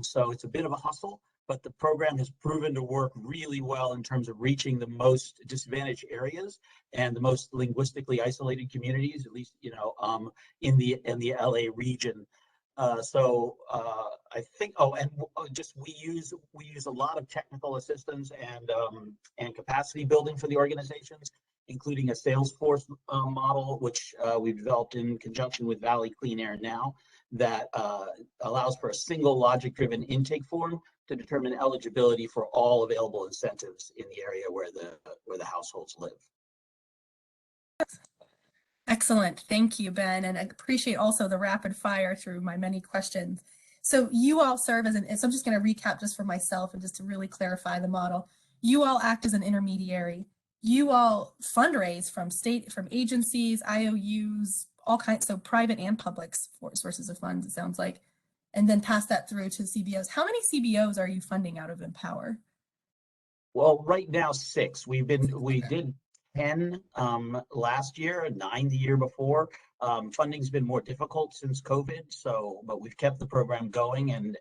So it's a bit of a hustle, but the program has proven to work really well in terms of reaching the most disadvantaged areas and the most linguistically isolated communities, at least, in the LA region. I think, we use a lot of technical assistance and capacity building for the organizations, including a Salesforce model, which we've developed in conjunction with Valley Clean Air Now, that allows for a single logic-driven intake form to determine eligibility for all available incentives in the area where the households live. Excellent. Thank you, Ben. And I appreciate also the rapid fire through my many questions. So you all serve so I'm just going to recap just for myself and just to really clarify the model. You all act as an intermediary. You all fundraise from agencies, IOUs, all kinds, so private and public sources of funds, it sounds like, and then pass that through to CBOs. How many CBOs are you funding out of Empower? Well, right now, 6. We did 10 last year, 9 the year before. Funding's been more difficult since COVID, but we've kept the program going and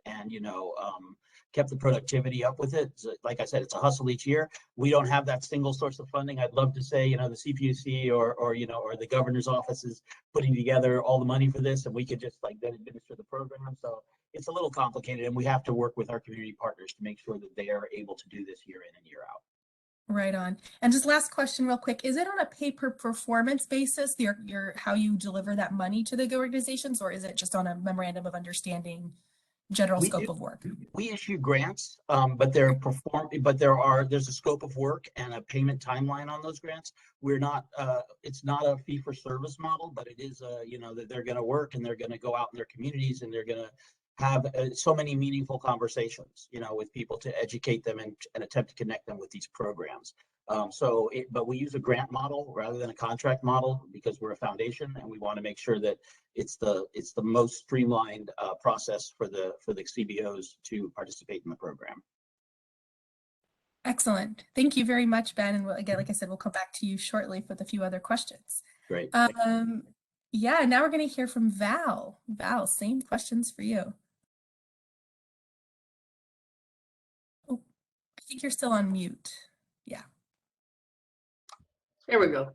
kept the productivity up with it. So, like I said, it's a hustle each year. We don't have that single source of funding. I'd love to say, the CPUC or the governor's office is putting together all the money for this, and we could just then administer the program. So it's a little complicated, and we have to work with our community partners to make sure that they are able to do this year in and year out. Right on. And just last question real quick, is it on a pay-per-performance basis, how you deliver that money to the organizations, or is it just on a memorandum of understanding general scope of work? We issue grants, but there's a scope of work and a payment timeline on those grants. We're not, it's not a fee for service model, but it is that they're going to work and they're going to go out in their communities and they're going to have so many meaningful conversations, with people to educate them and attempt to connect them with these programs. But we use a grant model rather than a contract model because we're a foundation and we want to make sure that it's the most streamlined process for the CBOs to participate in the program. Excellent. Thank you very much, Ben. And again, like I said, we'll come back to you shortly with a few other questions. Great. Yeah, now we're going to hear from Val. Val, same questions for you. Oh, I think you're still on mute. Yeah. There we go.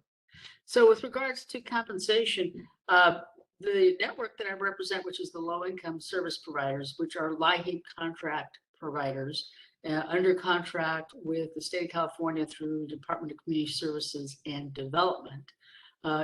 So with regards to compensation, the network that I represent, which is the low-income service providers, which are LIHEAP contract providers, under contract with the state of California through Department of Community Services and Development.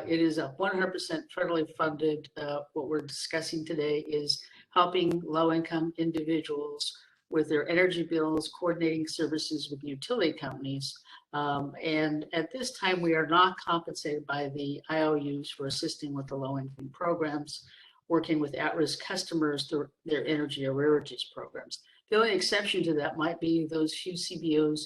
It is a 100% federally funded. What we're discussing today is helping low-income individuals with their energy bills, coordinating services with utility companies. And at this time, we are not compensated by the IOUs for assisting with the low-income programs, working with at-risk customers through their energy arrearages programs. The only exception to that might be those few CBOs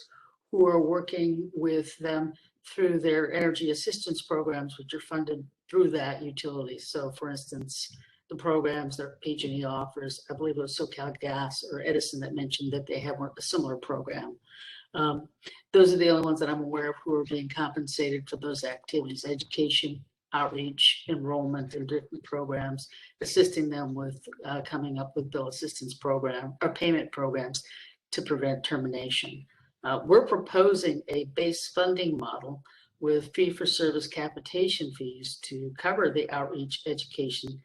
who are working with them through their energy assistance programs, which are funded through that utility. So for instance, the programs that PG&E offers, I believe it was SoCal Gas or Edison that mentioned that they have a similar program. Those are the only ones that I'm aware of who are being compensated for those activities: education, outreach, enrollment in different programs, assisting them with coming up with bill assistance program or payment programs to prevent termination. We're proposing a base funding model with fee-for-service capitation fees to cover the outreach, education,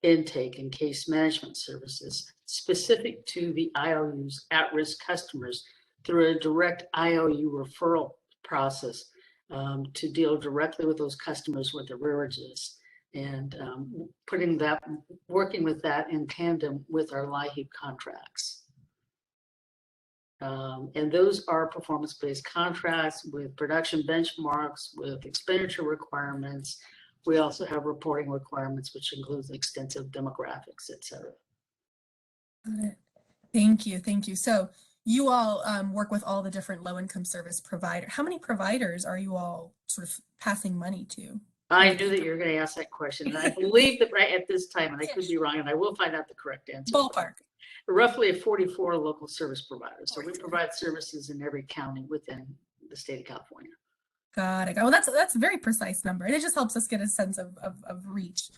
intake, and case management services specific to the IOU's at-risk customers through a direct IOU referral process to deal directly with those customers with arrearages, and working with that in tandem with our LIHEAP contracts. And those are performance-based contracts with production benchmarks, with expenditure requirements. We also have reporting requirements, which includes extensive demographics, et cetera. Got it. Thank you. Thank you. So you all work with all the different low-income service providers. How many providers are you all sort of passing money to? I knew that you were going to ask that question. And I believe that right at this time, and I could be wrong, and I will find out the correct answer. Ballpark. Roughly 44 local service providers. So we provide services in every county within the state of California. Got it. Well, that's a very precise number, and it just helps us get a sense of reach.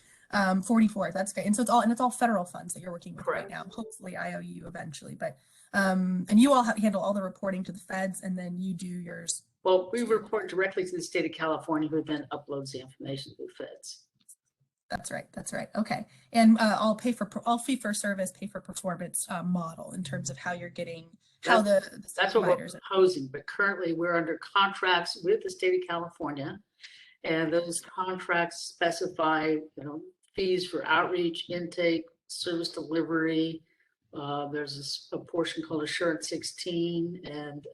44. That's great. And so it's all federal funds that you're working with right now. Hopefully IOU eventually, but and you all handle all the reporting to the feds, and then you do yours. Well, we report directly to the state of California, who then uploads the information to the feds. That's right. That's right. Okay. And all fee for service, pay for performance model in terms of how you're getting how that's what we're proposing. But currently, we're under contracts with the state of California, and those contracts specify, fees for outreach, intake, service delivery. There's a portion called Assurance 16, and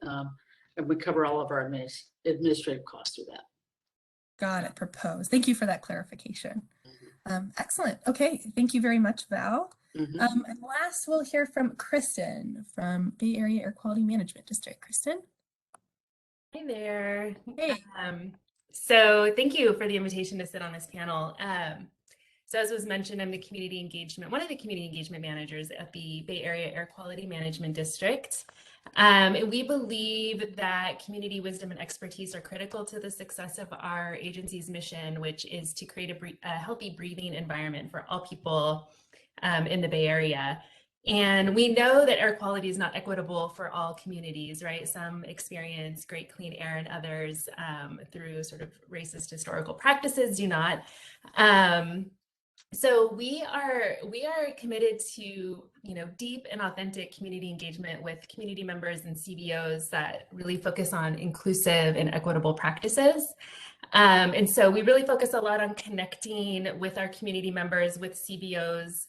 we cover all of our administrative costs through that. Got it. Proposed. Thank you for that clarification. Excellent. Okay. Thank you very much, Val. And last, we'll hear from Kristen from Bay Area Air Quality Management District. Kristen. Hi there. Hey. So thank you for the invitation to sit on this panel. So as was mentioned, I'm one of the community engagement managers at the Bay Area Air Quality Management District. And we believe that community wisdom and expertise are critical to the success of our agency's mission, which is to create a healthy breathing environment for all people in the Bay Area. And we know that air quality is not equitable for all communities, right? Some experience great clean air and others through sort of racist historical practices do not. So we are committed to, deep and authentic community engagement with community members and CBOs that really focus on inclusive and equitable practices. And so we really focus a lot on connecting with our community members, with CBOs,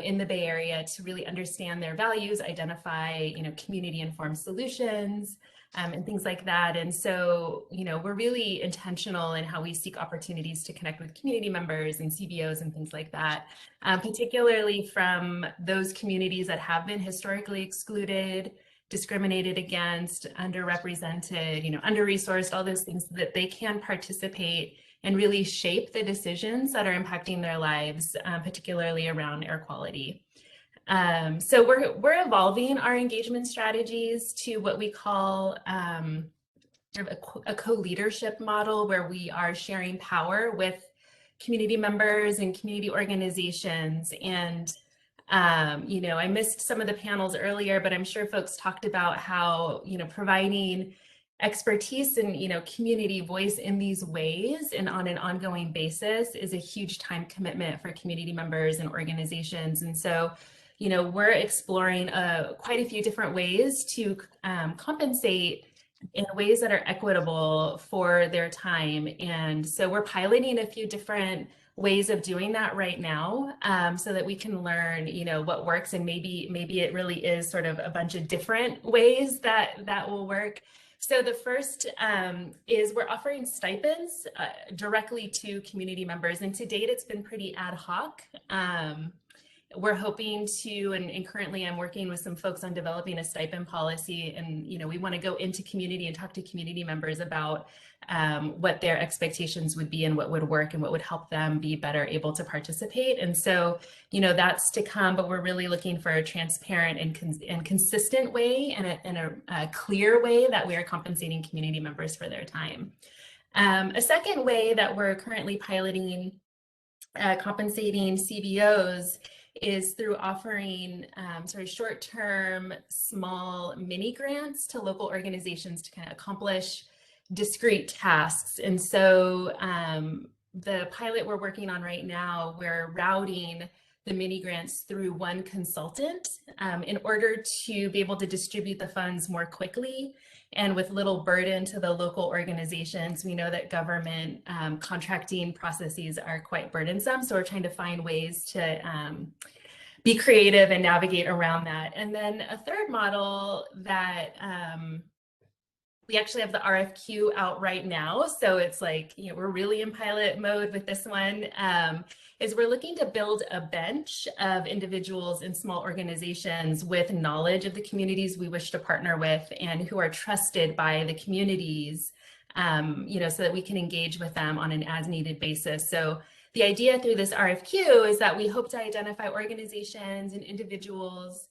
in the Bay Area to really understand their values, identify, community-informed solutions, and things like that. And so, we're really intentional in how we seek opportunities to connect with community members and CBOs and things like that, particularly from those communities that have been historically excluded, discriminated against, underrepresented, under-resourced, all those things, so that they can participate and really shape the decisions that are impacting their lives, particularly around air quality. So we're evolving our engagement strategies to what we call sort of a co-leadership model, where we are sharing power with community members and community organizations. And I missed some of the panels earlier, but I'm sure folks talked about how providing expertise and community voice in these ways and on an ongoing basis is a huge time commitment for community members and organizations. And so we're exploring quite a few different ways to compensate in ways that are equitable for their time. And so we're piloting a few different ways of doing that right now, so that we can learn, what works, and maybe it really is sort of a bunch of different ways that will work. So the first is we're offering stipends directly to community members, and to date it's been pretty ad hoc. We're hoping to, and currently I'm working with some folks on developing a stipend policy, and we want to go into community and talk to community members about what their expectations would be and what would work and what would help them be better able to participate. And so, that's to come, but we're really looking for a transparent and consistent way and a clear way that we are compensating community members for their time. A second way that we're currently piloting compensating CBOs is through offering sort of short-term, small mini grants to local organizations to kind of accomplish discrete tasks. And so the pilot we're working on right now, we're routing the mini grants through one consultant in order to be able to distribute the funds more quickly and with little burden to the local organizations. We know that government contracting processes are quite burdensome, so we're trying to find ways to be creative and navigate around that. And then a third model that we actually have the RFQ out right now, so it's like, we're really in pilot mode with this one, is we're looking to build a bench of individuals and small organizations with knowledge of the communities we wish to partner with and who are trusted by the communities, so that we can engage with them on an as-needed basis. So the idea through this RFQ is that we hope to identify organizations and individuals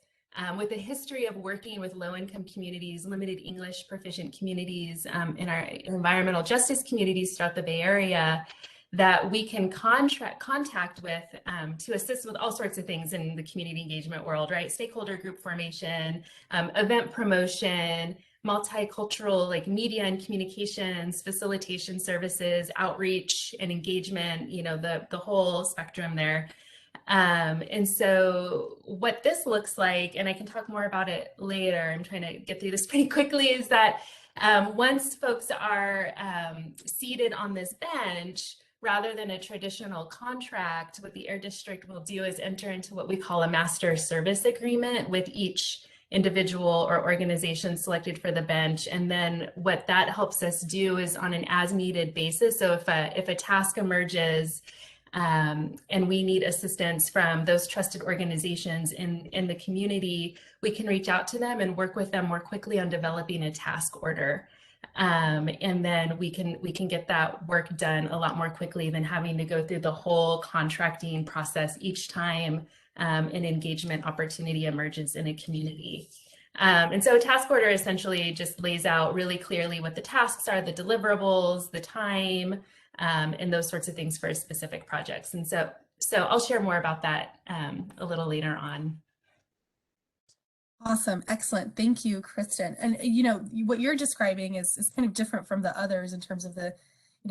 with a history of working with low-income communities, limited English proficient communities, in our environmental justice communities throughout the Bay Area, that we can contact with to assist with all sorts of things in the community engagement world, right? Stakeholder group formation, event promotion, multicultural, like media and communications, facilitation services, outreach and engagement, the whole spectrum there. And so what this looks like, and I can talk more about it later, I'm trying to get through this pretty quickly, is that once folks are seated on this bench, rather than a traditional contract, what the Air District will do is enter into what we call a master service agreement with each individual or organization selected for the bench. And then what that helps us do is on an as-needed basis. So if a task emerges and we need assistance from those trusted organizations in the community, we can reach out to them and work with them more quickly on developing a task order. And then we can get that work done a lot more quickly than having to go through the whole contracting process each time an engagement opportunity emerges in a community. And so a task order essentially just lays out really clearly what the tasks are, the deliverables, the time, and those sorts of things for specific projects. And so I'll share more about that a little later on. Awesome. Excellent. Thank you, Kristen. And, what you're describing is kind of different from the others in terms of the,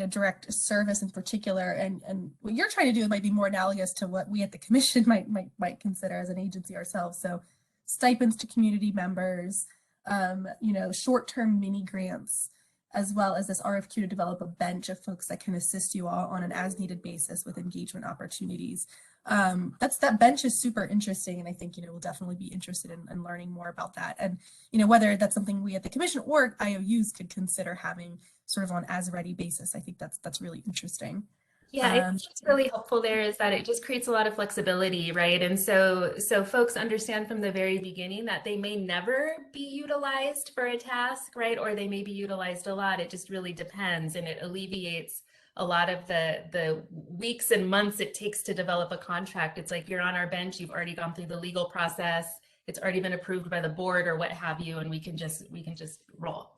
direct service in particular. And what you're trying to do might be more analogous to what we at the Commission might consider as an agency ourselves. So stipends to community members, short-term mini grants, as well as this RFQ to develop a bench of folks that can assist you all on an as-needed basis with engagement opportunities. That bench is super interesting, and I think we'll definitely be interested in learning more about that, and whether that's something we at the commission or IOUs could consider having sort of on as ready basis. I think that's really interesting. Yeah, I think what's really helpful there is that it just creates a lot of flexibility, right? And so folks understand from the very beginning that they may never be utilized for a task, right? Or they may be utilized a lot. It just really depends, and it alleviates a lot of the weeks and months it takes to develop a contract. It's like you're on our bench, you've already gone through the legal process, it's already been approved by the board or what have you, and we can just roll.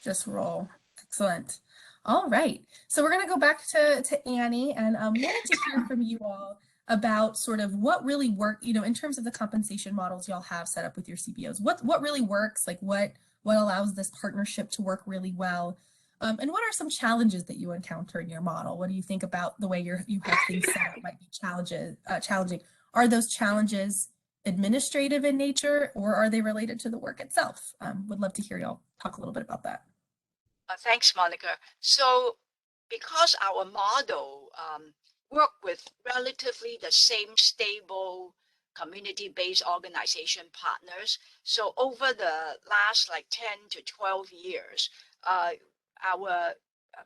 Just roll. Excellent. All right. So we're going to go back to Annie, and wanted to hear from you all about sort of what really work, in terms of the compensation models y'all have set up with your CBOs. What really works? Like what allows this partnership to work really well? And what are some challenges that you encounter in your model? What do you think about the way you have things set up might be challenging? Are those challenges administrative in nature, or are they related to the work itself? Would love to hear y'all talk a little bit about that. Thanks, Monica. So because our model work with relatively the same stable community-based organization partners, so over the last like 10 to 12 years, our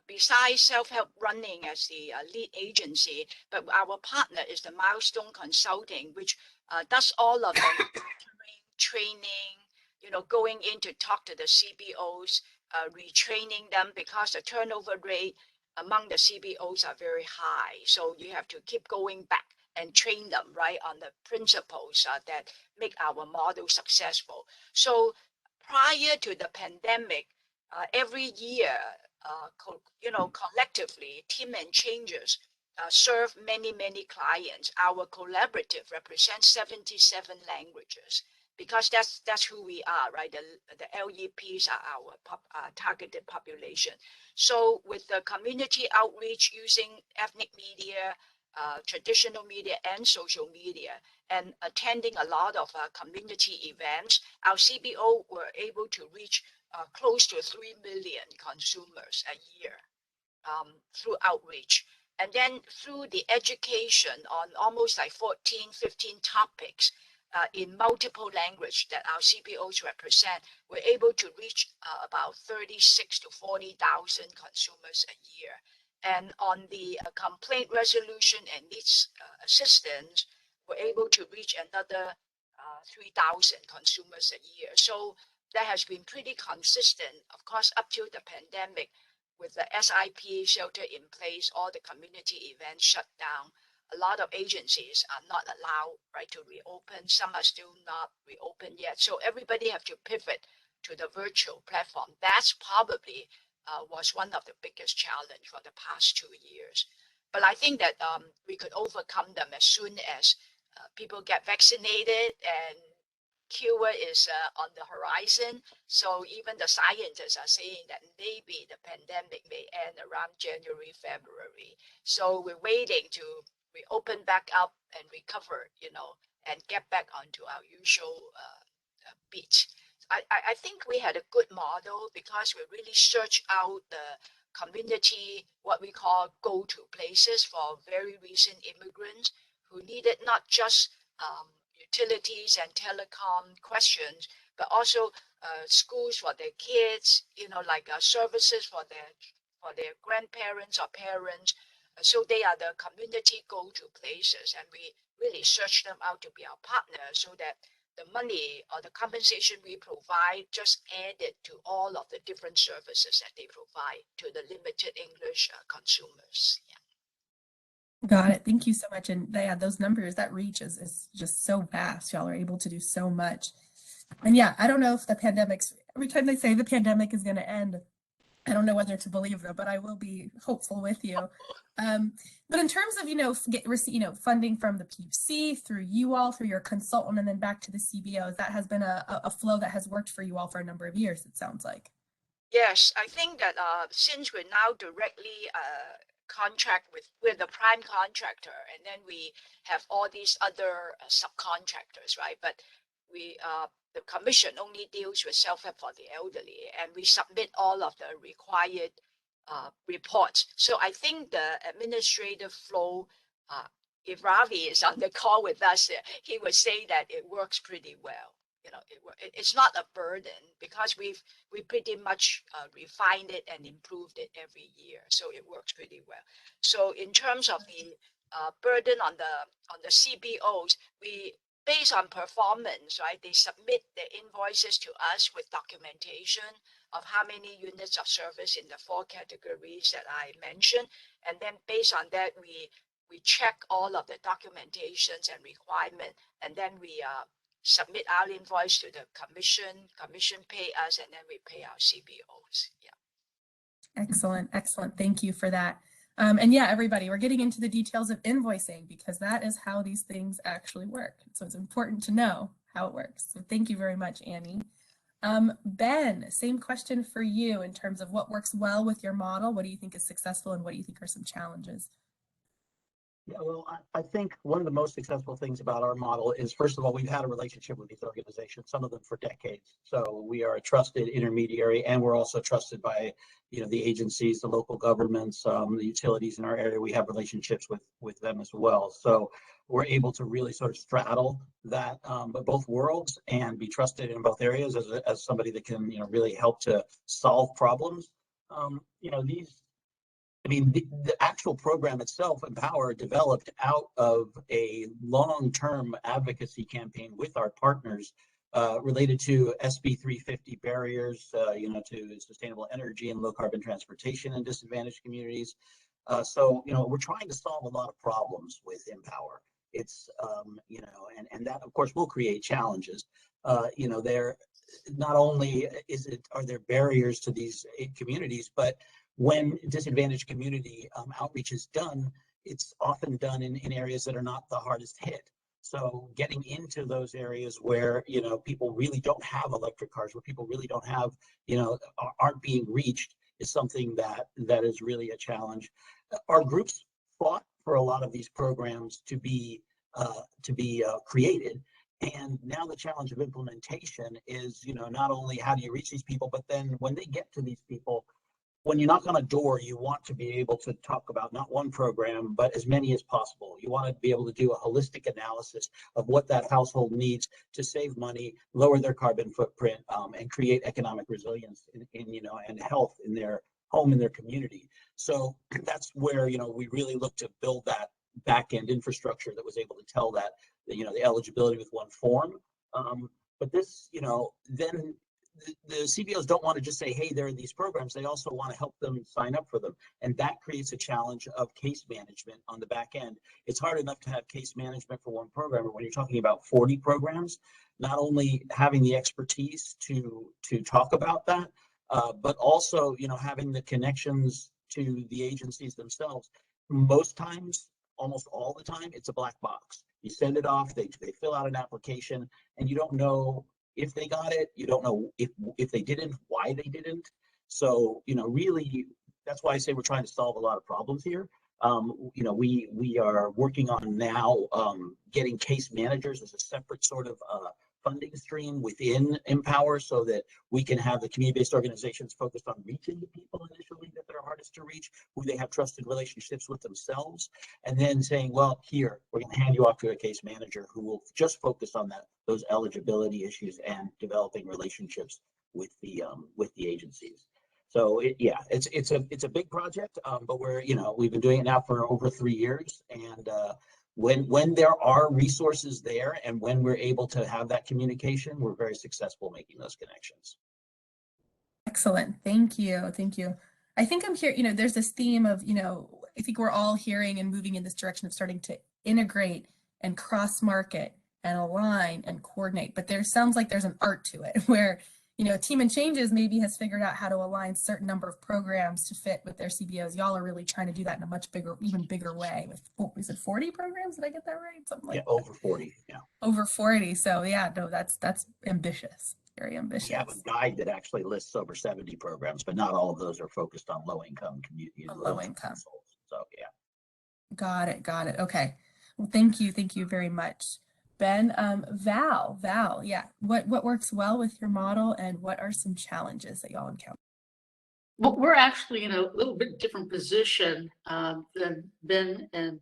besides self-help running as the lead agency, but our partner is the Milestone Consulting, which does all of the training, going in to talk to the CBOs, retraining them, because the turnover rate among the CBOs are very high. So you have to keep going back and train them, right, on the principles that make our model successful. So prior to the pandemic, every year, collectively, Team and Changes serve many clients. Our collaborative represents 77 languages, because that's who we are, right? The LEPs are our targeted population. So with the community outreach using ethnic media, traditional media, and social media, and attending a lot of community events, our CBO were able to reach close to 3 million consumers a year through outreach. And then through the education on almost like 14, 15 topics in multiple language that our CBOs represent, we're able to reach about 36 to 40,000 consumers a year. And on the complaint resolution and needs assistance, we're able to reach another 3,000 consumers a year. So that has been pretty consistent, of course, up to the pandemic. With the SIP shelter in place, all the community events shut down. A lot of agencies are not allowed, right, to reopen. Some are still not reopened yet. So everybody have to pivot to the virtual platform. That's probably was one of the biggest challenge for the past 2 years. But I think that we could overcome them as soon as people get vaccinated and cure is on the horizon. So even the scientists are saying that maybe the pandemic may end around January, February. So we're waiting to reopen back up and recover, and get back onto our usual beat. I think we had a good model because we really searched out the community, what we call go-to places for very recent immigrants who needed not just utilities and telecom questions, but also schools for their kids, like services for their grandparents or parents. So they are the community go-to places, and we really search them out to be our partner, so that the money or the compensation we provide just added to all of the different services that they provide to the limited English consumers. Yeah. Got it. Thank you so much. And yeah, those numbers, that reach is just so vast. Y'all are able to do so much. And yeah, I don't know if the pandemic's, every time they say the pandemic is going to end, I don't know whether to believe them, but I will be hopeful with you. But in terms of, funding from the PUC through you all, through your consultant, and then back to the CBOs, that has been a flow that has worked for you all for a number of years, it sounds like. Yes, I think that since we're now directly contract with the prime contractor, and then we have all these other subcontractors, right? But we the commission only deals with self-help for the elderly, and we submit all of the required reports. So I think the administrative flow if Ravi is on the call with us, he would say that it works pretty well. You know, it's not a burden because we pretty much refined it and improved it every year, so it works pretty well. So in terms of the burden on the CBOs, we based on performance, right? They submit the invoices to us with documentation of how many units of service in the 4 categories that I mentioned, and then based on that, we check all of the documentations and requirement, and then we submit our invoice to the commission pay us, and then we pay our CBOs. Yeah. Excellent, excellent. Thank you for that. And yeah, everybody, we're getting into the details of invoicing because that is how these things actually work. So it's important to know how it works. So thank you very much, Annie. Ben, same question for you in terms of what works well with your model. What do you think is successful and what do you think are some challenges? Yeah, well, I think one of the most successful things about our model is, first of all, we've had a relationship with these organizations, some of them for decades. So we are a trusted intermediary, and we're also trusted by, the agencies, the local governments, the utilities in our area. We have relationships with them as well. So we're able to really sort of straddle that, both worlds and be trusted in both areas as somebody that can, really help to solve problems. The actual program itself, Empower, developed out of a long-term advocacy campaign with our partners related to SB 350 barriers, to sustainable energy and low carbon transportation in disadvantaged communities. So we're trying to solve a lot of problems with Empower. It's, and that of course will create challenges. There not only are there barriers to these communities, but when disadvantaged community outreach is done, it's often done in areas that are not the hardest hit. So getting into those areas where, people really don't have electric cars, where people really don't have, aren't being reached, is something that is really a challenge. Our groups fought for a lot of these programs to be created. And now the challenge of implementation is, not only how do you reach these people, but then when they get to these people, when you knock on a door, you want to be able to talk about not one program, but as many as possible. You want to be able to do a holistic analysis of what that household needs to save money, lower their carbon footprint, and create economic resilience and health in their home, in their community. So that's where, we really look to build that back-end infrastructure that was able to tell that, the eligibility with one form. But this, then the CBOs don't want to just say, hey, there are these programs. They also want to help them sign up for them. And that creates a challenge of case management on the back end. It's hard enough to have case management for one program, but when you're talking about 40 programs, not only having the expertise to talk about that, but also, having the connections to the agencies themselves. Most times, almost all the time, it's a black box. You send it off, they fill out an application, and you don't know if they got it, you don't know if they didn't, why they didn't. So, really, that's why I say we're trying to solve a lot of problems here. We are working on now getting case managers as a separate sort of funding stream within Empower, so that we can have the community-based organizations focused on reaching the people initially that they're hardest to reach, who they have trusted relationships with themselves, and then saying, well, here, we're going to hand you off to a case manager who will just focus on those eligibility issues and developing relationships with the agencies. So it's a big project, but we've been doing it now for over 3 years, and when there are resources there and when we're able to have that communication, we're very successful making those connections. Excellent. Thank you. Thank you. I think I'm here, there's this theme of, I think we're all hearing and moving in this direction of starting to integrate and cross-market and align and coordinate. But there sounds like there's an art to it where, Team and Changes maybe has figured out how to align certain number of programs to fit with their CBOs. Y'all are really trying to do that in a much bigger, even bigger way with, is it 40 programs? Did I get that right? Something like that. Over 40. Yeah. Over 40. So yeah, no, that's ambitious. Very ambitious. We have a guide that actually lists over 70 programs, but not all of those are focused on low-income communities. Low-income. So yeah. Got it. Okay. Well, thank you very much. Ben, Val, yeah. What works well with your model and what are some challenges that y'all encounter? Well, we're actually in a little bit different position than Ben and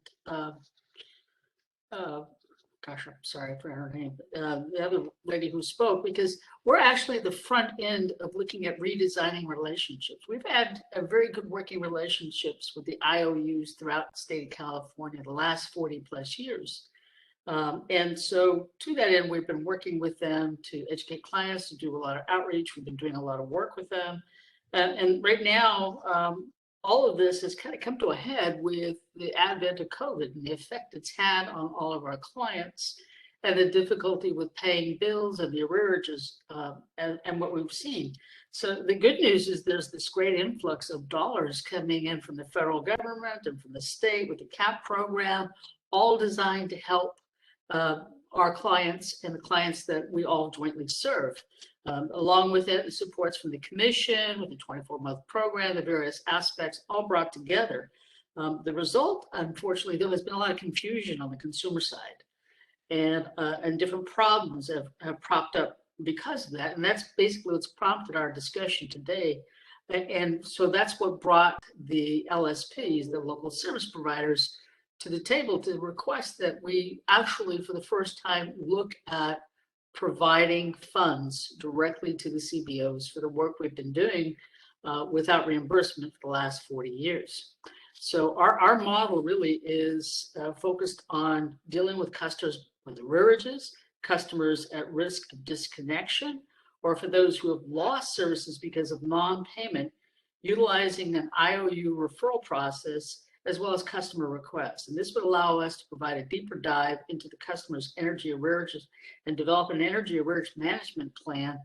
gosh, I'm sorry for her name, the other lady who spoke, because we're actually at the front end of looking at redesigning relationships. We've had a very good working relationships with the IOUs throughout the state of California the last 40 plus years. And so to that end, we've been working with them to educate clients, to do a lot of outreach. We've been doing a lot of work with them. And right now, all of this has kind of come to a head with the advent of COVID and the effect it's had on all of our clients and the difficulty with paying bills and the arrearages and what we've seen. So the good news is there's this great influx of dollars coming in from the federal government and from the state with the CAP program, all designed to help our clients and the clients that we all jointly serve. Along with it, the supports from the commission with the 24-month program, the various aspects all brought together. The result, unfortunately, though, has been a lot of confusion on the consumer side, and different problems have propped up because of that. And that's basically what's prompted our discussion today. And so that's what brought the LSPs, the local service providers, to the table to request that we actually, for the first time, look at providing funds directly to the CBOs for the work we've been doing without reimbursement for the last 40 years. So our model really is focused on dealing with customers with arrearages, customers at risk of disconnection, or for those who have lost services because of non-payment, utilizing an IOU referral process as well as customer requests. And this would allow us to provide a deeper dive into the customer's energy arrearages and develop an energy arrearage management plan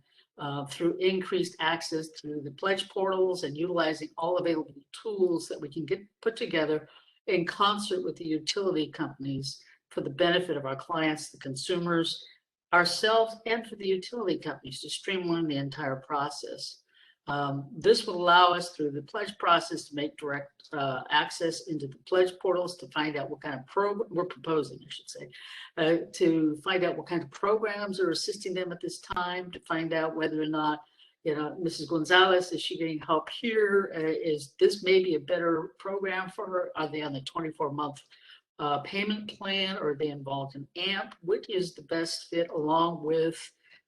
through increased access to the pledge portals and utilizing all available tools that we can put together in concert with the utility companies for the benefit of our clients, the consumers, ourselves, and for the utility companies to streamline the entire process. This will allow us through the pledge process to make direct access into the pledge portals to find out what kind of program we're proposing, I should say, to find out what kind of programs are assisting them at this time, to find out whether or not, you know, Mrs. Gonzalez, is she getting help here? Is this maybe a better program for her? Are they on the 24-month payment plan, or are they involved in AMP? Which is the best fit along with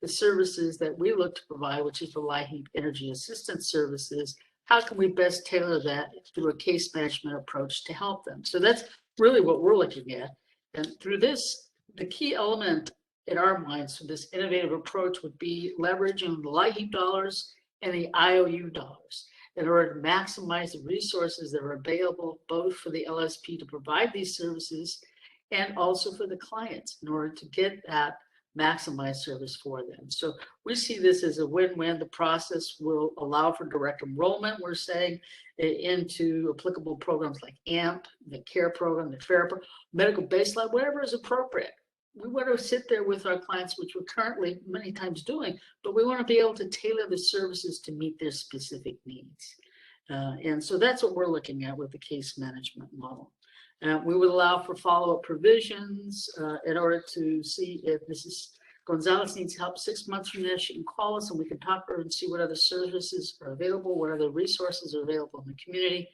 the services that we look to provide, which is the LIHEAP Energy Assistance Services. How can we best tailor that through a case management approach to help them? So that's really what we're looking at. And through this, the key element in our minds for this innovative approach would be leveraging the LIHEAP dollars and the IOU dollars in order to maximize the resources that are available both for the LSP to provide these services and also for the clients in order to get that maximize service for them. So we see this as a win-win. The process will allow for direct enrollment, we're saying, into applicable programs like AMP, the CARE program, the FAIR program, medical baseline, whatever is appropriate. We want to sit there with our clients, which we're currently many times doing, but we want to be able to tailor the services to meet their specific needs. And so that's what we're looking at with the case management model. We would allow for follow-up provisions in order to see if Mrs. Gonzalez needs help 6 months from now. She can call us and we can talk to her and see what other services are available, what other resources are available in the community.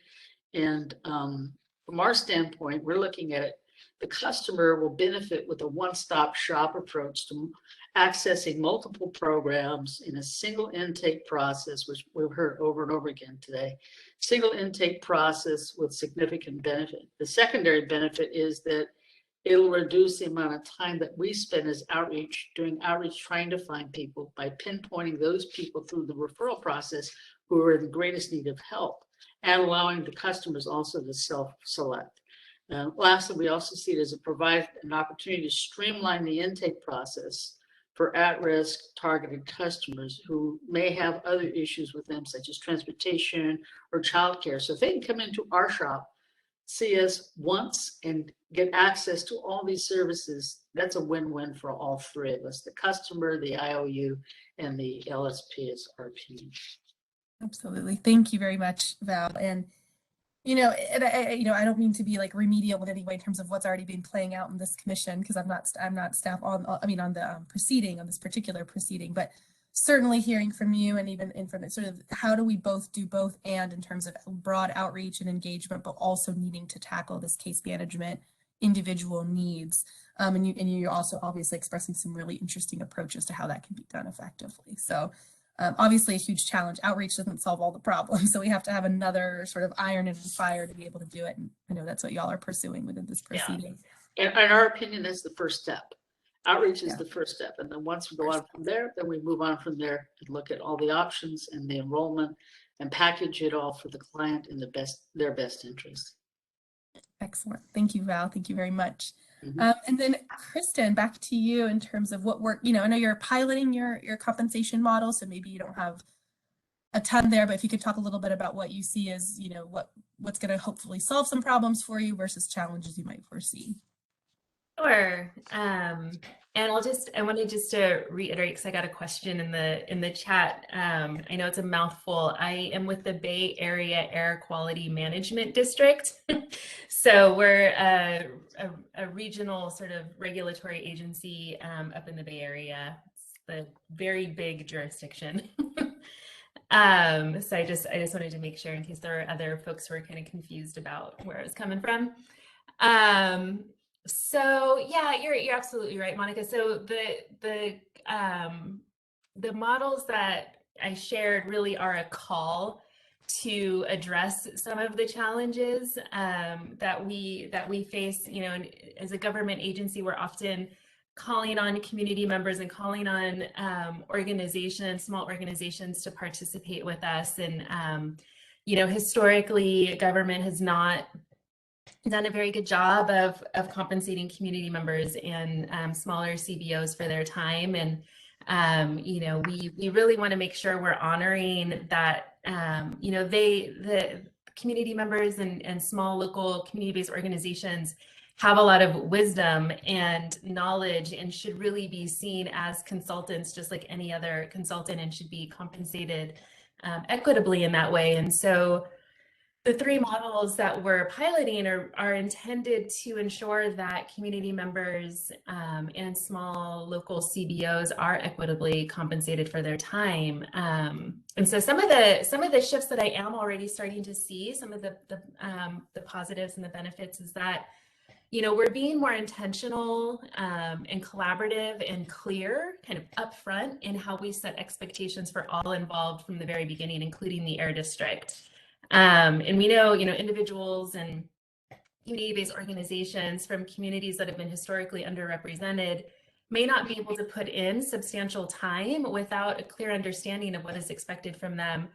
And from our standpoint, we're looking at it. The customer will benefit with a one-stop shop approach to accessing multiple programs in a single intake process, which we've heard over and over again today. Single intake process with significant benefit. The secondary benefit is that it'll reduce the amount of time that we spend as doing outreach, trying to find people by pinpointing those people through the referral process who are in the greatest need of help, and allowing the customers also to self-select. Lastly, we also see it as provide an opportunity to streamline the intake process for at-risk targeted customers who may have other issues with them, such as transportation or childcare. So if they can come into our shop, see us once, and get access to all these services, that's a win-win for all three of us, the customer, the IOU, and the LSP as RP. Absolutely. Thank you very much, Val. And I don't mean to be like remedial in any way in terms of what's already been playing out in this commission, because I'm not staff on the proceeding, on this particular proceeding, but certainly hearing from you and even from it, sort of how do we both do both and in terms of broad outreach and engagement, but also needing to tackle this case management individual needs. And you're also obviously expressing some really interesting approaches to how that can be done effectively. So obviously a huge challenge. Outreach doesn't solve all the problems. So we have to have another sort of iron in the fire to be able to do it. And I know that's what y'all are pursuing within this proceeding. In our opinion, that's the first step. Outreach is the first step. And then once we go on from there, then we move on from there and look at all the options and the enrollment and package it all for the client in their best interest. Excellent. Thank you, Val. Thank you very much. And then Kristen, back to you in terms of what work, I know you're piloting your compensation model, so maybe you don't have a ton there, but if you could talk a little bit about what you see as, what's going to hopefully solve some problems for you versus challenges you might foresee. Sure. And I wanted just to reiterate, because I got a question in the chat. I know it's a mouthful. I am with the Bay Area Air Quality Management District. So we're a regional sort of regulatory agency up in the Bay Area. It's the very big jurisdiction. So I just wanted to make sure in case there are other folks who are kind of confused about where I was coming from. So yeah, you're absolutely right, Monica. So the models that I shared really are a call to address some of the challenges that we face. And as a government agency, we're often calling on community members and calling on small organizations to participate with us. And historically, government has not done a very good job of compensating community members and smaller CBOs for their time. And, we really want to make sure we're honoring that, the community members and small local community-based organizations have a lot of wisdom and knowledge and should really be seen as consultants, just like any other consultant, and should be compensated equitably in that way. And so the three models that we're piloting are intended to ensure that community members and small local CBOs are equitably compensated for their time. And so some of the shifts that I am already starting to see, some of the positives and the benefits, is that we're being more intentional and collaborative and clear kind of upfront in how we set expectations for all involved from the very beginning, including the Air District. And we know, individuals and community-based organizations from communities that have been historically underrepresented may not be able to put in substantial time without a clear understanding of what is expected from them,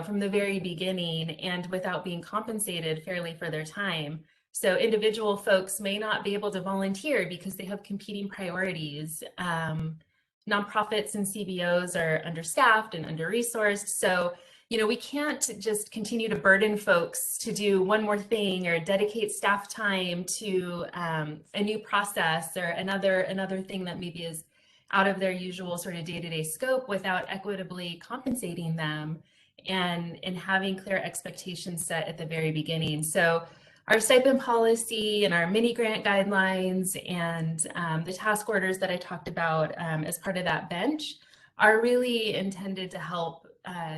from the very beginning, and without being compensated fairly for their time. So individual folks may not be able to volunteer because they have competing priorities. Nonprofits and CBOs are understaffed and under-resourced. So we can't just continue to burden folks to do one more thing or dedicate staff time to a new process or another thing that maybe is out of their usual sort of day-to-day scope without equitably compensating them and having clear expectations set at the very beginning. So our stipend policy and our mini grant guidelines and the task orders that I talked about as part of that bench are really intended to help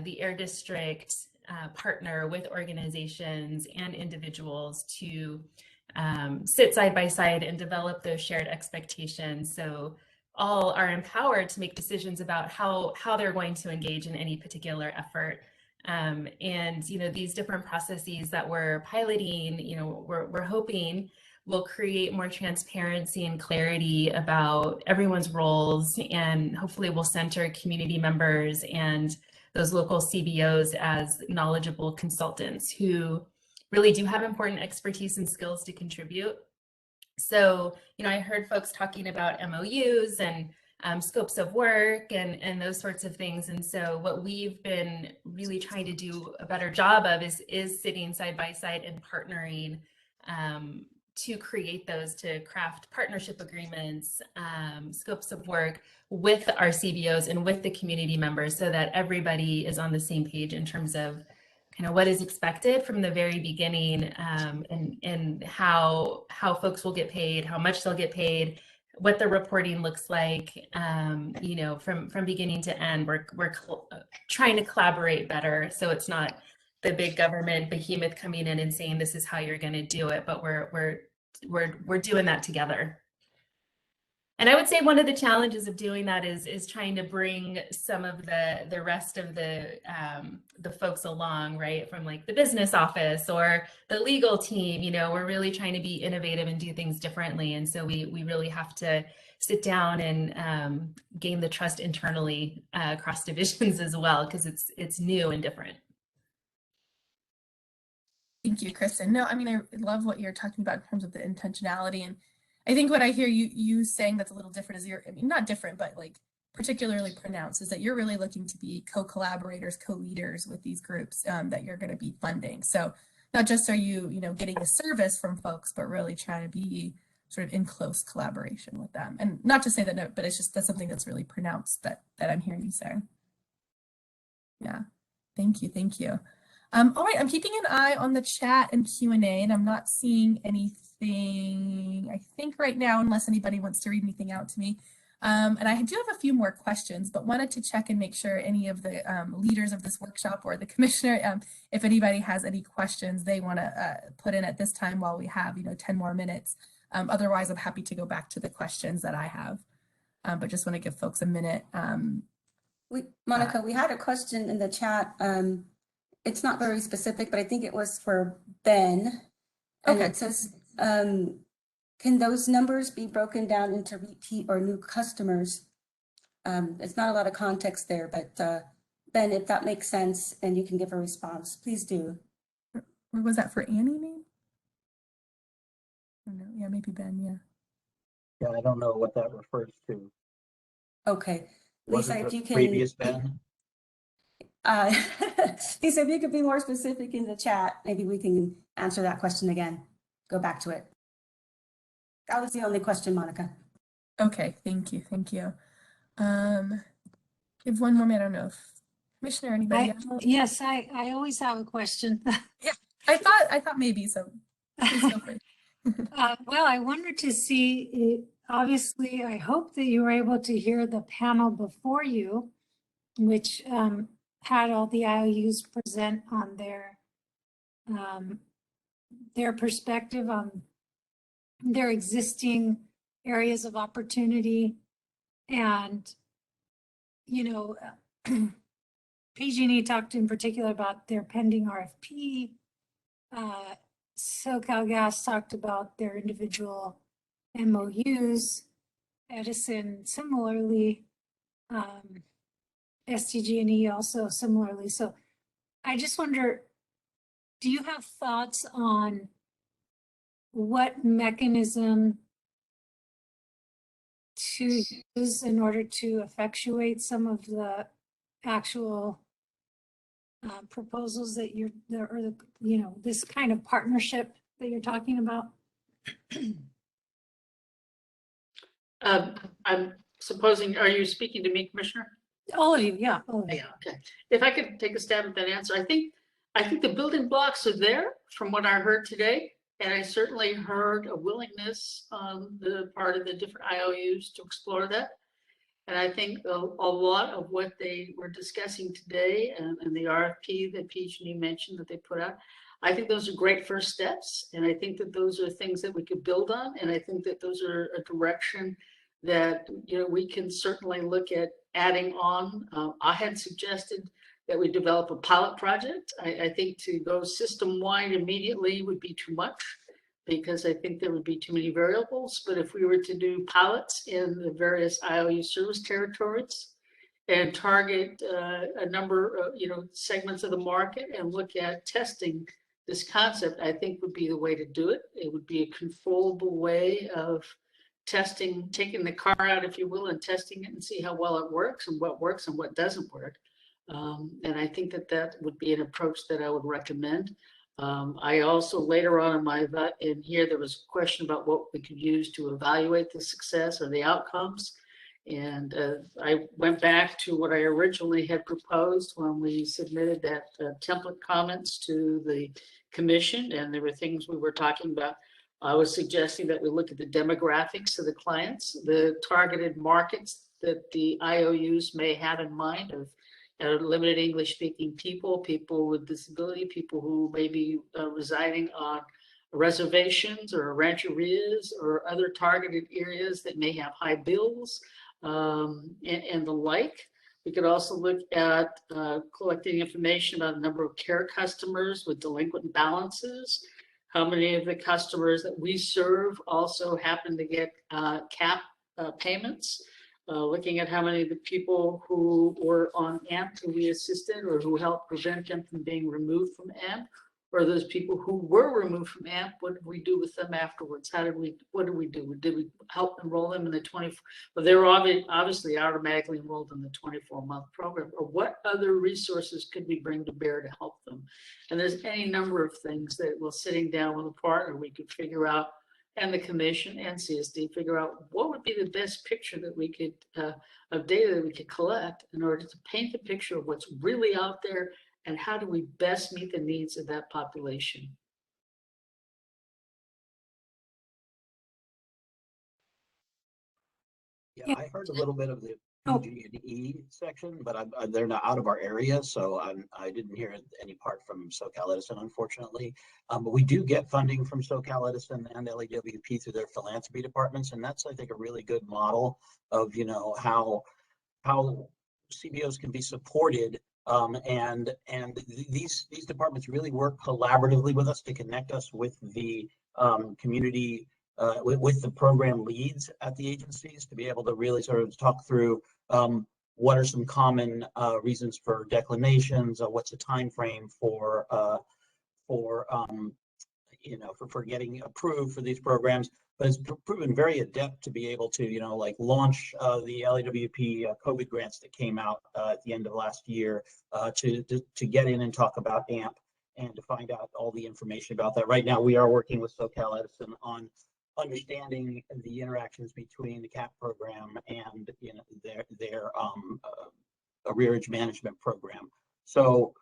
the Air District partner with organizations and individuals to sit side by side and develop those shared expectations, so all are empowered to make decisions about how they're going to engage in any particular effort. And these different processes that we're piloting, we're hoping will create more transparency and clarity about everyone's roles, and hopefully will center community members and those local CBOs as knowledgeable consultants who really do have important expertise and skills to contribute. So, I heard folks talking about MOUs and scopes of work and those sorts of things. And so what we've been really trying to do a better job of is sitting side by side and partnering to create those, to craft partnership agreements, scopes of work with our CBOs and with the community members, so that everybody is on the same page in terms of kind of what is expected from the very beginning, and how folks will get paid, how much they'll get paid, what the reporting looks like, from beginning to end. We're trying to collaborate better, so it's not the big government behemoth coming in and saying this is how you're going to do it, but we're we're doing that together. And I would say one of the challenges of doing that is trying to bring some of the rest of the folks along, right? From like the business office or the legal team, you know, we're really trying to be innovative and do things differently. And so we really have to sit down and gain the trust internally across divisions as well, because it's new and different. Thank you, Kristen. No, I mean, I love what you're talking about in terms of the intentionality. And I think what I hear you saying that's a little different is I mean, not different, but like particularly pronounced, is that you're really looking to be co-collaborators, co-leaders with these groups that you're going to be funding. So not just are you, you know, getting a service from folks, but really trying to be sort of in close collaboration with them. And not to say that, no, but it's just, that's something that's really pronounced that I'm hearing you say. Yeah, thank you, thank you. All right, I'm keeping an eye on the chat and Q&A, and I'm not seeing anything, I think right now, unless anybody wants to read anything out to me. And I do have a few more questions, but wanted to check and make sure any of the leaders of this workshop or the commissioner, if anybody has any questions they want to put in at this time while we have, you know, 10 more minutes. Otherwise, I'm happy to go back to the questions that I have, but just want to give folks a minute. Monica, we had a question in the chat. It's not very specific, but I think it was for Ben. And it says, can those numbers be broken down into repeat or new customers? It's not a lot of context there, but Ben, if that makes sense and you can give a response, please do. Or was that for Annie, maybe? I don't know. Yeah, maybe Ben, yeah. Yeah, I don't know what that refers to. Okay. Lisa, if you can. Previous Ben? Lisa, if you could be more specific in the chat, maybe we can answer that question again. Go back to it. That was the only question, Monica. Okay, thank you, thank you. Give one more minute. I don't know if Commissioner or anybody else. Yes, I always have a question. Yeah, I thought maybe, so please feel free. Well, I wanted to see, obviously, I hope that you were able to hear the panel before you, which had all the IOUs present on their perspective on their existing areas of opportunity. And, you know, PG&E talked in particular about their pending RFP. SoCalGas talked about their individual MOUs. Edison similarly. SDG&E also similarly. So I just wonder, do you have thoughts on what mechanism to use in order to effectuate some of the actual proposals that you're, or the, you know, this kind of partnership that you're talking about? I'm supposing, are you speaking to me, Commissioner? All of you, yeah. All of you. Yeah, okay. If I could take a stab at that answer, I think the building blocks are there from what I heard today. And I certainly heard a willingness on the part of the different IOUs to explore that. And I think a lot of what they were discussing today and the RFP that PG&E mentioned that they put out, I think those are great first steps. And I think that those are things that we could build on. And I think that those are a direction that, you know, we can certainly look at adding on. I had suggested that we develop a pilot project. I think to go system-wide immediately would be too much, because I think there would be too many variables. But if we were to do pilots in the various IOU service territories and target a number of, you know, segments of the market and look at testing this concept, I think would be the way to do it. It would be a controllable way of testing, taking the car out, if you will, and testing it and see how well it works and what doesn't work. And I think that that would be an approach that I would recommend. I also later on in here, there was a question about what we could use to evaluate the success or the outcomes. And I went back to what I originally had proposed when we submitted that template comments to the commission, and there were things we were talking about. I was suggesting that we look at the demographics of the clients, the targeted markets that the IOUs may have in mind of limited English speaking people with disability, people who may be residing on reservations or rancherias or other targeted areas that may have high bills and the like. We could also look at collecting information about the number of care customers with delinquent balances. How many of the customers that we serve also happen to get CAP payments? Looking at how many of the people who were on AMP who we assisted or who helped prevent them from being removed from AMP, or those people who were removed from AMP, what did we do with them afterwards? What did we do? Did we help enroll them in the 24? Well, they were obviously automatically enrolled in the 24-month program, or what other resources could we bring to bear to help them? And there's any number of things that while sitting down with a partner, we could figure out, and the commission and CSD figure out what would be the best picture that we could, of data that we could collect in order to paint a picture of what's really out there and how do we best meet the needs of that population. Yeah, I heard a little bit of the PG&E section, but they're not out of our area, so I didn't hear any part from SoCal Edison, unfortunately. But we do get funding from SoCal Edison and LAWP through their philanthropy departments, and that's, I think, a really good model of, you know, how CBOs can be supported. And these departments really work collaboratively with us to connect us with the community, with the program leads at the agencies, to be able to really sort of talk through what are some common reasons for declinations, what's a time frame for you know, for getting approved for these programs. But it's proven very adept to be able to, you know, like launch the LAWP COVID grants that came out at the end of last year to get in and talk about AMP and to find out all the information about that. Right now, we are working with SoCal Edison on understanding the interactions between the CAP program and, you know, their arrearage management program. So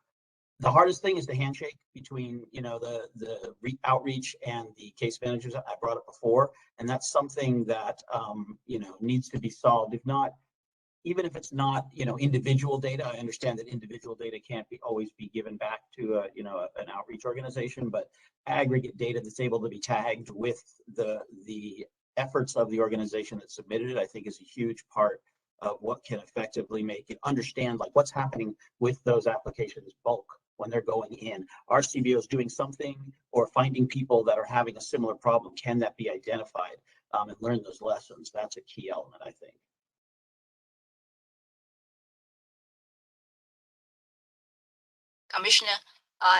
the hardest thing is the handshake between, you know, the outreach and the case managers. I brought it before, and that's something that you know, needs to be solved. If not, even if it's not, you know, individual data, I understand that individual data can't always be given back to you know, an outreach organization, but aggregate data that's able to be tagged with the efforts of the organization that submitted it, I think, is a huge part of what can effectively make it understand, like, what's happening with those applications bulk when they're going in. Are CBOs doing something or finding people that are having a similar problem? Can that be identified and learn those lessons? That's a key element, I think. Commissioner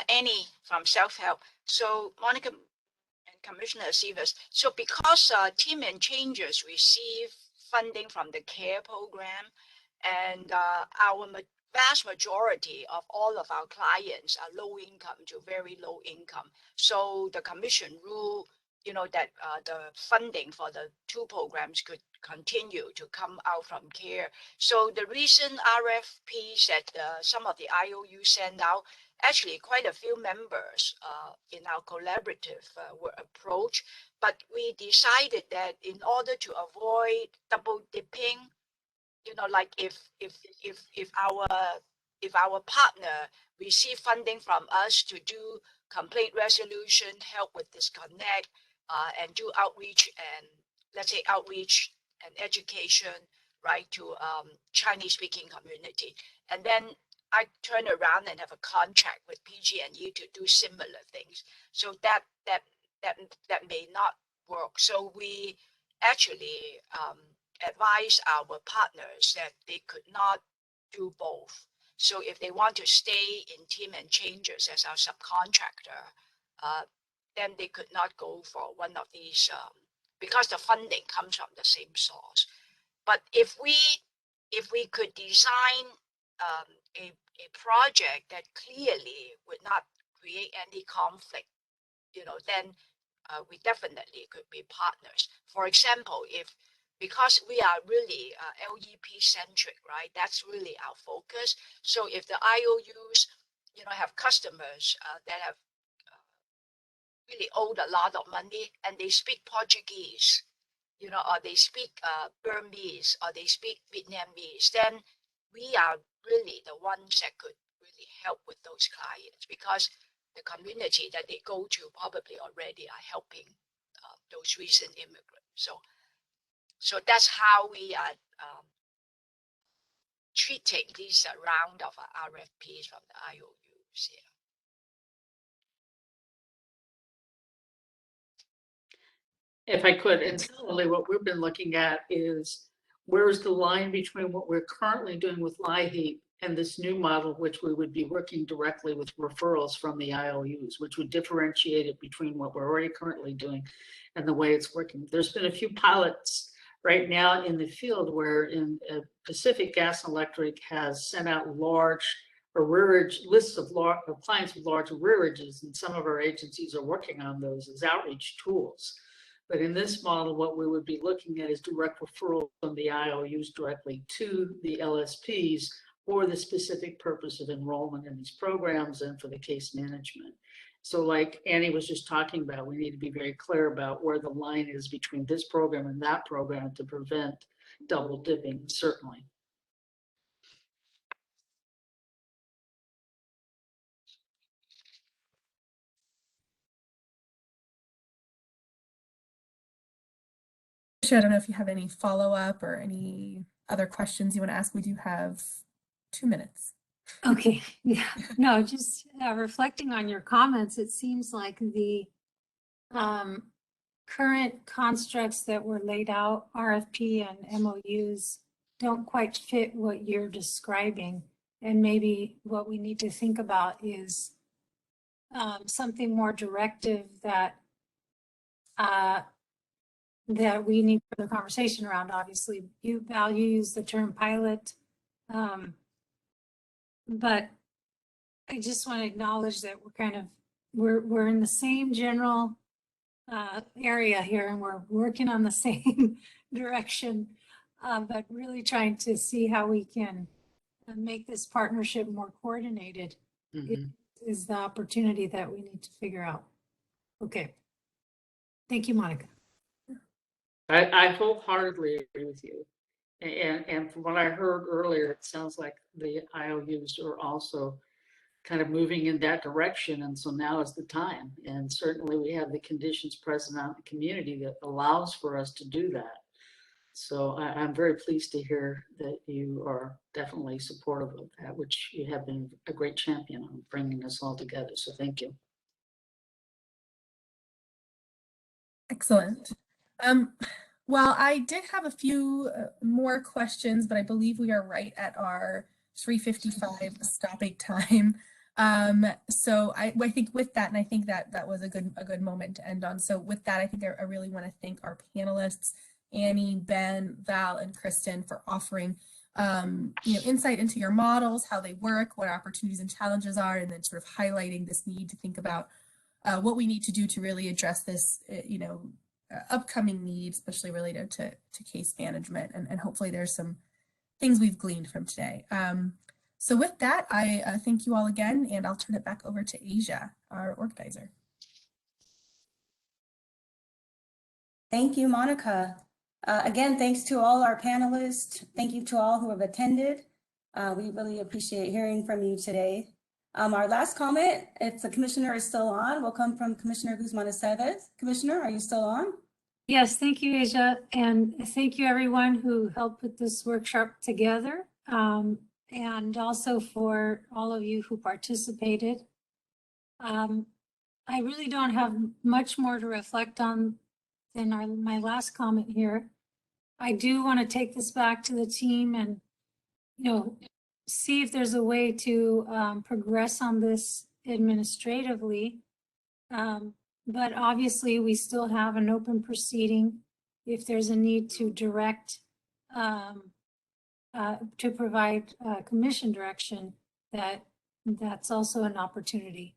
Annie from Self-Help. So Monica and Commissioner Sivas, so because Team and Changers receive funding from the CARE program, and our vast majority of all of our clients are low income to very low income. So the commission rule, you know, that the funding for the two programs could continue to come out from CARE. So the recent RFPs that some of the IOU send out, actually quite a few members in our collaborative were approached, but we decided that in order to avoid double dipping, you know, like if our partner receive funding from us to do complaint resolution, help with disconnect, and do outreach and, let's say, outreach and education, right, to Chinese speaking community, and then I turn around and have a contract with PG&E to do similar things. So that may not work. So we actually advise our partners that they could not do both. So if they want to stay in Team and Changers as our subcontractor, then they could not go for one of these because the funding comes from the same source. But if we could design a project that clearly would not create any conflict, you know, then we definitely could be partners. For example, because we are really LEP centric, right? That's really our focus. So if the IOUs, you know, have customers that have really owed a lot of money and they speak Portuguese, you know, or they speak Burmese, or they speak Vietnamese, then we are really the ones that could really help with those clients, because the community that they go to probably already are helping those recent immigrants. So that's how we are treating this round of RFPs from the IOUs. Yeah. If I could, and similarly, what we've been looking at is where is the line between what we're currently doing with LIHEAP and this new model, which we would be working directly with referrals from the IOUs, which would differentiate it between what we're already currently doing and the way it's working. There's been a few pilots right now in the field where in Pacific Gas and Electric has sent out large arrearage lists of clients with large arrearages, and some of our agencies are working on those as outreach tools. But in this model, what we would be looking at is direct referral from the IOUs directly to the LSPs for the specific purpose of enrollment in these programs and for the case management. So like Annie was just talking about, we need to be very clear about where the line is between this program and that program to prevent double dipping, certainly. I don't know if you have any follow-up or any other questions you want to ask. We do have 2 minutes. Okay, yeah, no, just reflecting on your comments, it seems like the current constructs that were laid out, RFP and MOUs, don't quite fit what you're describing. And maybe what we need to think about is something more directive that that we need for the conversation around. Obviously, you use the term pilot, but I just want to acknowledge that we're in the same general area here, and we're working on the same direction, but really trying to see how we can make this partnership more coordinated. Is the opportunity that we need to figure out. Okay. Thank you, Monica. I wholeheartedly agree with you. And from what I heard earlier, it sounds like the IOUs are also kind of moving in that direction. And so now is the time. And certainly we have the conditions present out in the community that allows for us to do that. So I'm very pleased to hear that you are definitely supportive of that, which you have been a great champion on bringing us all together. So thank you. Excellent. Well, I did have a few more questions, but I believe we are right at our 3:55 stopping time. So I think with that, and I think that was a good moment to end on. So with that, I think I really want to thank our panelists, Annie, Ben, Val, and Kristen, for offering insight into your models, how they work, what opportunities and challenges are, and then sort of highlighting this need to think about what we need to do to really address this, upcoming needs, especially related to case management. And hopefully there's some things we've gleaned from today. So with that, I thank you all again, and I'll turn it back over to Asia, our organizer. Thank you, Monica. Again, thanks to all our panelists. Thank you to all who have attended. We really appreciate hearing from you today. Our last comment, if the commissioner is still on, will come from Commissioner Guzman-Aceves. Commissioner, are you still on? Yes, thank you, Asia. And thank you everyone who helped put this workshop together. And also for all of you who participated. I really don't have much more to reflect on than my last comment here. I do want to take this back to the team and, see if there's a way to progress on this administratively. But obviously we still have an open proceeding if there's a need to direct, to provide commission direction, that's also an opportunity.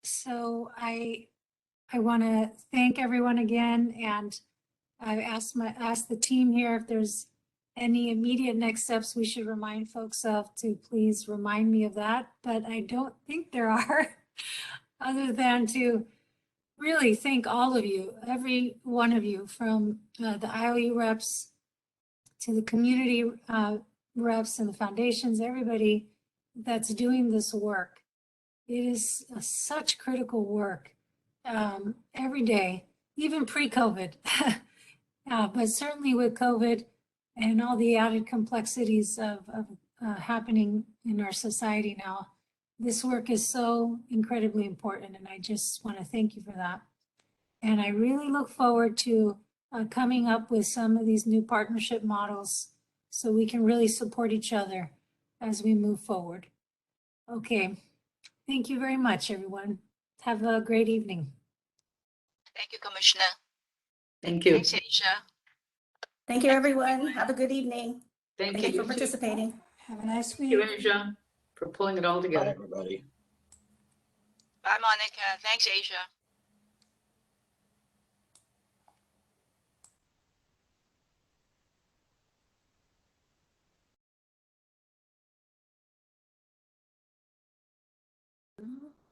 So I want to thank everyone again, and I asked the team here if there's any immediate next steps we should remind folks of, to please remind me of that, but I don't think there are, other than to really thank all of you, every one of you, from the IOU reps to the community reps and the foundations, everybody that's doing this work. It is such critical work every day, even pre-COVID. But certainly with COVID and all the added complexities of happening in our society now, this work is so incredibly important, and I just want to thank you for that. And I really look forward to coming up with some of these new partnership models so we can really support each other as we move forward. Okay, thank you very much, everyone. Have a great evening. Thank you, Commissioner. Thank you. Thanks, Asia. Thank you, everyone. Have a good evening. Thank Thank you you. for participating. Have a nice Thank you, week. Asia, for pulling it all Bye, together. everybody. Bye, Monica. Thanks, Asia. Mhm.